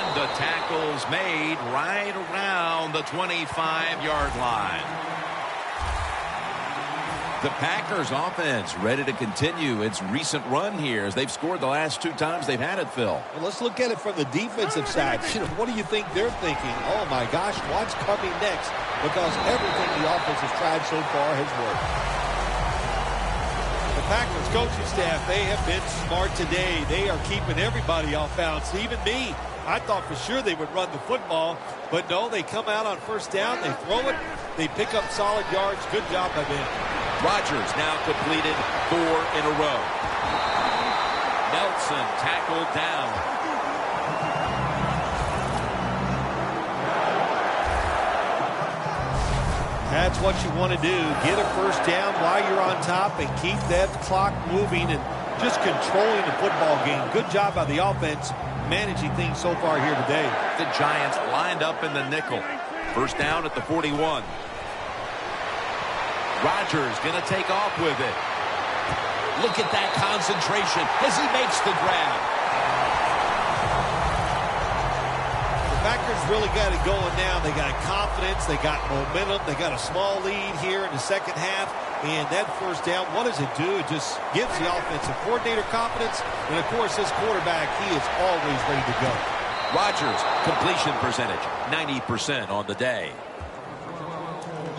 The tackle's made right around the 25-yard line. The Packers offense ready to continue its recent run here as they've scored the last 2 times they've had it, Phil. Well, let's look at it from the defensive side. What do you think they're thinking? Oh, my gosh, what's coming next? Because everything the offense has tried so far has worked. The Packers coaching staff, they have been smart today. They are keeping everybody off balance, even me. I thought for sure they would run the football, but no, they come out on first down, they throw it, they pick up solid yards. Good job by them. Rodgers now completed 4 in a row. Nelson tackled down. That's what you want to do. Get a first down while you're on top and keep that clock moving and just controlling the football game. Good job by the offense managing things so far here today. The Giants lined up in the nickel. First down at the 41. Rodgers going to take off with it. Look at that concentration as he makes the grab. The Packers really got it going now. They got confidence. They got momentum. They got a small lead here in the second half. And that first down, what does it do? It just gives the offensive coordinator confidence. And, of course, this quarterback, he is always ready to go. Rodgers, completion percentage, 90% on the day.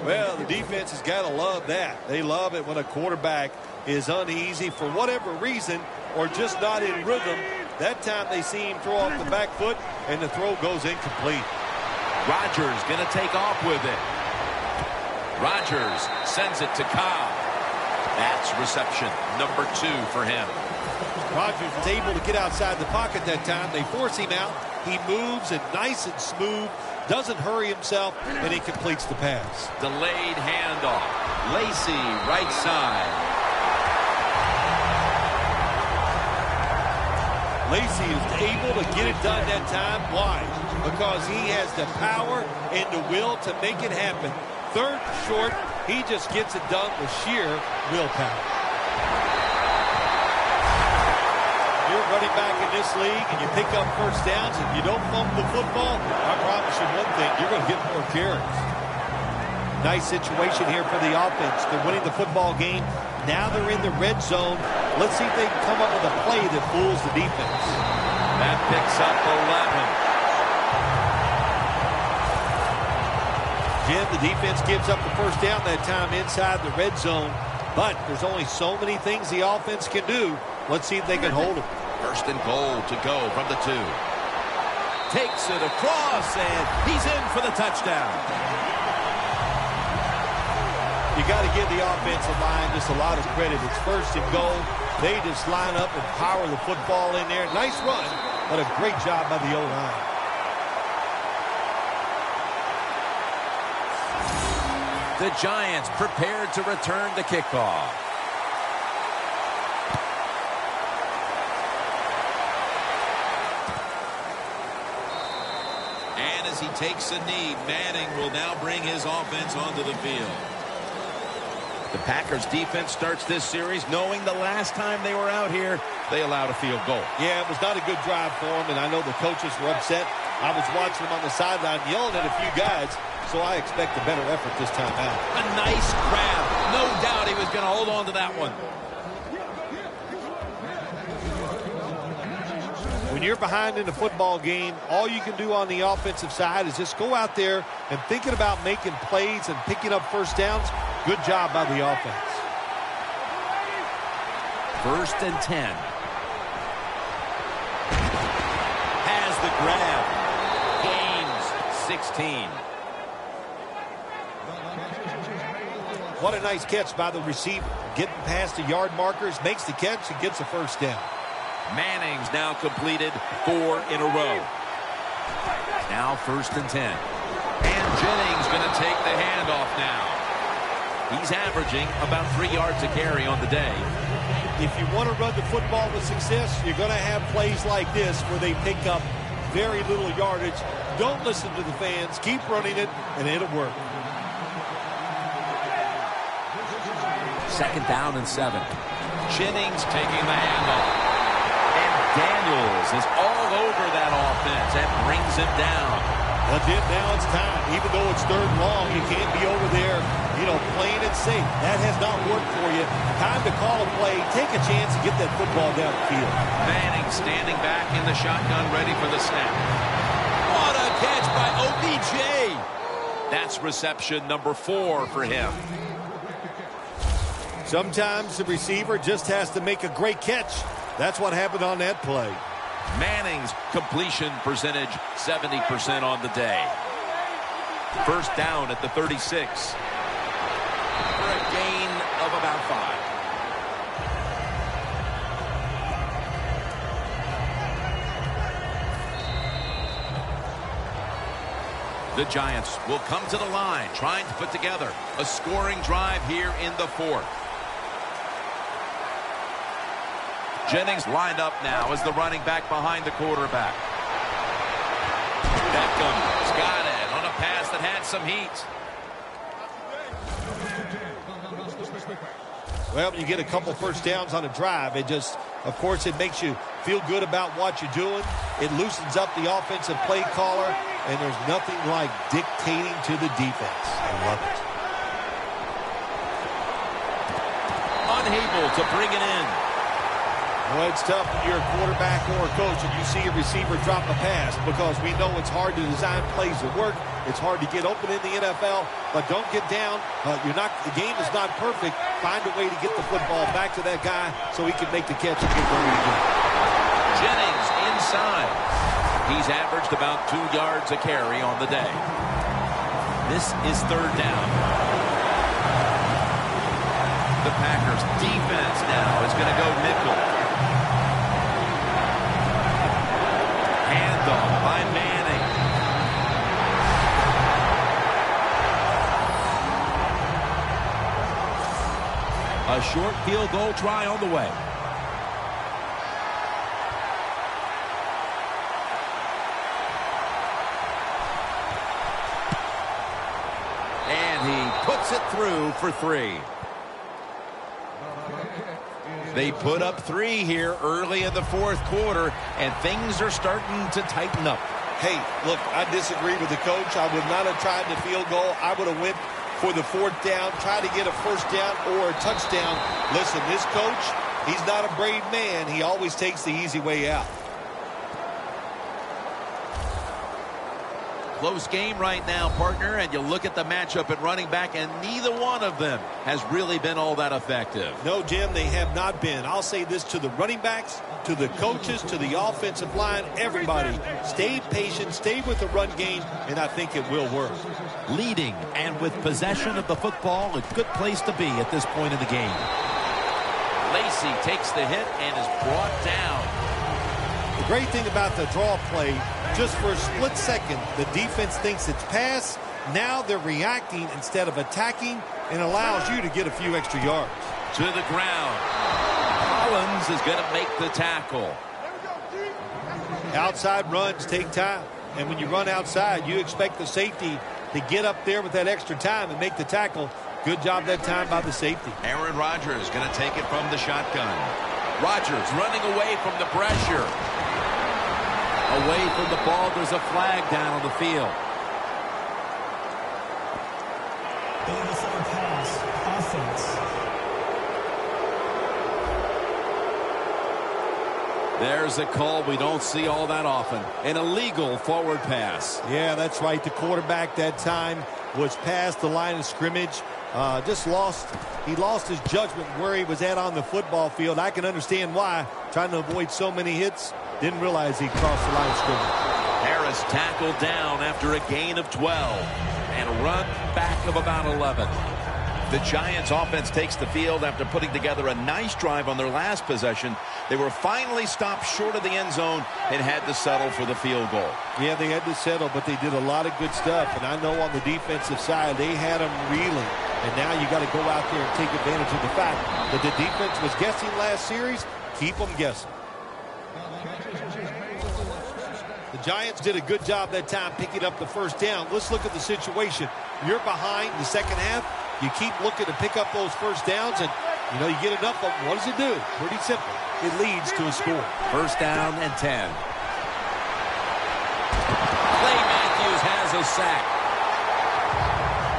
Well, the defense has got to love that. They love it when a quarterback is uneasy for whatever reason or just not in rhythm. That time they see him throw off the back foot, and the throw goes incomplete. Rodgers going to take off with it. Rodgers sends it to Cobb. That's reception number 2 for him. Rodgers is able to get outside the pocket that time. They force him out. He moves and nice and smooth, doesn't hurry himself, and he completes the pass. Delayed handoff. Lacy, right side. Lacy is able to get it done that time. Why? Because he has the power and the will to make it happen. Third and short, he just gets it done with sheer willpower. you're running back in this league and you pick up first downs and you don't fumble the football, I promise you one thing, you're going to get more carries. Nice situation here for the offense. They're winning the football game. Now they're in the red zone. Let's see if they can come up with a play that fools the defense. That picks up 11. Jim, the defense gives up the first down that time inside the red zone. But there's only so many things the offense can do. Let's see if they can hold it. First and goal to go from the 2. Takes it across, and he's in for the touchdown. You got to give the offensive line just a lot of credit. It's first and goal. They just line up and power the football in there. Nice run, but a great job by the O-line. The Giants prepared to return the kickoff. And as he takes a knee, Manning will now bring his offense onto the field. The Packers defense starts this series knowing the last time they were out here, they allowed a field goal. Yeah, it was not a good drive for them, and I know the coaches were upset. I was watching them on the sideline yelling at a few guys, so I expect a better effort this time out. A nice grab. No doubt he was going to hold on to that one. When you're behind in the football game, all you can do on the offensive side is just go out there and thinking about making plays and picking up first downs. Good job by the offense. First and 10. Has the grab. Gains 16. What a nice catch by the receiver. Getting past the yard markers, makes the catch, and gets a first down. Manning's now completed 4 in a row. Now first and 10. And Jennings going to take the handoff now. He's averaging about 3 yards a carry on the day. If you want to run the football with success, you're going to have plays like this where they pick up very little yardage. Don't listen to the fans. Keep running it, and it'll work. Second down and 7. Jennings taking the handoff. And Daniels is all over that offense and brings him down. That's it. Now it's time. Even though it's 3rd and long, you can't be over there, playing it safe. That has not worked for you. Time to call a play. Take a chance and get that football down the field. Manning standing back in the shotgun, ready for the snap. What a catch by OBJ. That's reception number 4 for him. Sometimes the receiver just has to make a great catch. That's what happened on that play. Manning's completion percentage 70% on the day. First down at the 36. For a gain of about 5. The Giants will come to the line, trying to put together a scoring drive here in the 4th. Jennings lined up now as the running back behind the quarterback. Beckham's got it on a pass that had some heat. Well, you get a couple first downs on a drive. It just, of course, it makes you feel good about what you're doing. It loosens up the offensive play caller, and there's nothing like dictating to the defense. I love it. Unable to bring it in. Well, it's tough when you're a quarterback or a coach and you see a receiver drop a pass because we know it's hard to design plays that work. It's hard to get open in the NFL, but don't get down. The game is not perfect. Find a way to get the football back to that guy so he can make the catch and get ready again. Jennings inside. He's averaged about 2 yards a carry on the day. This is 3rd down. The Packers defense now is going to go nickel. Handoff by Manning. A short field goal try on the way. And he puts it through for 3. They put up 3 here early in the fourth quarter, and things are starting to tighten up. Hey, look, I disagree with the coach. I would not have tried the field goal. I would have went for the fourth down, try to get a first down or a touchdown. Listen, this coach, he's not a brave man. He always takes the easy way out. Close game right now, partner, and you look at the matchup at running back, and neither one of them has really been all that effective. No, Jim, they have not been. I'll say this to the running backs, to the coaches, to the offensive line, everybody. Stay patient, stay with the run game, and I think it will work. Leading and with possession of the football, a good place to be at this point in the game. Lacey takes the hit and is brought down. The great thing about the draw play, just for a split second, the defense thinks it's pass. Now they're reacting instead of attacking, and allows you to get a few extra yards. To the ground. Collins is going to make the tackle. Outside runs take time. And when you run outside, you expect the safety to get up there with that extra time and make the tackle. Good job that time by the safety. Aaron Rodgers going to take it from the shotgun. Rodgers running away from the pressure. Away from the ball, there's a flag down on the field. 84 pass, offense. There's a call we don't see all that often. An illegal forward pass. Yeah, that's right. The quarterback that time was past the line of scrimmage. He lost his judgment where he was at on the football field. I can understand why. Trying to avoid so many hits. Didn't realize he crossed the line of scrimmage. Harris tackled down after a gain of 12. And a run back of about 11. The Giants offense takes the field after putting together a nice drive on their last possession. They were finally stopped short of the end zone and had to settle for the field goal. Yeah, they had to settle, but they did a lot of good stuff. And I know on the defensive side, they had them reeling. And now you got to go out there and take advantage of the fact that the defense was guessing last series. Keep them guessing. The Giants did a good job that time picking up the first down. Let's look at the situation. You're behind the second half. You keep looking to pick up those first downs, and, you get enough of them. What does it do? Pretty simple. It leads to a score. First down and 10. Clay Matthews has a sack.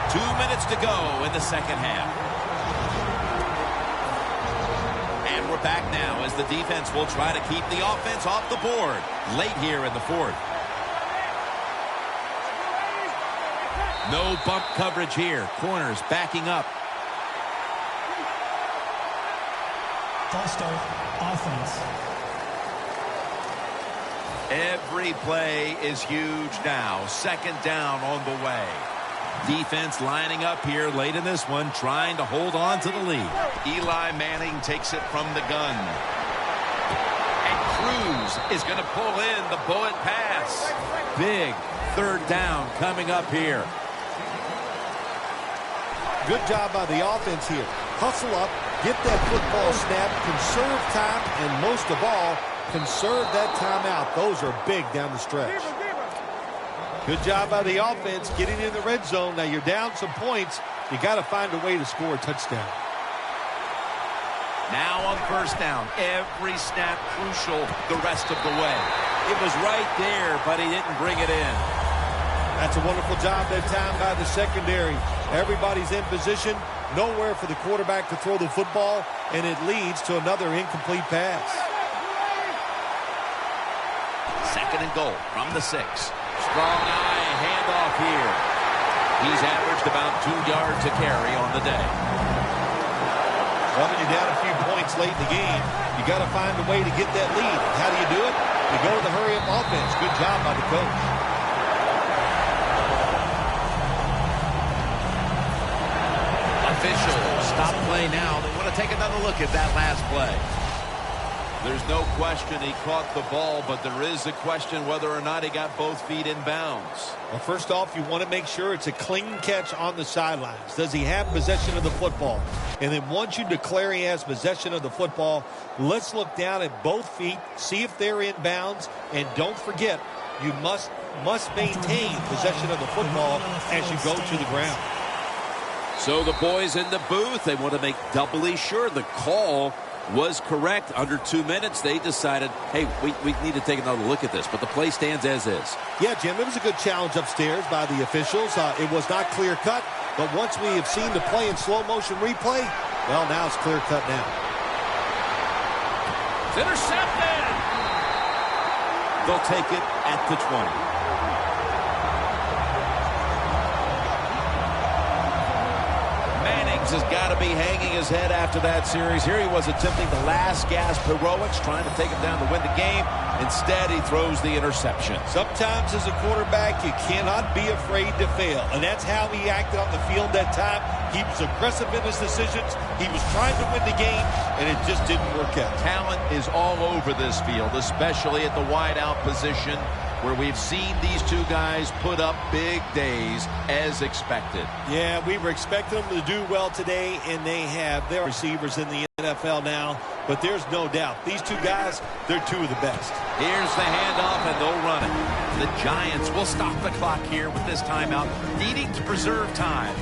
2 minutes to go in the second half. And we're back now as the defense will try to keep the offense off the board late here in the fourth. No bump coverage here. Corners backing up. False start, offense. Every play is huge now. Second down on the way. Defense lining up here late in this one, trying to hold on to the lead. Eli Manning takes it from the gun. And Cruz is going to pull in the bullet pass. Big third down coming up here. Good job by the offense here. Hustle up, get that football snap, conserve time, and most of all, conserve that timeout. Those are big down the stretch. Good job by the offense getting in the red zone. Now you're down some points. You got to find a way to score a touchdown. Now on first down, every snap crucial the rest of the way. It was right there, but he didn't bring it in. That's a wonderful job that time by the secondary. Everybody's in position. Nowhere for the quarterback to throw the football, and it leads to another incomplete pass. Second and goal from the 6. Strong eye handoff here. He's averaged about 2 yards a carry on the day. Well, when you're down a few points late in the game, you got to find a way to get that lead. How do you do it? You go to the hurry-up offense. Good job by the coach. Officials stop play now. They want to take another look at that last play. There's no question he caught the ball, but there is a question whether or not he got both feet in bounds. Well, first off, you want to make sure it's a clean catch on the sidelines. Does he have possession of the football? And then once you declare he has possession of the football, let's look down at both feet, see if they're in bounds, and don't forget, you must maintain possession of the football as you go to the ground. So the boys in the booth, they want to make doubly sure the call was correct. Under 2 minutes, they decided, hey, we need to take another look at this. But the play stands as is. Yeah, Jim, it was a good challenge upstairs by the officials. It was not clear-cut, but once we have seen the play in slow-motion replay, well, now it's clear-cut now. It's intercepted. They'll take it at the 20. Has got to be hanging his head after that series. Here he was attempting the last gasp heroics, trying to take him down to win the game. Instead, he throws the interception. Sometimes as a quarterback, you cannot be afraid to fail. And that's how he acted on the field that time. He was aggressive in his decisions. He was trying to win the game, and it just didn't work out. Talent is all over this field, especially at the wideout position, where we've seen these two guys put up big days as expected. Yeah, we were expecting them to do well today, and they have their receivers in the NFL now. But there's no doubt, these two guys, they're two of the best. Here's the handoff, and they'll run it. The Giants will stop the clock here with this timeout, needing to preserve time.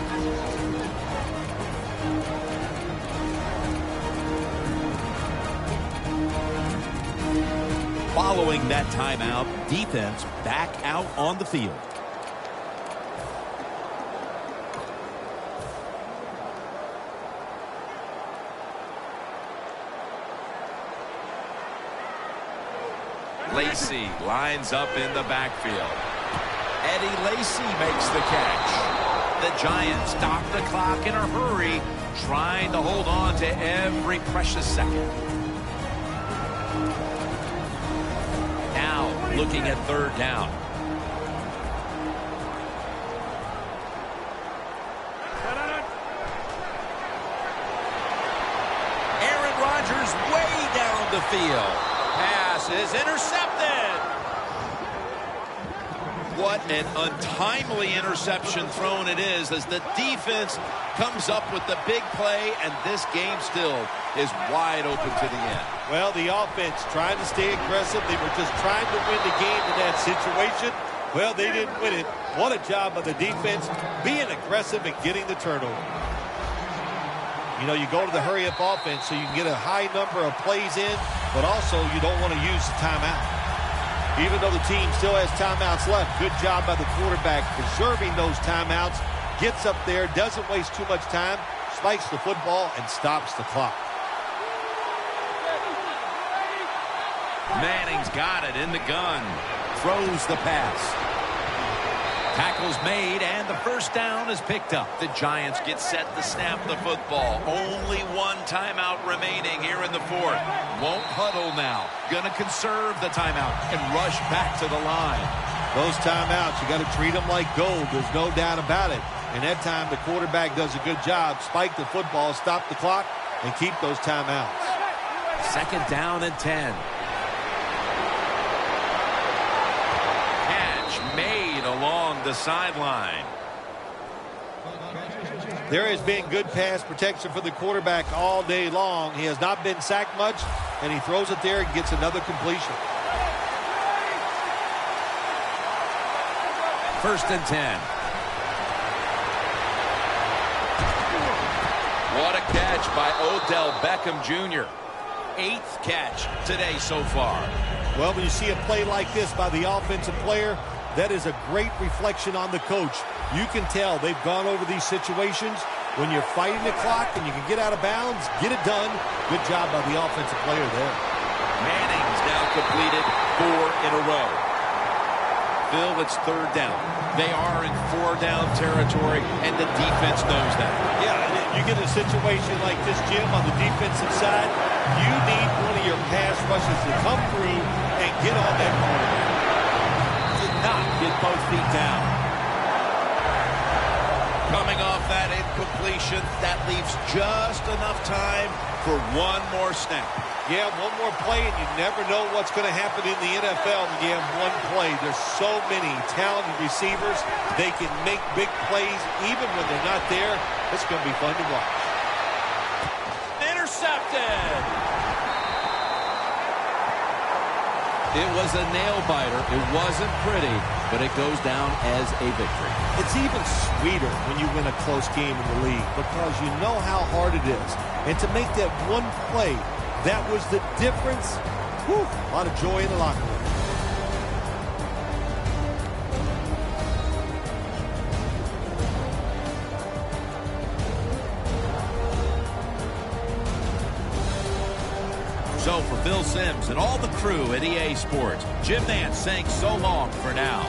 Following that timeout, defense back out on the field. Lacy lines up in the backfield. Eddie Lacy makes the catch. The Giants stop the clock in a hurry, trying to hold on to every precious second. Looking at third down. Aaron Rodgers way down the field. Pass is intercepted. What an untimely interception thrown it is as the defense comes up with the big play, and this game still is wide open to the end. Well, the offense trying to stay aggressive. They were just trying to win the game in that situation. Well, they didn't win it. What a job by the defense being aggressive and getting the turnover. You know, you go to the hurry-up offense so you can get a high number of plays in, but also you don't want to use the timeout. Even though the team still has timeouts left, good job by the quarterback preserving those timeouts. Gets up there, doesn't waste too much time, spikes the football, and stops the clock. Manning's got it in the gun. Throws the pass. Tackle's made, and the first down is picked up. The Giants get set to snap the football. Only one timeout remaining here in the fourth. Won't huddle now. Gonna conserve the timeout and rush back to the line. Those timeouts, you got to treat them like gold. There's no doubt about it. And that time, the quarterback does a good job. Spike the football, stop the clock, and keep those timeouts. Second down and 10. Catch made along the sideline. There has been good pass protection for the quarterback all day long. He has not been sacked much, and he throws it there and gets another completion. First and 10. What a catch by Odell Beckham Jr. 8th catch today so far. Well, when you see a play like this by the offensive player, that is a great reflection on the coach. You can tell they've gone over these situations. When you're fighting the clock and you can get out of bounds, get it done. Good job by the offensive player there. Manning's now completed 4 in a row. Phil, it's third down. They are in 4-down territory, and the defense knows that. Yeah, you get a situation like this, Jim, on the defensive side, you need one of your pass rushes to come through and get on that quarterback. Did not get both feet down. Coming off that incompletion, that leaves just enough time for one more snap. Yeah, one more play, and you never know what's going to happen in the NFL when you have one play. There's so many talented receivers. They can make big plays even when they're not there. It's going to be fun to watch. Intercepted. It was a nail-biter. It wasn't pretty, but it goes down as a victory. It's even sweeter when you win a close game in the league because you know how hard it is. And to make that one play, that was the difference. Whew, a lot of joy in the locker room. So for Phil Simms and all the crew at EA Sports, Jim Nance saying so long for now.